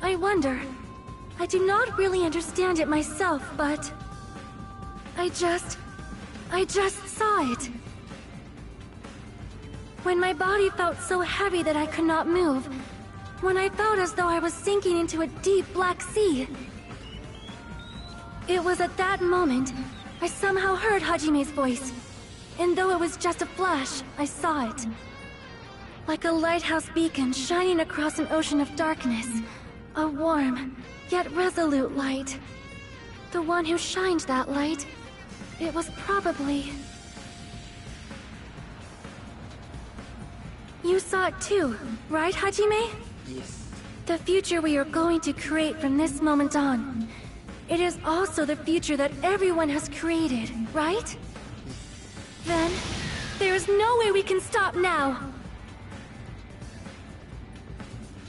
I wonder. I do not really understand it myself, but... I just saw it. When my body felt so heavy that I could not move. When I felt as though I was sinking into a deep black sea. It was at that moment I somehow heard Hajime's voice. And though it was just a flash, I saw it. Like a lighthouse beacon shining across an ocean of darkness. A warm, yet resolute light. The one who shined that light, it was probably... You saw it too, right, Hajime? Yes. The future we are going to create from this moment on. It is also the future that everyone has created, right? Then, there is no way we can stop now.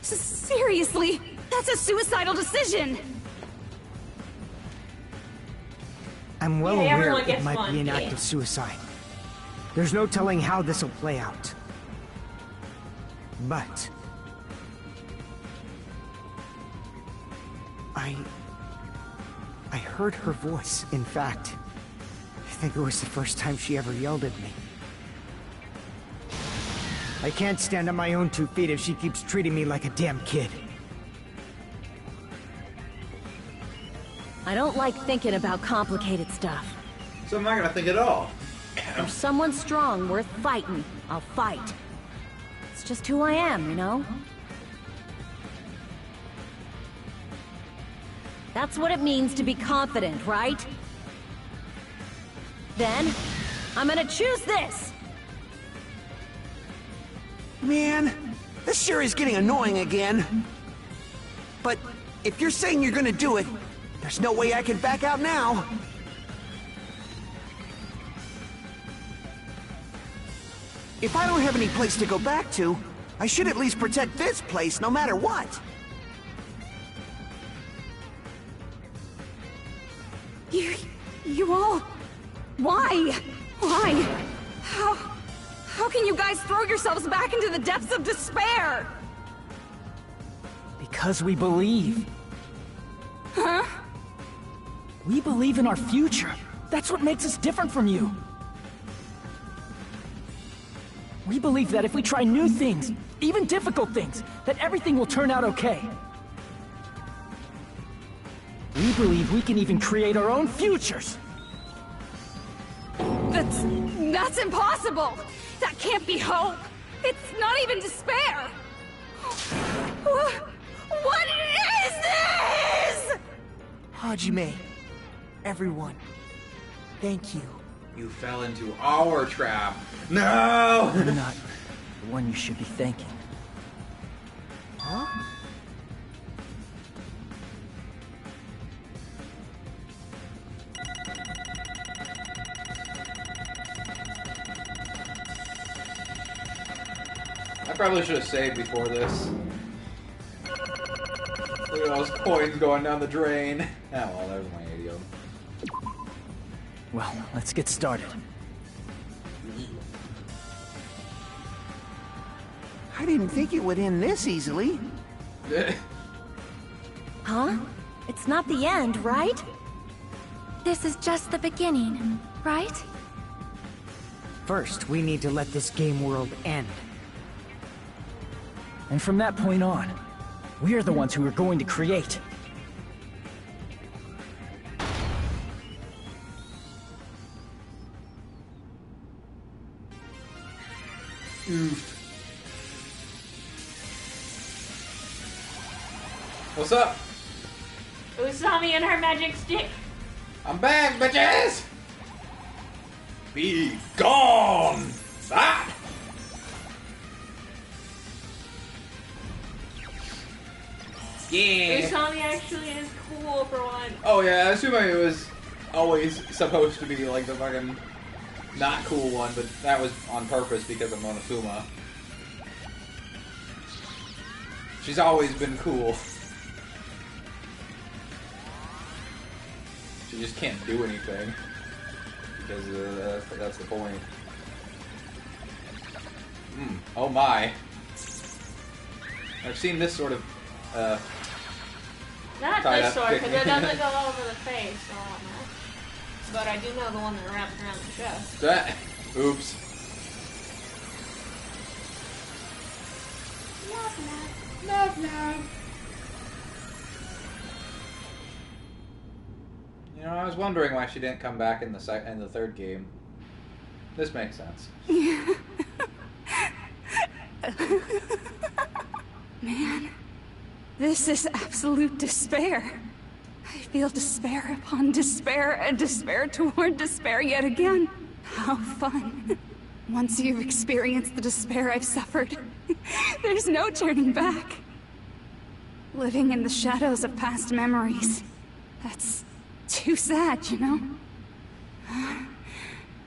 Seriously? That's a suicidal decision! I'm well Yeah, aware everyone it gets might one, be an yeah. act of suicide. There's no telling how this will play out. But... I heard her voice. In fact, I think it was the first time she ever yelled at me. I can't stand on my own 2 feet if she keeps treating me like a damn kid. I don't like thinking about complicated stuff. So I'm not gonna think at all. If someone's strong, worth fighting, I'll fight. It's just who I am, you know? That's what it means to be confident, right? Then, I'm gonna choose this! Man, this sure is getting annoying again. But if you're saying you're gonna do it, there's no way I can back out now. If I don't have any place to go back to, I should at least protect this place no matter what. You all... Why? Why? How can you guys throw yourselves back into the depths of despair? Because we believe. Huh? We believe in our future. That's what makes us different from you. We believe that if we try new things, even difficult things, that everything will turn out okay. We believe we can even create our own futures. That's impossible! That can't be hope! It's not even despair! What is this?! Hajime, everyone, thank you. You fell into our trap. No! You're not the one you should be thanking. Huh? I probably should have saved before this. Look at all those coins going down the drain. Oh well, there's my idiom. Well, let's get started. I didn't think it would end this easily. Huh? It's not the end, right? This is just the beginning, right? First, we need to let this game world end. And from that point on, we are the ones who are going to create. What's up? Usami and her magic stick. I'm back, bitches! Be gone! Ah! Yeah. Usami actually is cool for one. Oh yeah, I assume it was always supposed to be like the fucking not cool one, but that was on purpose because of Monokuma. She's always been cool. She just can't do anything. Because that's the point. Oh my. I've seen this sort of, Not tied this up sword, because it technique. doesn't go over the face, so I don't know. But I do know the one that wraps around the chest. That. Oops. You know, I was wondering why she didn't come back in the third game. This makes sense. Man, this is absolute despair. I feel despair upon despair and despair toward despair yet again. How fun. Once you've experienced the despair I've suffered, there's no turning back. Living in the shadows of past memories. That's too sad, you know?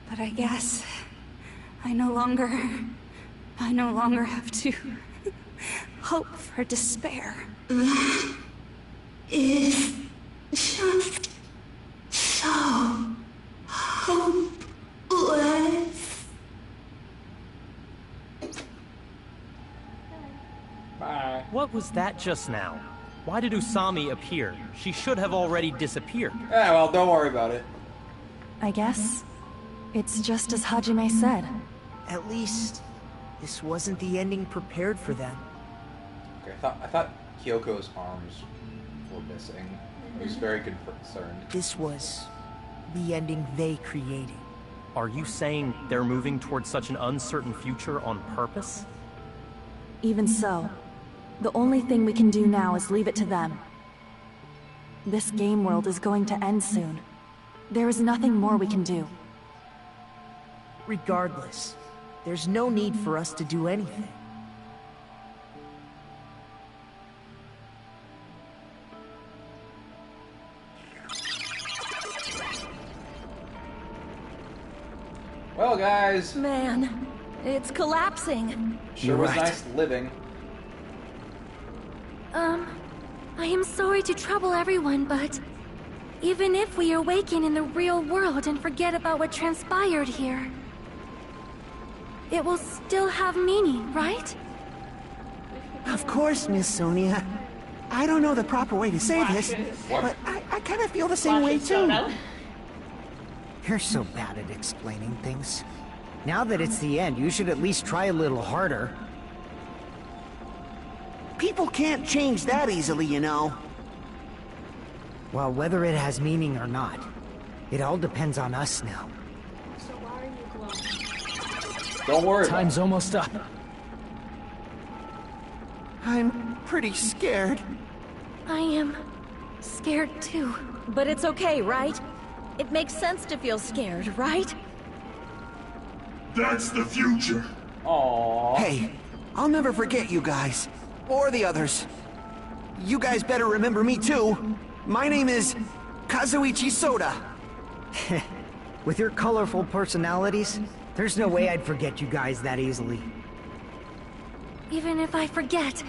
But I guess I no longer have to hope for despair. That is just so hopeless. Bye. What was that just now? Why did Usami appear? She should have already disappeared. Yeah, well, don't worry about it. I guess it's just as Hajime said. At least, this wasn't the ending prepared for them. Okay, I thought Kyoko's arms were missing. I was very concerned. This was the ending they created. Are you saying they're moving towards such an uncertain future on purpose? Even so, the only thing we can do now is leave it to them. This game world is going to end soon. There is nothing more we can do. Regardless, there's no need for us to do anything. Well, guys. Man, it's collapsing. Sure was nice living. I am sorry to trouble everyone, but even if we awaken in the real world and forget about what transpired here, it will still have meaning, right? Of course, Miss Sonia. I don't know the proper way to say this, but I kind of feel the same way too. You're so bad at explaining things. Now that it's the end, you should at least try a little harder. People can't change that easily, you know. Well, whether it has meaning or not, it all depends on us now. So why are Don't worry. Time's almost up. I'm pretty scared. I am scared too. But it's okay, right? It makes sense to feel scared, right? That's the future. Aww. Hey, I'll never forget you guys. Or the others. You guys better remember me too. My name is Kazuichi Soda. With your colorful personalities, there's no way I'd forget you guys that easily. Even if I forget,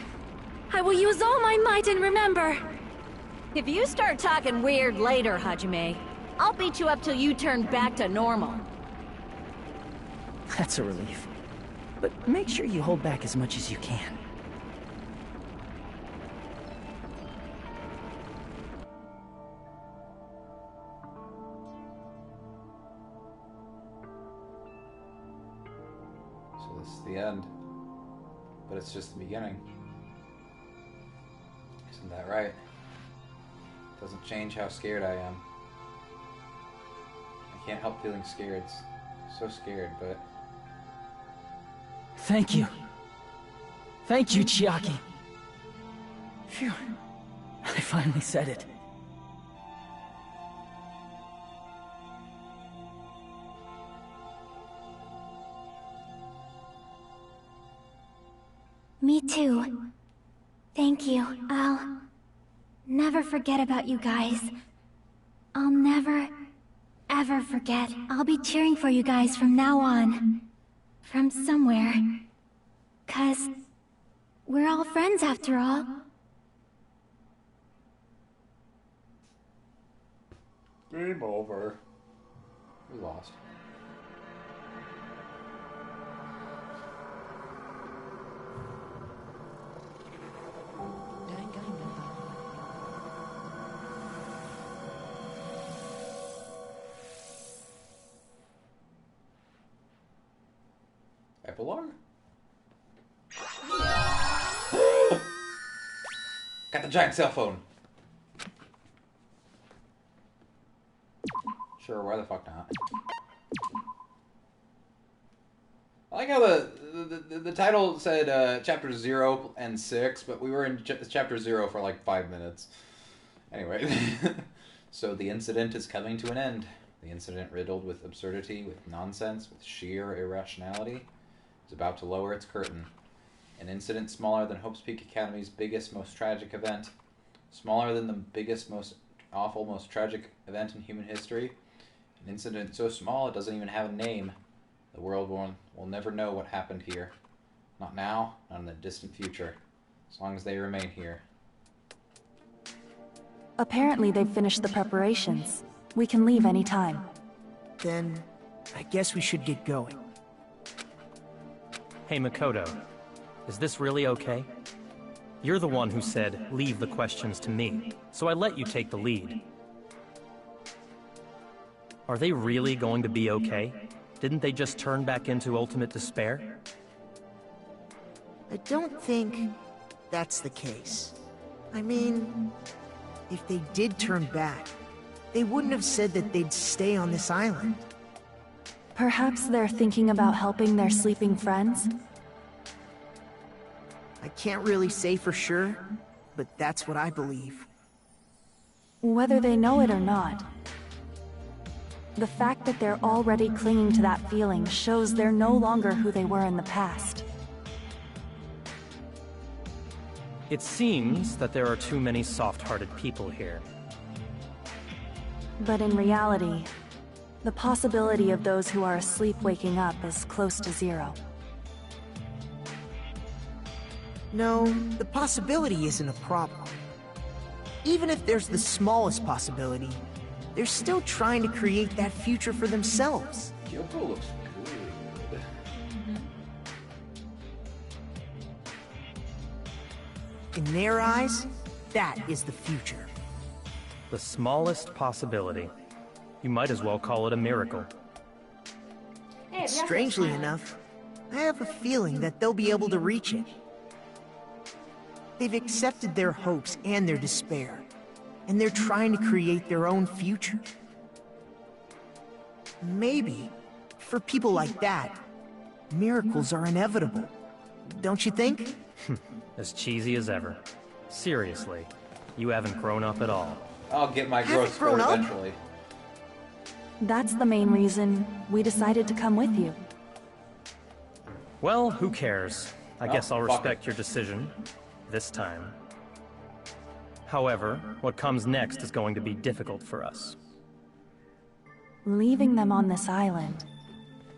I will use all my might and remember. If you start talking weird later, Hajime, I'll beat you up till you turn back to normal. That's a relief. But make sure you hold back as much as you can. So this is the end. But it's just the beginning. Isn't that right? Doesn't change how scared I am. I can't help feeling scared. So scared, but... Thank you. Thank you, Chiaki. Phew. I finally said it. Me too. Thank you. I'll never forget about you guys. I'll never, ever forget. I'll be cheering for you guys from now on. From somewhere. 'Cause we're all friends after all. Game over. We lost. Epilogue? Got the giant cell phone. Sure, why the fuck not? I like how the title said chapter 0 and 6, but we were in chapter 0 for like 5 minutes. Anyway, so the incident is coming to an end. The incident riddled with absurdity, with nonsense, with sheer irrationality, is about to lower its curtain. An incident smaller than Hope's Peak Academy's biggest, most tragic event. Smaller than the biggest, most awful, most tragic event in human history. An incident so small it doesn't even have a name. The world will never know what happened here. Not now, not in the distant future. As long as they remain here. Apparently they've finished the preparations. We can leave any time. Then, I guess we should get going. Hey, Makoto. Is this really okay? You're the one who said, leave the questions to me, so I let you take the lead. Are they really going to be okay? Didn't they just turn back into ultimate despair? I don't think that's the case. I mean, if they did turn back, they wouldn't have said that they'd stay on this island. Perhaps they're thinking about helping their sleeping friends? I can't really say for sure, but that's what I believe. Whether they know it or not, the fact that they're already clinging to that feeling shows they're no longer who they were in the past. It seems that there are too many soft-hearted people here. But in reality, the possibility of those who are asleep waking up is close to zero. No, the possibility isn't a problem. Even if there's the smallest possibility, they're still trying to create that future for themselves. Kyoko looks good. In their eyes, that is the future. The smallest possibility. You might as well call it a miracle. Strangely enough, I have a feeling that they'll be able to reach it. They've accepted their hopes and their despair, and they're trying to create their own future. Maybe, for people like that, Miracles are inevitable. Don't you think? As cheesy as ever. Seriously, you haven't grown up at all. I'll get my growth spurt eventually. That's the main reason we decided to come with you. Well, who cares? I guess I'll fuck respect your decision. This time. However, what comes next is going to be difficult for us. Leaving them on this island.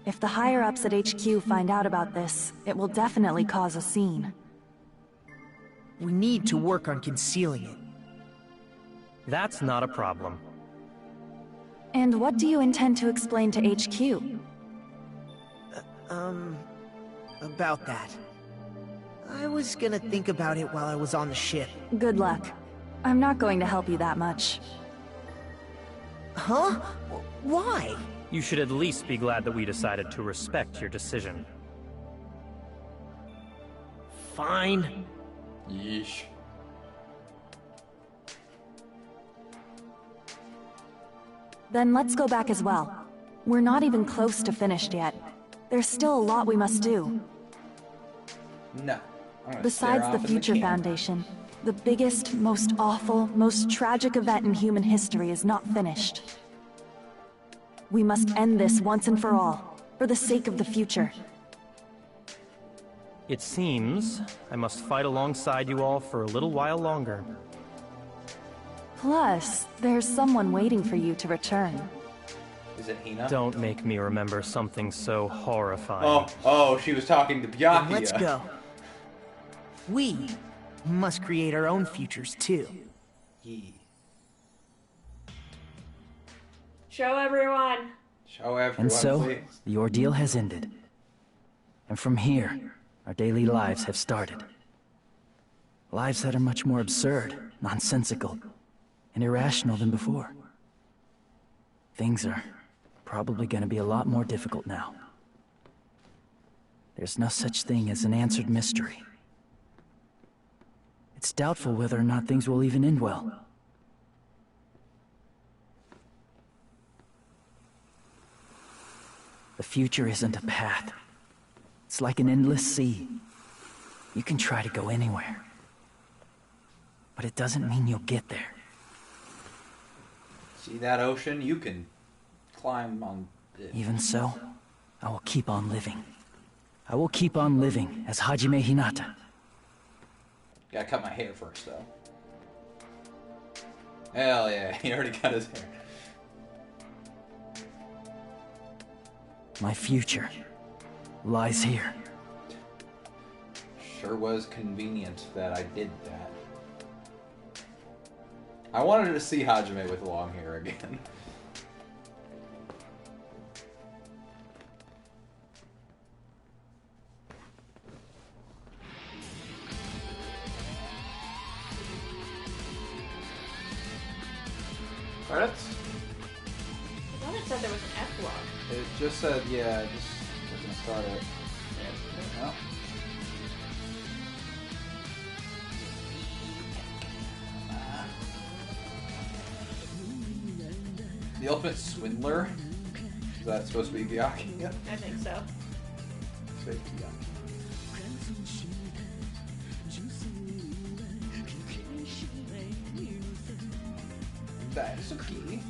If the higher-ups at HQ find out about this, it will definitely cause a scene. We need to work on concealing it. That's not a problem. And what do you intend to explain to HQ? About that. I was gonna think about it while I was on the ship. Good luck. I'm not going to help you that much. Huh? Why? You should at least be glad that we decided to respect your decision. Fine. Yeesh. Then let's go back as well. We're not even close to finished yet. There's still a lot we must do. No. Besides the Future Foundation, the biggest, most awful, most tragic event in human history is not finished. We must end this once and for all, for the sake of the future. It seems I must fight alongside you all for a little while longer. Plus, there's someone waiting for you to return. Is it Hina? Don't make me remember something so horrifying. Oh, she was talking to Byakuya. Then let's go. We must create our own futures, too. Show everyone. Show everyone, And so, please. the ordeal has ended. And from here, our daily lives have started. Lives that are much more absurd, nonsensical, and irrational than before. Things are probably going to be a lot more difficult now. There's no such thing as an answered mystery. It's doubtful whether or not things will even end well. The future isn't a path. It's like an endless sea. You can try to go anywhere. But it doesn't mean you'll get there. See that ocean? You can climb on it. Even so, I will keep on living. I will keep on living as Hajime Hinata. Gotta cut my hair first, though. Hell yeah, he already cut his hair. My future lies here. Sure was convenient that I did that. I wanted to see Hajime with long hair again. Credits? I thought it said there was an epilogue. It just said, yeah, just gonna start it. Yeah, no. The Ultimate Swindler? Is that supposed to be Byakuya? I think so. Fake Byakuya. That's a key.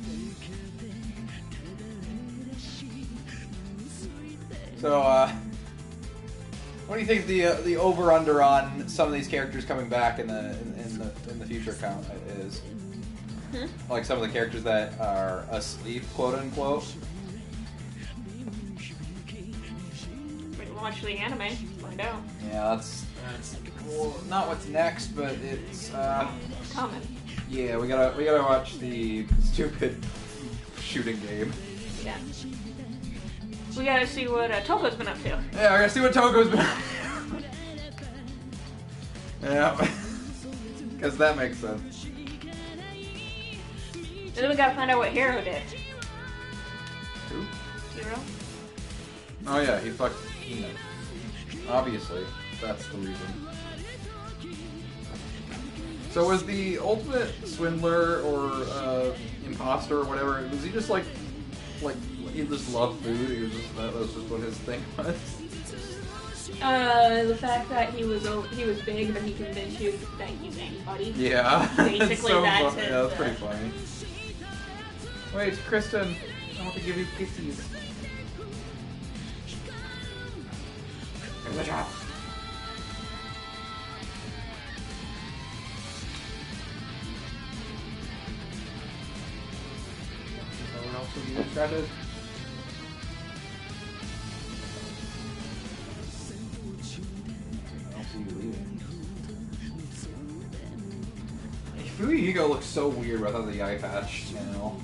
So, what do you think the over under on some of these characters coming back in the future count is? Like some of the characters that are asleep, quote unquote. We'll watch the anime. Find out. Yeah, that's well, not what's next, but it's Coming. yeah, we gotta watch the stupid shooting game. Yeah. We gotta see what Toko's been up to. Yeah, we gotta see what Toko's been. Yeah, because that makes sense. And then we gotta find out what Hero did. Who? Hero? Oh yeah, he fucked Hina. Obviously, that's the reason. So was the ultimate swindler or imposter or whatever? Was he just like he just loved food? He was just that was just what his thing was. The fact that he was big, but he convinced you that he's anybody. Yeah. Basically, It's so that's funny. it. Yeah, that's pretty funny. Wait, Kristen, I want to give you kisses. Good job. What else would you describe it? Fuigo looks so weird without the eye patch now.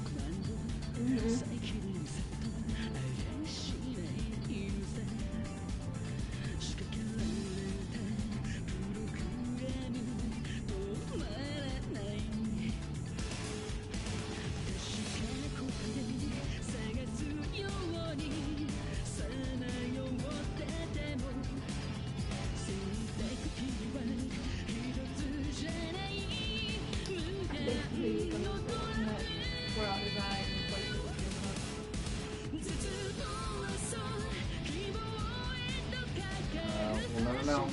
We'll never know.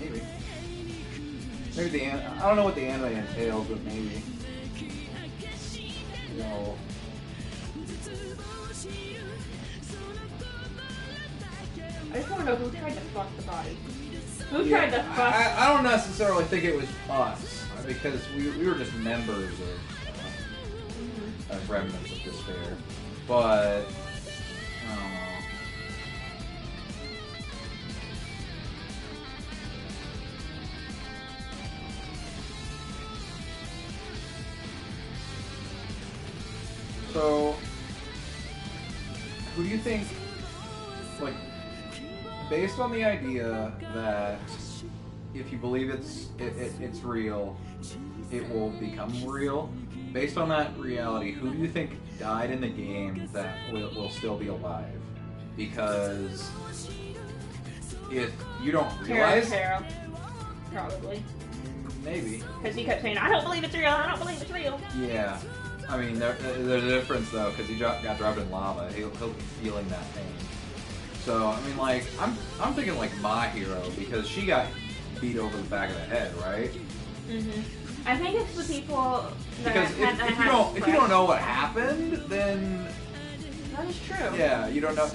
Maybe. Maybe the I don't know what the anime entails, but maybe. No. I just want to know who tried to fuck the body. Who tried to fuck? I don't necessarily think it was us, because we were just members of Remnants of Despair. But I don't know. So, who do you think, like, based on the idea that if you believe it's real, it will become real, based on that reality, who do you think died in the game that will still be alive? Because if you don't realize... Taro. Probably. Maybe. Because he kept saying, I don't believe it's real, I don't believe it's real. Yeah. I mean, there's a difference, though, because he got dropped in lava. He'll be feeling that pain. So, I mean, like, I'm thinking, like, my hero, because she got beat over the back of the head, right? Mm-hmm. I think it's the people that Because if you don't know what happened, then... That is true. Yeah, you don't know...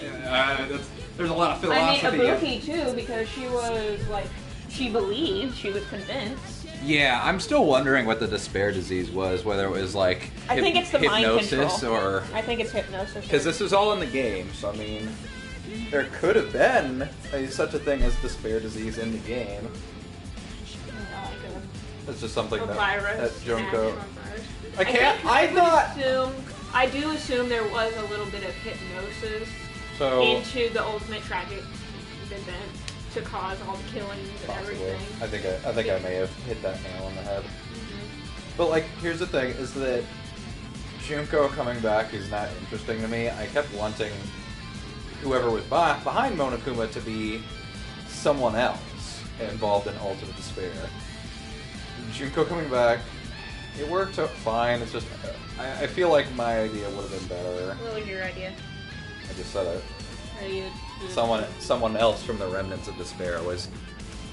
there's a lot of philosophy. I mean, Ibuki, too, because she was, like, she believed, she was convinced. Yeah, I'm still wondering what the despair disease was, whether it was like I think it's the mind hypnosis control. or... I think it's hypnosis. Because this is all in the game, so I mean, there could have been such a thing as despair disease in the game. It's just something that Junko... I do assume there was a little bit of hypnosis into the ultimate tragic event to cause all the killings and everything. I think I may have hit that nail on the head. But like, here's the thing: is that Junko coming back is not interesting to me. I kept wanting whoever was behind Monokuma to be someone else involved in Ultimate Despair. Junko coming back, it worked out fine. It's just I feel like my idea would have been better. What was your idea? I just said it. Someone else from the Remnants of Despair was,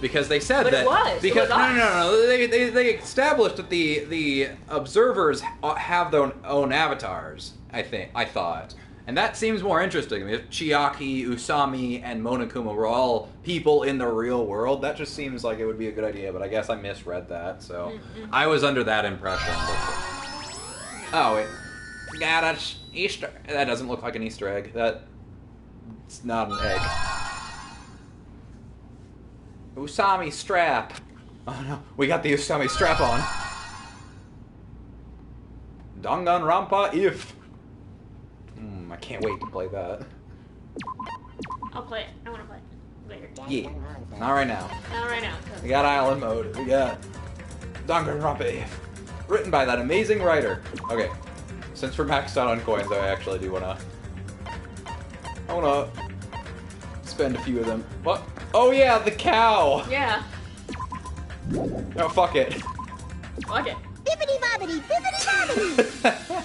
because they said but that it was. because it was no they established that the observers have their own avatars. I thought, and that seems more interesting. I mean, if Chiaki, Usami, and Monokuma were all people in the real world, that just seems like it would be a good idea. But I guess I misread that, so I was under that impression. Oh wait, yeah, that's Easter. That doesn't look like an Easter egg. It's not an egg. Usami strap. Oh no, we got the Usami strap on. Danganronpa if. I can't wait to play that. I'll play it. I want to play it later. Yeah, not right now. Not right now. We got Island Mode. We got Danganronpa if. Written by that amazing writer. Okay, since we're maxed out on coins, I actually do wanna spend a few of them. What? Oh yeah, the cow! Yeah. Oh, fuck it. Fuck it. Bibbidi bobbidi, bibbidi bobbidi!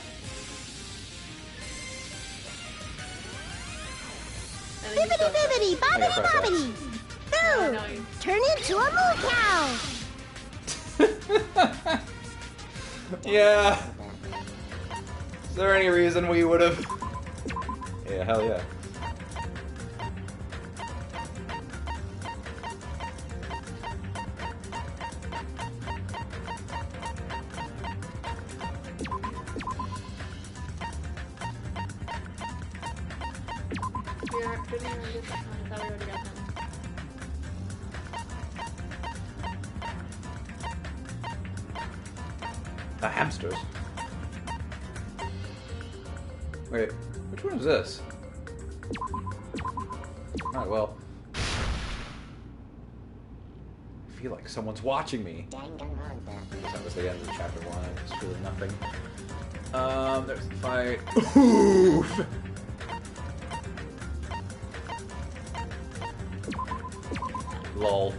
into a moo cow! Yeah. Is there any reason we would have? Yeah, hell yeah. The hamsters. Wait, which one is this? Alright, well. I feel like someone's watching me. That was the end of chapter 1. It's really nothing. There's the fight. Oof! Lol.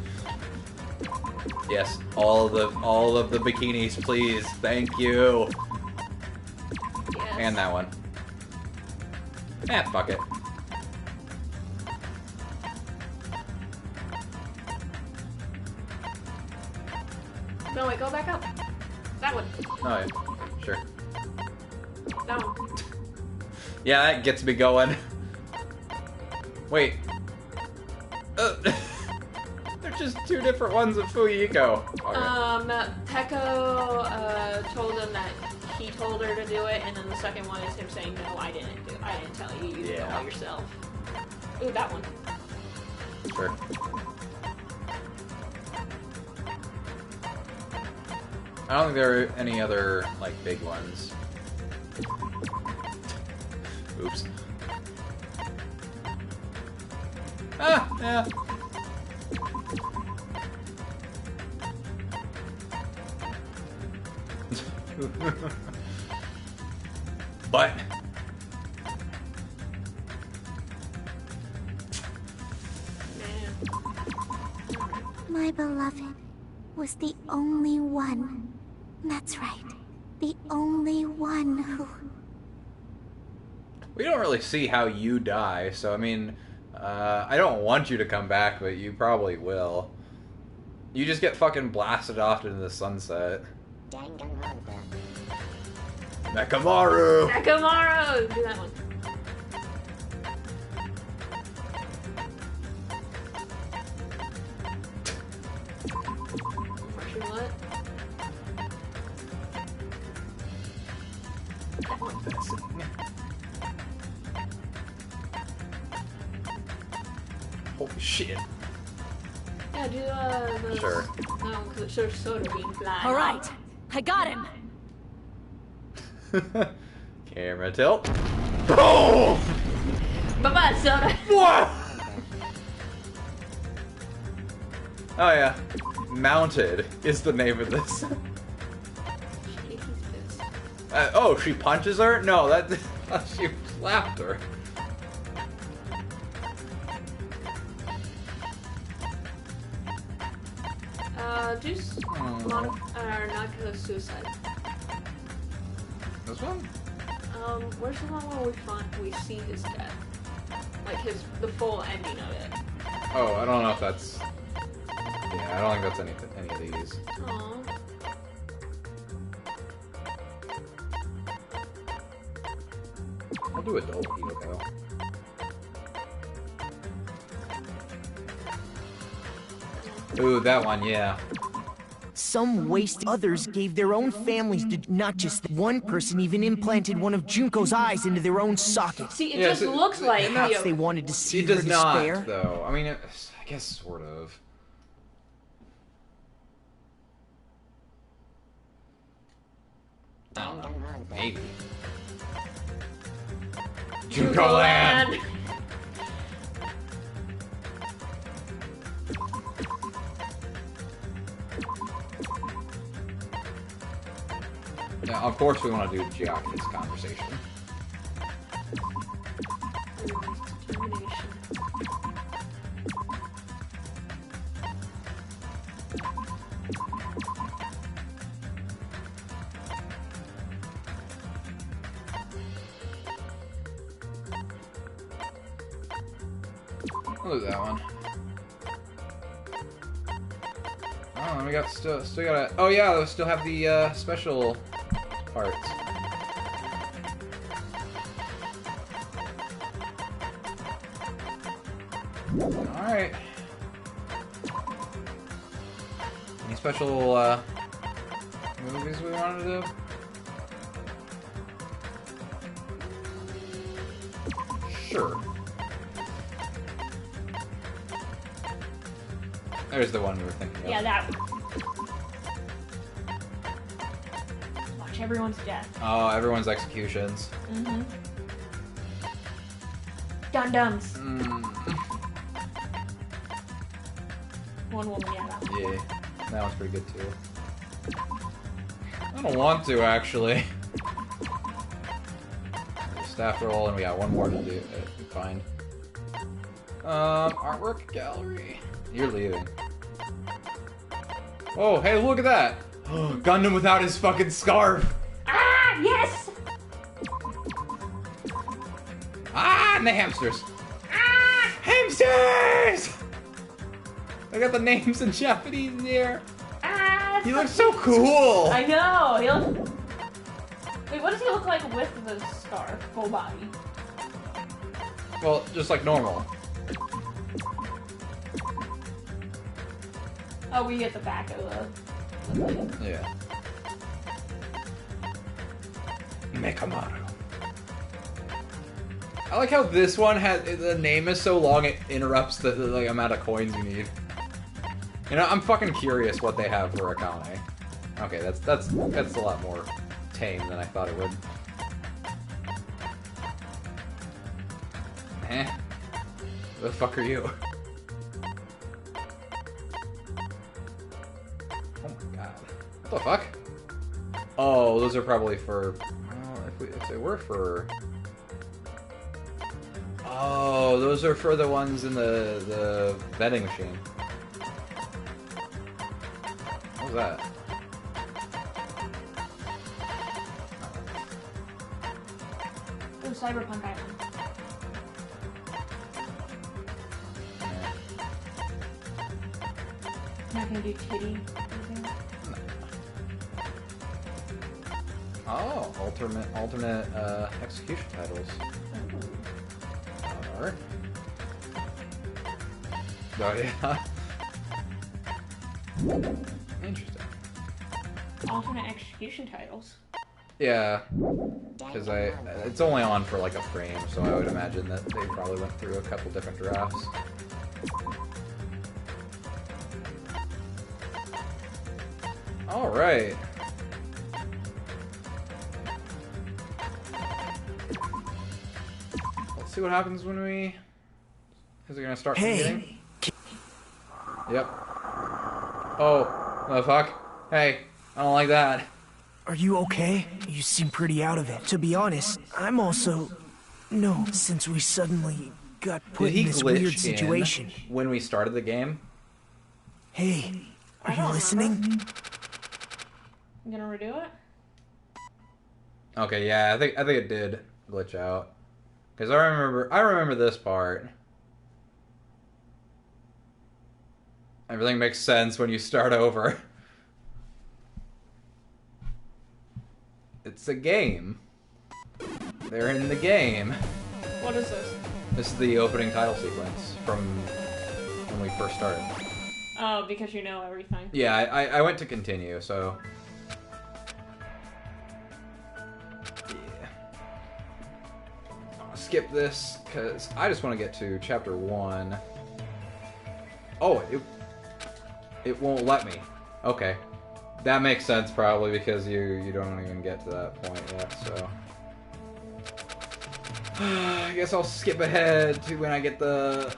Yes, all of the bikinis, please. Thank you. Yes. And that one. Fuck it. No, wait, go back up. That one. Oh yeah, sure. That one. Yeah, that gets me going. Wait. They're just two different ones of Fuyiko. Okay. Peko told him that he told her to do it, and then the second one is him saying, "No, I didn't tell you. You did it all yourself." Ooh, that one. Sure. I don't think there are any other, like, big ones. Oops. Ah, yeah. But My beloved was the only one. That's right. The only one who... we don't really see how you die, so I mean, I don't want you to come back, but you probably will. You just get fucking blasted off into the sunset. Danganronpa. Nakamaru! Nakamaru! Do that one. Martian what? Holy shit. Yeah, do the... Sure. No, because it's just soda being flat. All right, I got him. Camera tilt. Boom! Bye-bye, soda. What? Oh yeah. Mounted is the name of this. Oh, she punches her? No, that she slapped her. Do not go suicide. This one? Where's the one where we see his death? Like the full ending of it. Oh, I don't know if that's... yeah, I don't think that's any of these. Aww. I'll do adult Hiko. Ooh, that one, yeah. Some waste others gave their own families to not just one person even implanted one of Junko's eyes into their own socket. See, it just looks like perhaps they wanted to see it her does despair. not, though. I mean, I guess sort of. I don't know. Maybe. Junko Land! Yeah, of course we want to do Geoffrey's conversation. I'll do that one. Oh, we got still got. Oh yeah, we still have the special parts. All right. Any special movies we wanted to do? Sure. There's the one we were thinking of. Yeah, that one. Watch everyone's death. Oh, everyone's executions. Mm-hmm. Dum-dums. One woman, yeah, that one. Yeah, that one's pretty good too. I don't want to, actually. Staff roll, and we got one more to do. Find. Artwork gallery. You're leaving. Oh, hey, look at that! Gundam without his fucking scarf! Ah, yes! Ah, and the hamsters! Ah! Hamsters! I got the names in Japanese there. Ah, he looks so cool! I know! He looks... Wait, what does he look like with the scarf? Full body. Well, just like normal. Oh, we get the back of the thing. Yeah. Mekamaru. I like how this one has the name is so long it interrupts the like amount of coins you need. You know, I'm fucking curious what they have for Akane. Okay, that's a lot more tame than I thought it would. Eh? Who the fuck are you? What the fuck? Oh, those are probably for... Well, if they were for... Oh, those are for the ones in the vending machine. What was that? Oh, Cyberpunk Island. Not gonna do titty. Oh, alternate execution titles. Alright. Oh yeah. Interesting. Alternate execution titles. Yeah, because it's only on for like a frame, so I would imagine that they probably went through a couple different drafts. All right. Let's see what happens when we... Is it gonna start from the beginning? Yep. Oh, what the fuck? Hey, I don't like that. Are you okay? You seem pretty out of it. To be honest, I'm also... No, since we suddenly got put in this weird situation. When we started the game? Hey, are you listening? I'm gonna redo it? Okay, yeah, I think it did glitch out. Because I remember this part. Everything makes sense when you start over. It's a game. They're in the game. What is this? This is the opening title sequence from when we first started. Oh, because you know everything. Yeah, I went to continue, so... Yeah. I'll skip this, because I just want to get to Chapter 1. Oh, it won't let me. Okay. That makes sense, probably, because you don't even get to that point yet, so... I guess I'll skip ahead to when I get the...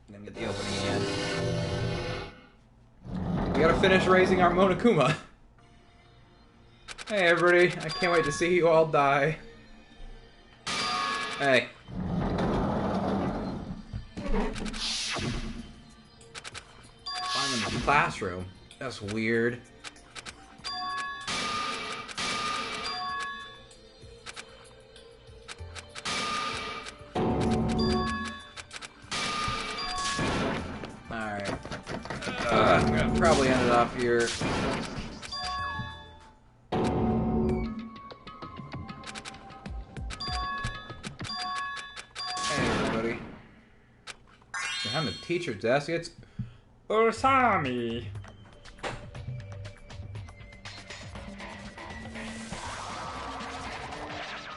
Then get the opening again. We gotta finish raising our Monokuma. Hey everybody, I can't wait to see you all die. Hey. I'm in the classroom. That's weird. I'm gonna probably end it off here. Hey everybody. Behind the teacher's desk, it's Osami.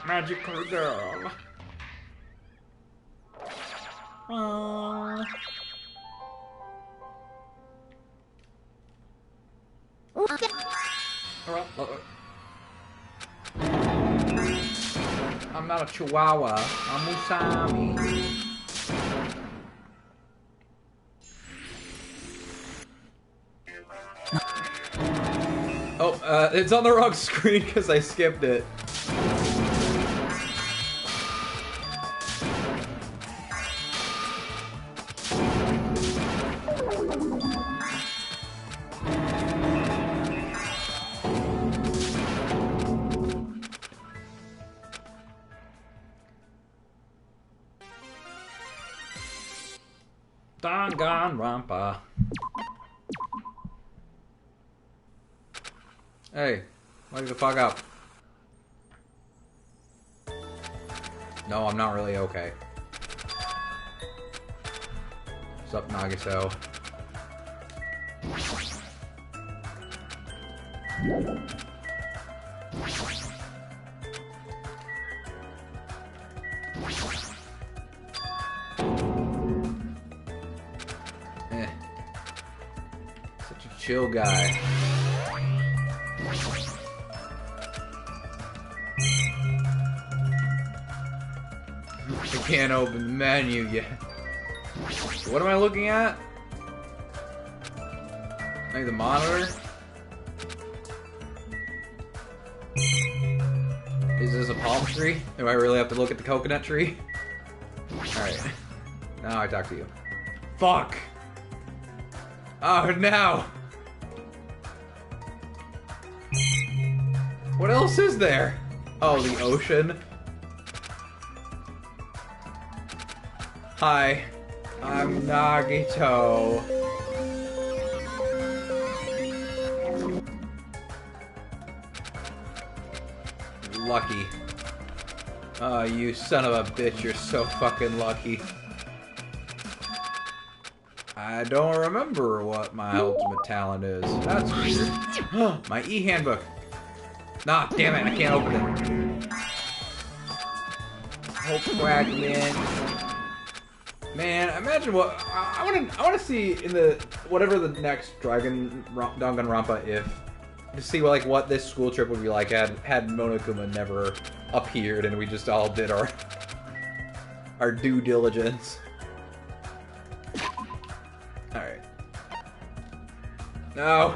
Magical girl. I'm not a chihuahua. I'm Usami. Oh, it's on the wrong screen because I skipped it. Danganronpa. Hey, wake the fuck up. No, I'm not really okay. What's up, Nagato? Such a chill guy. I can't open the menu yet. What am I looking at? Maybe the monitor? Is this a palm tree? Do I really have to look at the coconut tree? Alright. Now I talk to you. Fuck! Oh, no! What else is there? Oh, the ocean. Hi, I'm Nagito. Lucky. Oh, you son of a bitch, you're so fucking lucky. I don't remember what my ultimate talent is. That's weird. My e-handbook. Nah, damn it, I can't open it. Hope fragment. Man, imagine what I want to see in the whatever the next Danganronpa to see like what this school trip would be like had Monokuma never appeared and we just all did our due diligence. All right. No.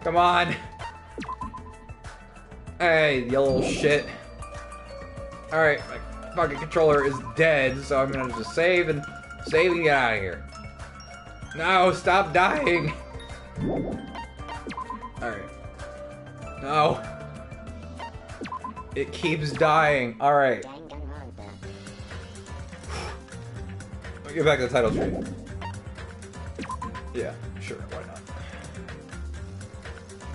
Come on. Hey, you little shit. All right. Fucking controller is dead, so I'm gonna just save and get out of here. No, stop dying. Alright. No. It keeps dying. Alright. I'll get back to the title screen. Yeah, sure, why not?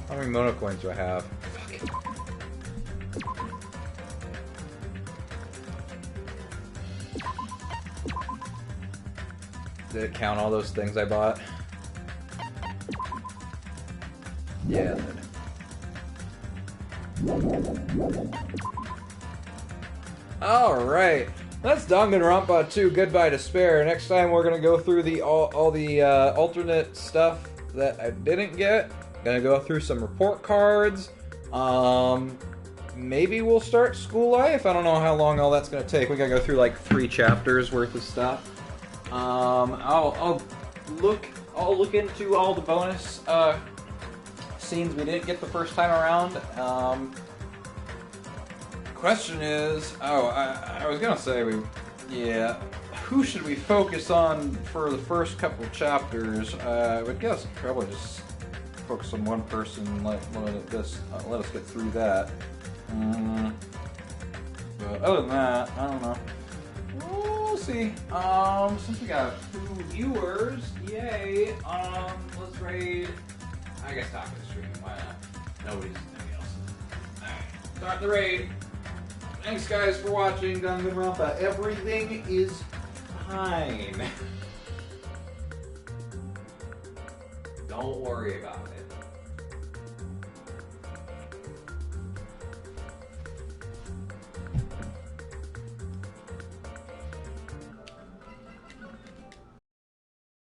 How many Mono coins do I have? Fuck it. Did it count all those things I bought? Yeah, it did. Alright. That's Danganronpa 2 Goodbye Despair. Next time we're gonna go through all the alternate stuff that I didn't get. Gonna go through some report cards. Maybe we'll start school life. I don't know how long all that's gonna take. We gotta go through like 3 chapters worth of stuff. I'll look into all the bonus scenes we didn't get the first time around. Question is, I was gonna say who should we focus on for the first couple of chapters? I would guess probably just focus on one person and let us get through that. But other than that, I don't know. We'll see. Since we got 2 viewers, yay. Let's raid. I guess top of the stream. Why not? Nobody's anything else. Alright. Start the raid. Thanks, guys, for watching Danganronpa. Everything is fine. Don't worry about it.